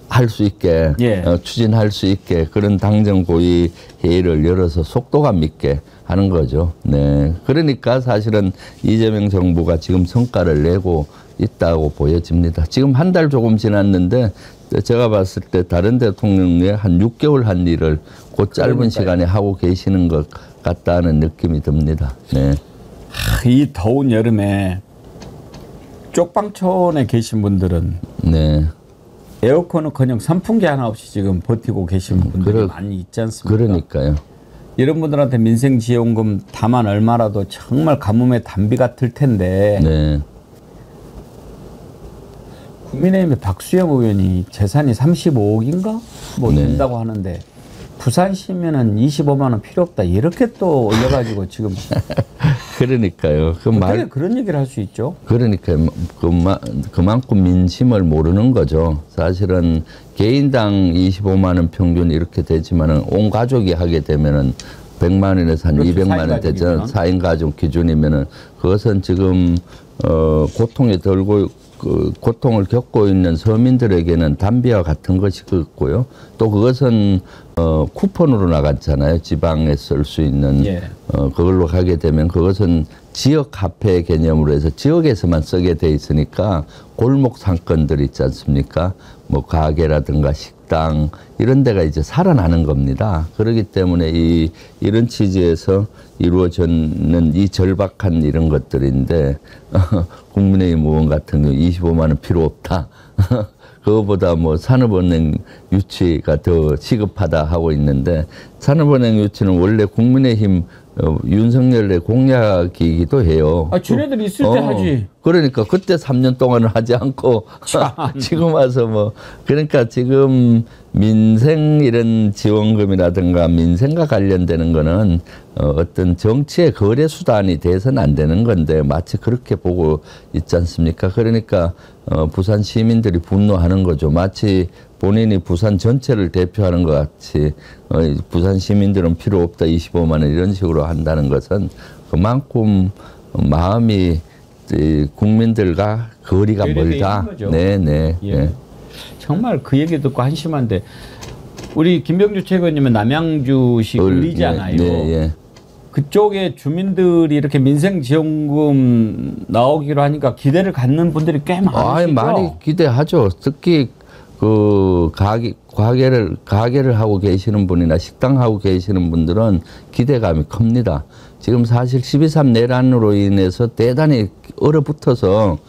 Speaker 13: 할 수 있게 추진할 수 있게 그런 당정 고위 회의를 열어서 속도감 있게 하는 거죠. 네. 그러니까 사실은 이재명 정부가 지금 성과를 내고 있다고 보여집니다. 지금 한 달 조금 지났는데 제가 봤을 때 다른 대통령의 한 6개월 한 일을 그 짧은 시간에 하고 계시는 것 같다는 느낌이 듭니다. 네.
Speaker 4: 이 더운 여름에 쪽방촌에 계신 분들은
Speaker 13: 네.
Speaker 4: 에어컨은커녕 선풍기 하나 없이 지금 버티고 계신 분들이 많이 있지 않습니까?
Speaker 13: 그러니까요.
Speaker 4: 이런 분들한테 민생지원금 다만 얼마라도 정말 가뭄의 단비 같을 텐데
Speaker 13: 네.
Speaker 4: 국민의힘의 박수영 의원이 재산이 35억인가? 된다고 하는데 부산시면은 25만 원 필요 없다 이렇게 또 올려가지고 지금
Speaker 13: 그러니까요.
Speaker 4: 어떻게 그런 얘기를 할 수 있죠?
Speaker 13: 그러니까 그만큼 민심을 모르는 거죠. 사실은 개인당 25만 원 평균 이렇게 되지만은 온 가족이 하게 되면은 100만 원에서 한 200만 원 되잖아요. 4인 가족 기준이면은 그것은 지금 고통에 고통을 겪고 있는 서민들에게는 담비와 같은 것이고요. 또 그것은 쿠폰으로 나갔잖아요. 지방에 쓸 수 있는 그걸로 가게 되면 그것은 지역 화폐 개념으로 해서 지역에서만 쓰게 돼 있으니까 골목 상권들 있지 않습니까? 뭐 가게라든가 식당 이런 데가 이제 살아나는 겁니다. 그렇기 때문에 이런 취지에서 이루어지는 이 절박한 이런 것들인데 국민의힘 의원 같은 경우 25만 원 필요 없다. 그거보다 뭐 산업은행 유치가 더 시급하다 하고 있는데 산업은행 유치는 원래 국민의힘 윤석열의 공약이기도 해요.
Speaker 4: 쟤네들이 있을 때 하지.
Speaker 13: 그러니까 그때 3년 동안은 하지 않고 지금 와서 그러니까 지금 민생 이런 지원금이라든가 민생과 관련되는 거는 어떤 정치의 거래 수단이 돼서는 안 되는 건데 마치 그렇게 보고 있지 않습니까? 그러니까 부산 시민들이 분노하는 거죠. 마치 본인이 부산 전체를 대표하는 것 같이 부산 시민들은 필요 없다 25만 원 이런 식으로 한다는 것은 그만큼 마음이 국민들과 거리가 멀다. 네네.
Speaker 4: 예. 정말 그 얘기 듣고 한심한데 우리 김병주 최고님은 남양주시 을리잖아요. 그쪽에 주민들이 이렇게 민생지원금 나오기로 하니까 기대를 갖는 분들이 꽤 많으시죠?
Speaker 13: 많이 기대하죠. 특히 가게를 하고 계시는 분이나 식당 하고 계시는 분들은 기대감이 큽니다. 지금 사실 12.3 내란으로 인해서 대단히 얼어붙어서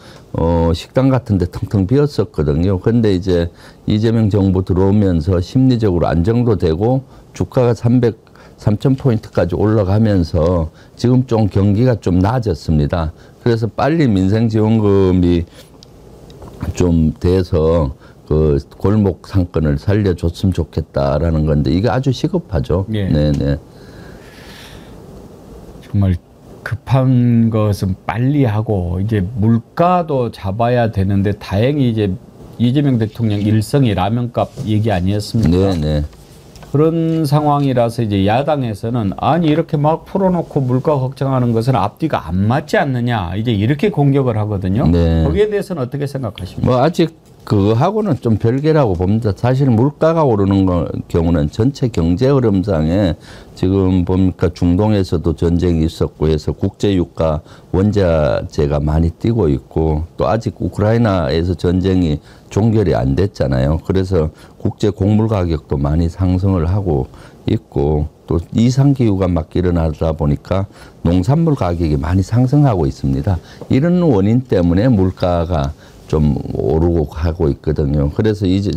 Speaker 13: 식당 같은 데 텅텅 비었었거든요. 근데 이제 이재명 정부 들어오면서 심리적으로 안정도 되고 주가가 3,000포인트까지 올라가면서 지금 좀 경기가 좀 나아졌습니다. 그래서 빨리 민생지원금이 좀 돼서 그 골목 상권을 살려줬으면 좋겠다라는 건데 이게 아주 시급하죠.
Speaker 4: 예.
Speaker 13: 네네.
Speaker 4: 정말 급한 것은 빨리 하고 이제 물가도 잡아야 되는데 다행히 이제 이재명 대통령 일성이 라면값 얘기 아니었습니까?
Speaker 13: 네네.
Speaker 4: 그런 상황이라서 이제 야당에서는 아니 이렇게 막 풀어놓고 물가 걱정하는 것은 앞뒤가 안 맞지 않느냐 이제 이렇게 공격을 하거든요.
Speaker 13: 네.
Speaker 4: 거기에 대해서는 어떻게 생각하십니까?
Speaker 13: 뭐 아직 그거하고는 좀 별개라고 봅니다. 사실 물가가 오르는 경우는 전체 경제 흐름상에 지금 보니까 중동에서도 전쟁이 있었고 해서 국제유가 원자재가 많이 뛰고 있고 또 아직 우크라이나에서 전쟁이 종결이 안 됐잖아요. 그래서 국제 곡물 가격도 많이 상승을 하고 있고 또 이상기후가 막 일어나다 보니까 농산물 가격이 많이 상승하고 있습니다. 이런 원인 때문에 물가가 좀 오르고 하고 있거든요. 그래서 이제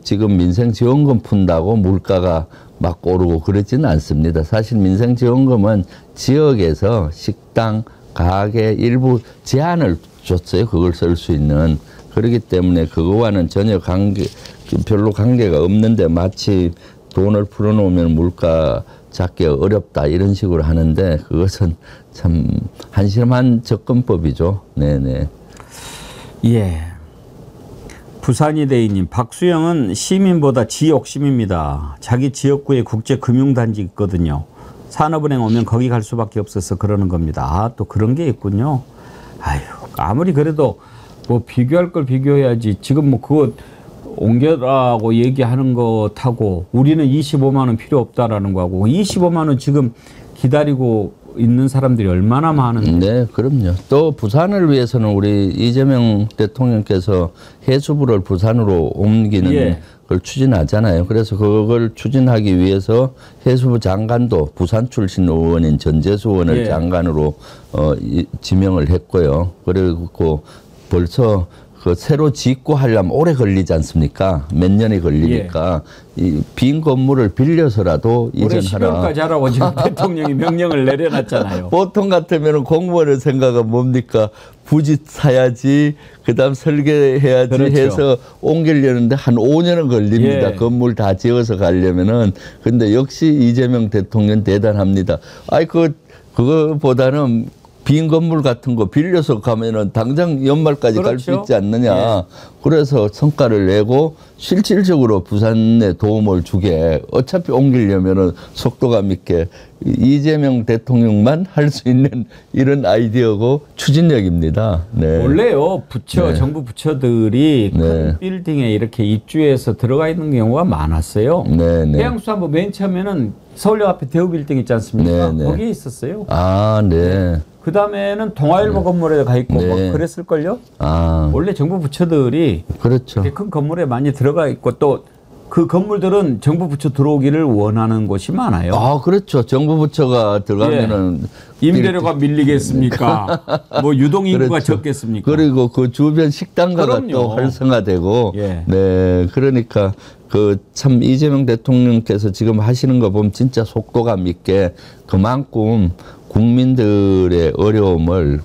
Speaker 13: 지금 민생지원금 푼다고 물가가 막 오르고 그러지는 않습니다. 사실 민생지원금은 지역에서 식당, 가게 일부 제한을 줬어요. 그걸 쓸 수 있는. 그렇기 때문에 그거와는 전혀 별로 관계가 없는데 마치 돈을 풀어놓으면 물가 잡기 어렵다 이런 식으로 하는데 그것은 참 한심한 접근법이죠. 네네.
Speaker 4: 예. 부산이대인님, 박수영은 시민보다 지 욕심입니다. 자기 지역구에 국제금융단지 있거든요. 산업은행 오면 거기 갈 수밖에 없어서 그러는 겁니다. 아, 또 그런 게 있군요. 아유, 아무리 그래도 뭐 비교할 걸 비교해야지. 지금 뭐 그거 옮겨라고 얘기하는 거 타고 우리는 25만 원 필요 없다라는 거하고 25만 원 지금 기다리고 있는 사람들이 얼마나 많은데.
Speaker 13: 네, 그럼요. 또 부산을 위해서는 우리 이재명 대통령께서 해수부를 부산으로 옮기는
Speaker 4: 예.
Speaker 13: 걸 추진하잖아요. 그래서 그걸 추진하기 위해서 해수부 장관도 부산 출신 의원인 전재수 의원을
Speaker 4: 예.
Speaker 13: 장관으로 지명을 했고요. 그리고 벌써 그 새로 짓고 하려면 오래 걸리지 않습니까? 몇 년이 걸리니까 이 빈 건물을 빌려서라도
Speaker 4: 올해
Speaker 13: 이전하라.
Speaker 4: 12월까지 하라고 지금 대통령이 명령을 내려놨잖아요.
Speaker 13: 보통 같으면 공무원의 생각은 뭡니까? 부지 사야지, 그다음 설계해야지
Speaker 4: 그렇죠.
Speaker 13: 해서 옮기려는데 한 5년은 걸립니다.
Speaker 4: 예.
Speaker 13: 건물 다 지어서 가려면은. 근데 역시 이재명 대통령 대단합니다. 아이 그거보다는 빈 건물 같은 거 빌려서 가면은 당장 연말까지 갈 수
Speaker 4: 그렇죠.
Speaker 13: 있지 않느냐.
Speaker 4: 예.
Speaker 13: 그래서 성과를 내고 실질적으로 부산에 도움을 주게 어차피 옮기려면은 속도감 있게 이재명 대통령만 할 수 있는 이런 아이디어고 추진력입니다. 네.
Speaker 4: 원래요 부처
Speaker 13: 네.
Speaker 4: 정부 부처들이 큰
Speaker 13: 네.
Speaker 4: 빌딩에 이렇게 입주해서 들어가 있는 경우가 많았어요.
Speaker 13: 네, 네.
Speaker 4: 해양수산부 맨 처음에는 서울역 앞에 대우빌딩 있지 않습니까?
Speaker 13: 네, 네.
Speaker 4: 거기에 있었어요.
Speaker 13: 아, 네.
Speaker 4: 그 다음에는 동아일보 건물에 가 있고
Speaker 13: 네.
Speaker 4: 뭐 그랬을걸요?
Speaker 13: 아,
Speaker 4: 원래 정부 부처들이
Speaker 13: 그렇죠.
Speaker 4: 이렇게 큰 건물에 많이 들어가 있고 또 그 건물들은 정부 부처 들어오기를 원하는 곳이 많아요.
Speaker 13: 아, 그렇죠. 정부 부처가 들어가면은
Speaker 4: 임대료가 밀리겠습니까? 뭐 유동인구가
Speaker 13: 그렇죠.
Speaker 4: 적겠습니까?
Speaker 13: 그리고 그 주변 식당가가
Speaker 4: 그럼요.
Speaker 13: 또 활성화되고,
Speaker 4: 예.
Speaker 13: 네, 그러니까 그 참 이재명 대통령께서 지금 하시는 거 보면 진짜 속도감 있게 그만큼 국민들의 어려움을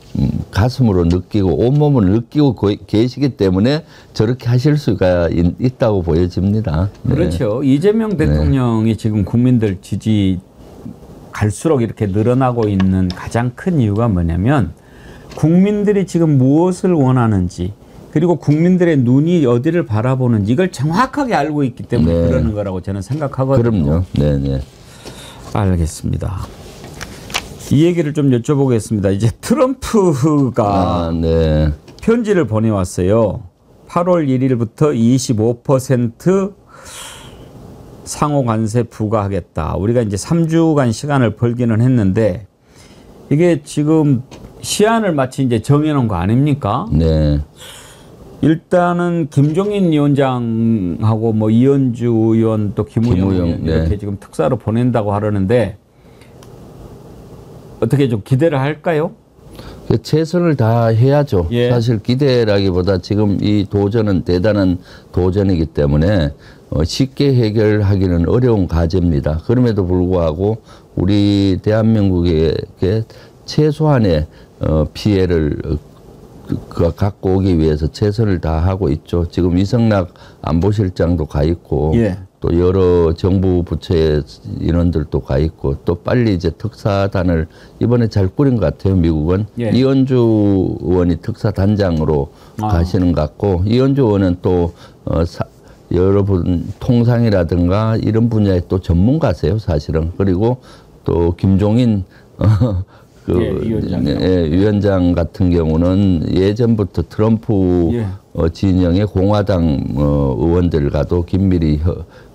Speaker 13: 가슴으로 느끼고 온몸을 느끼고 계시기 때문에 저렇게 하실 수가 있다고 보여집니다. 네.
Speaker 4: 그렇죠. 이재명 대통령이 지금 국민들 지지 갈수록 이렇게 늘어나고 있는 가장 큰 이유가 뭐냐면 국민들이 지금 무엇을 원하는지 그리고 국민들의 눈이 어디를 바라보는지 이걸 정확하게 알고 있기 때문에
Speaker 13: 네.
Speaker 4: 그러는 거라고 저는 생각하거든요.
Speaker 13: 그럼요. 네네.
Speaker 4: 알겠습니다. 이 얘기를 좀 여쭤보겠습니다. 이제 트럼프가
Speaker 13: 네.
Speaker 4: 편지를 보내왔어요. 8월 1일부터 25% 상호 관세 부과하겠다. 우리가 이제 3주간 시간을 벌기는 했는데 이게 지금 시한을 마치 이제 정해놓은 거 아닙니까?
Speaker 13: 네.
Speaker 4: 일단은 김종인 위원장하고 뭐 이현주 의원 또 김우영 의원 이렇게
Speaker 13: 네.
Speaker 4: 지금 특사로 보낸다고 하려는데 어떻게 좀 기대를 할까요?
Speaker 13: 최선을 다해야죠.
Speaker 4: 예.
Speaker 13: 사실 기대라기보다 지금 이 도전은 대단한 도전이기 때문에 쉽게 해결하기는 어려운 과제입니다. 그럼에도 불구하고 우리 대한민국에게 최소한의 피해를 갖고 오기 위해서 최선을 다하고 있죠. 지금 이성락 안보실장도 가 있고
Speaker 4: 예.
Speaker 13: 또 여러 정부 부처의 인원들도 가 있고 또 빨리 이제 특사단을 이번에 잘 꾸린 것 같아요. 미국은
Speaker 4: 예.
Speaker 13: 이현주 의원이 특사단장으로 가시는 것 같고 이현주 의원은 또 여러분 통상이라든가 이런 분야의 또 전문가세요. 사실은. 그리고 또 김종인 위원장 같은 경우는 예전부터 트럼프 진영의 공화당 의원들과도 긴밀히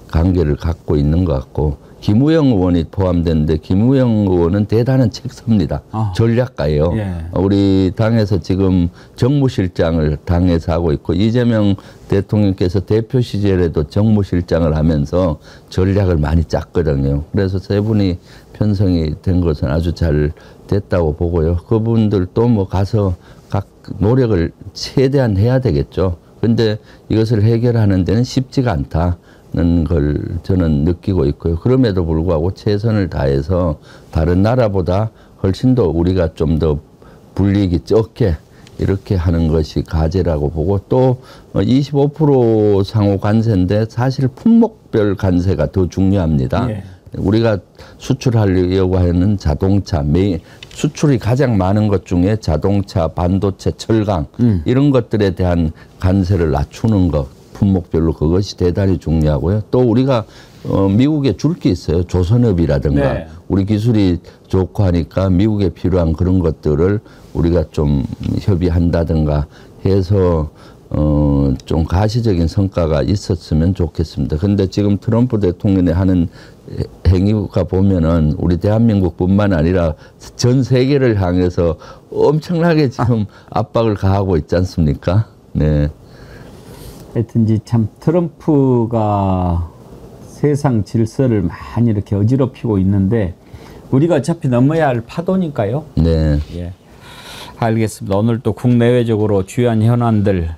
Speaker 13: 관계를 갖고 있는 것 같고 김우영 의원이 포함되는데 김우영 의원은 대단한 책사입니다. 전략가예요. 우리 당에서 지금 정무실장을 당에서 하고 있고 이재명 대통령께서 대표 시절에도 정무실장을 하면서 전략을 많이 짰거든요. 그래서 세 분이 편성이 된 것은 아주 잘 됐다고 보고요. 그분들도 뭐 가서 각 노력을 최대한 해야 되겠죠. 근데 이것을 해결하는 데는 쉽지가 않다는 걸 저는 느끼고 있고요. 그럼에도 불구하고 최선을 다해서 다른 나라보다 훨씬 더 우리가 좀 더 불이익이 적게 이렇게 하는 것이 과제라고 보고 또 25% 상호 관세인데 사실 품목별 관세가 더 중요합니다. 우리가 수출하려고 하는 자동차, 수출이 가장 많은 것 중에 자동차, 반도체, 철강 이런 것들에 대한 관세를 낮추는 것, 품목별로 그것이 대단히 중요하고요. 또 우리가 미국에 줄 게 있어요. 조선업이라든가 우리 기술이 좋고 하니까 미국에 필요한 그런 것들을 우리가 좀 협의한다든가 해서 좀 가시적인 성과가 있었으면 좋겠습니다. 근데 지금 트럼프 대통령이 하는 행위가 보면은 우리 대한민국뿐만 아니라 전 세계를 향해서 엄청나게 지금 압박을 가하고 있지 않습니까? 네.
Speaker 4: 하여튼 참 트럼프가 세상 질서를 많이 이렇게 어지럽히고 있는데 우리가 어차피 넘어야 할 파도니까요.
Speaker 13: 네.
Speaker 4: 예. 알겠습니다. 오늘 또 국내외적으로 주요한 현안들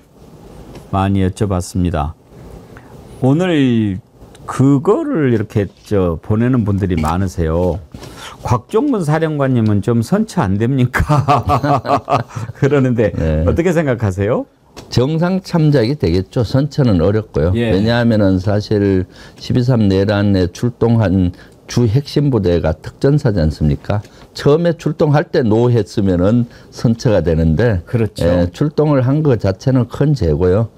Speaker 4: 많이 여쭤봤습니다. 오늘 그거를 이렇게 보내는 분들이 많으세요. 곽종문 사령관님은 좀 선처 안 됩니까? 그러는데 어떻게 생각하세요?
Speaker 13: 정상 참작이 되겠죠. 선처는 어렵고요. 왜냐하면은 사실 12.3 내란에 출동한 주 핵심 부대가 특전사지 않습니까? 처음에 출동할 때 노했으면은 선처가 되는데
Speaker 4: 그렇죠.
Speaker 13: 출동을 한 것 자체는 큰 죄고요.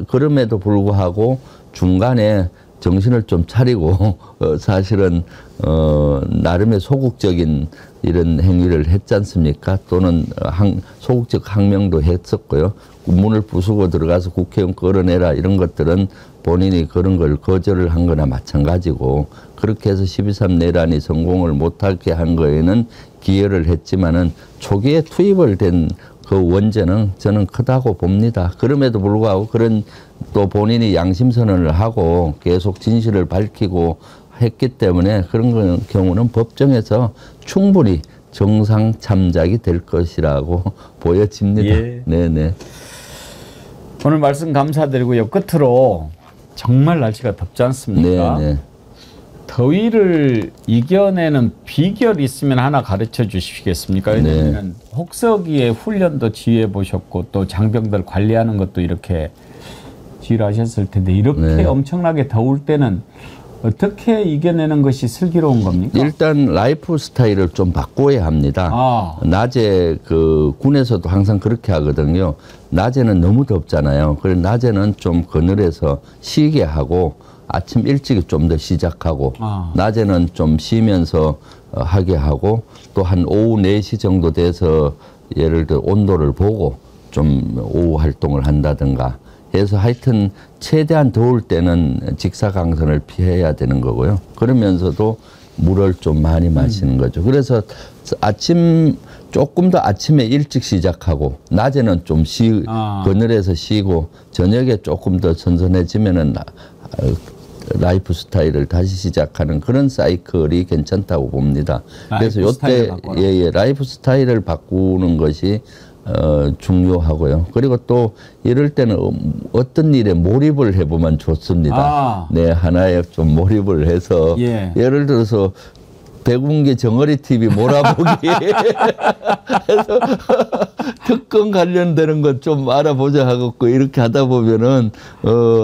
Speaker 13: 그럼에도 불구하고 중간에 정신을 좀 차리고 사실은 나름의 소극적인 이런 행위를 했지 않습니까? 또는 소극적 항명도 했었고요. 문을 부수고 들어가서 국회의원 끌어내라 이런 것들은 본인이 그런 걸 거절을 한 거나 마찬가지고 그렇게 해서 12.3 내란이 성공을 못하게 한 거에는 기여를 했지만은 초기에 투입을 된 그 원죄는 저는 크다고 봅니다. 그럼에도 불구하고 그런 또 본인이 양심선언을 하고 계속 진실을 밝히고 했기 때문에 그런 경우는 법정에서 충분히 정상 참작이 될 것이라고 보여집니다. 네네.
Speaker 4: 오늘 말씀 감사드리고요. 끝으로 정말 날씨가 덥지 않습니까?
Speaker 13: 네네.
Speaker 4: 더위를 이겨내는 비결이 있으면 하나 가르쳐 주시겠습니까? 왜냐하면 혹서기에 훈련도 지휘해 보셨고 또 장병들 관리하는 것도 이렇게 지휘를 하셨을 텐데 이렇게 엄청나게 더울 때는 어떻게 이겨내는 것이 슬기로운 겁니까?
Speaker 13: 일단 라이프 스타일을 좀 바꿔야 합니다. 낮에 그 군에서도 항상 그렇게 하거든요. 낮에는 너무 덥잖아요. 그래서 낮에는 좀 그늘에서 쉬게 하고 아침 일찍 좀 더 시작하고 낮에는 좀 쉬면서 하게 하고 또 한 오후 4시 정도 돼서 예를 들어 온도를 보고 좀 오후 활동을 한다든가 해서 하여튼 최대한 더울 때는 직사광선을 피해야 되는 거고요. 그러면서도 물을 좀 많이 마시는 거죠. 그래서 조금 더 아침에 일찍 시작하고 낮에는 좀 그늘에서 쉬고 저녁에 조금 더 선선해지면은 라이프 스타일을 다시 시작하는 그런 사이클이 괜찮다고 봅니다. 그래서 요때 라이프 스타일을 바꾸는 것이 중요하고 그리고 또 이럴 때는 어떤 일에 몰입을 해보면 좋습니다. 네, 하나에 좀 몰입을 해서 예를 들어서 백운기 정어리 TV 몰아보기 해서 특검 관련되는 것 좀 알아보자 하고 이렇게 하다 보면은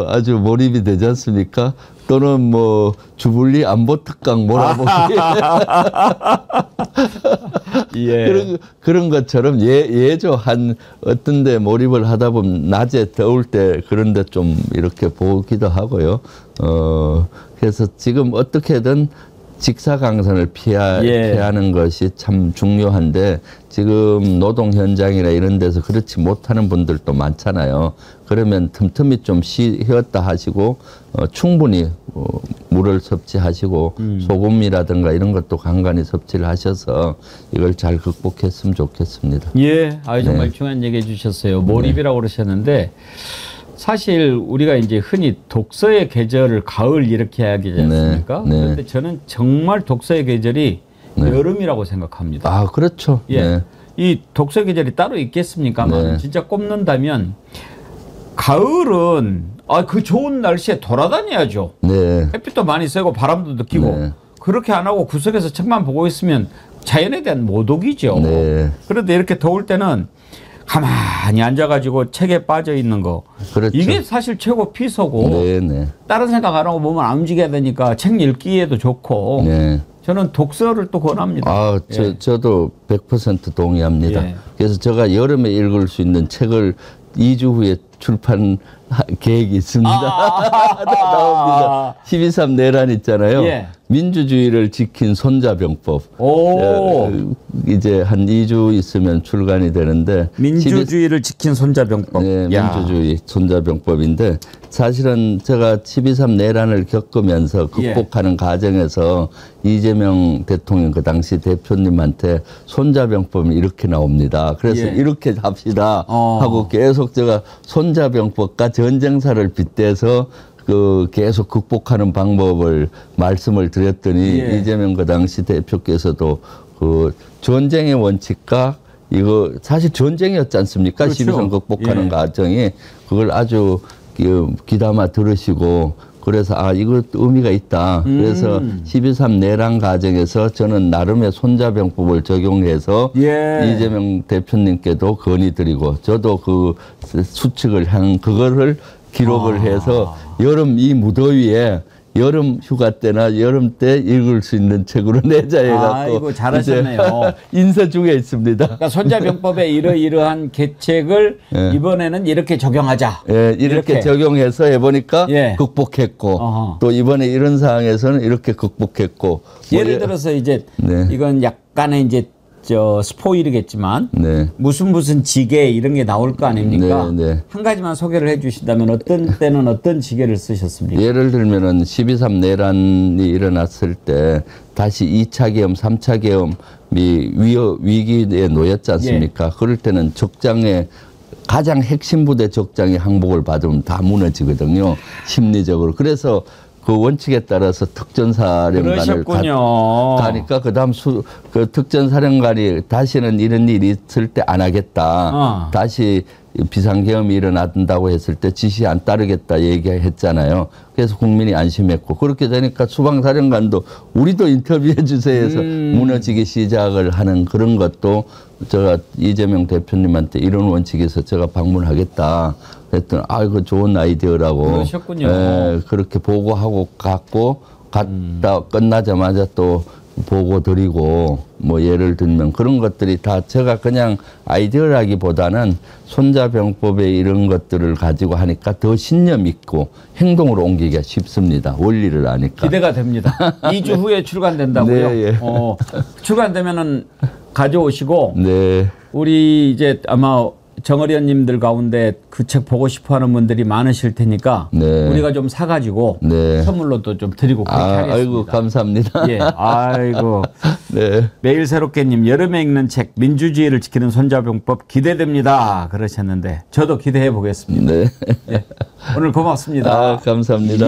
Speaker 13: 아주 몰입이 되지 않습니까? 또는 뭐 주불리 안보 특강 몰아보기
Speaker 4: 예.
Speaker 13: 그런 것처럼 예조 한 어떤 데 몰입을 하다 보면 낮에 더울 때 그런 데 좀 이렇게 보기도 하고요. 그래서 지금 어떻게든 직사광선을 피하는 것이 참 중요한데 지금 노동 현장이나 이런 데서 그렇지 못하는 분들도 많잖아요. 그러면 틈틈이 좀 쉬었다 하시고 충분히 물을 섭취하시고 소금이라든가 이런 것도 간간히 섭취를 하셔서 이걸 잘 극복했으면 좋겠습니다.
Speaker 4: 예, 정말 중요한 얘기 해주셨어요. 몰입이라고 그러셨는데 사실 우리가 이제 흔히 독서의 계절을 가을 이렇게 이야기하지 않습니까? 그런데 저는 정말 독서의 계절이 여름이라고 생각합니다.
Speaker 13: 아, 그렇죠.
Speaker 4: 예. 이 독서 계절이 따로 있겠습니까만 진짜 꼽는다면 가을은 그 좋은 날씨에 돌아다녀야죠. 햇빛도 많이 쐬고 바람도 느끼고 그렇게 안 하고 구석에서 책만 보고 있으면 자연에 대한 모독이죠. 그런데 이렇게 더울 때는 가만히 앉아가지고 책에 빠져 있는 거.
Speaker 13: 그렇죠.
Speaker 4: 이게 사실 최고 피서고 다른 생각 안 하고 몸을 안 움직여야 되니까 책 읽기에도 좋고 저는 독서를 또 권합니다.
Speaker 13: 저도 100% 동의합니다. 그래서 제가 여름에 읽을 수 있는 책을 2주 후에 출판 계획이 있습니다. 나옵니다. 12.3 내란 있잖아요. 민주주의를 지킨 손자병법. 이제 한 2주 있으면 출간이 되는데.
Speaker 4: 민주주의를 지킨 손자병법.
Speaker 13: 네, 민주주의 손자병법인데 사실은 제가 12.3 내란을 겪으면서 극복하는 과정에서 이재명 대통령 그 당시 대표님한테 손자병법이 이렇게 나옵니다. 그래서 이렇게 합시다 하고 계속 제가 손자병법과 전쟁사를 빗대서 계속 극복하는 방법을 말씀을 드렸더니 이재명 그 당시 대표께서도 전쟁의 원칙과 이거 사실 전쟁이었지 않습니까? 12.3 극복하는 과정이 그걸 아주 귀담아 들으시고 그래서 이거 의미가 있다. 그래서 12.3 내란 과정에서 저는 나름의 손자병법을 적용해서 이재명 대표님께도 건의드리고 저도 그 수칙을 그거를 기록을 해서 여름 이 무더위에 여름 휴가 때나 여름 때 읽을 수 있는 책으로 내자 해갖고
Speaker 4: 이거 잘하셨네요.
Speaker 13: 인쇄 중에 있습니다.
Speaker 4: 그러니까 손자병법의 이러이러한 계책을 이번에는 이렇게 적용하자.
Speaker 13: 이렇게 적용해서 해보니까 극복했고 또 이번에 이런 상황에서는 이렇게 극복했고
Speaker 4: 예를 들어서 이제 이건 약간의 이제 스포일이겠지만 무슨 지게 이런 게 나올 거 아닙니까? 한 가지만 소개를 해 주신다면 어떤 때는 어떤 지게를 쓰셨습니까?
Speaker 13: 예를 들면은 12.3 내란이 일어났을 때 다시 2차 계엄, 3차 계엄이 위기에 놓였지 않습니까? 그럴 때는 적장에 가장 핵심 부대 적장이 항복을 받으면 다 무너지거든요. 심리적으로. 그래서 그 원칙에 따라서 특전사령관을 가니까 그다음 그 특전사령관이 다시는 이런 일이 있을 때 안 하겠다. 다시 비상계엄이 일어난다고 했을 때 지시 안 따르겠다 얘기했잖아요. 그래서 국민이 안심했고 그렇게 되니까 수방사령관도 우리도 인터뷰해 주세요 해서 무너지기 시작을 하는 그런 것도 제가 이재명 대표님한테 이런 원칙에서 제가 방문하겠다. 그랬더니 이거 좋은 아이디어라고.
Speaker 4: 그러셨군요.
Speaker 13: 그렇게 보고하고 갔다 끝나자마자 또 보고 드리고 뭐 예를 들면 그런 것들이 다 제가 그냥 아이디어라기보다는 손자병법에 이런 것들을 가지고 하니까 더 신념 있고 행동으로 옮기기가 쉽습니다. 원리를 아니까.
Speaker 4: 기대가 됩니다. 2주 후에 출간된다고요? 출간되면은 가져오시고 우리 이제 아마 정어리원님들 가운데 그 책 보고 싶어하는 분들이 많으실 테니까 우리가 좀 사가지고 선물로도 좀 드리고 그렇게 하겠습니다.
Speaker 13: 아이고 감사합니다.
Speaker 4: 아이고 매일 새롭게님 여름에 읽는 책 민주주의를 지키는 손자병법 기대됩니다 그러셨는데 저도 기대해 보겠습니다. 오늘 고맙습니다.
Speaker 13: 감사합니다.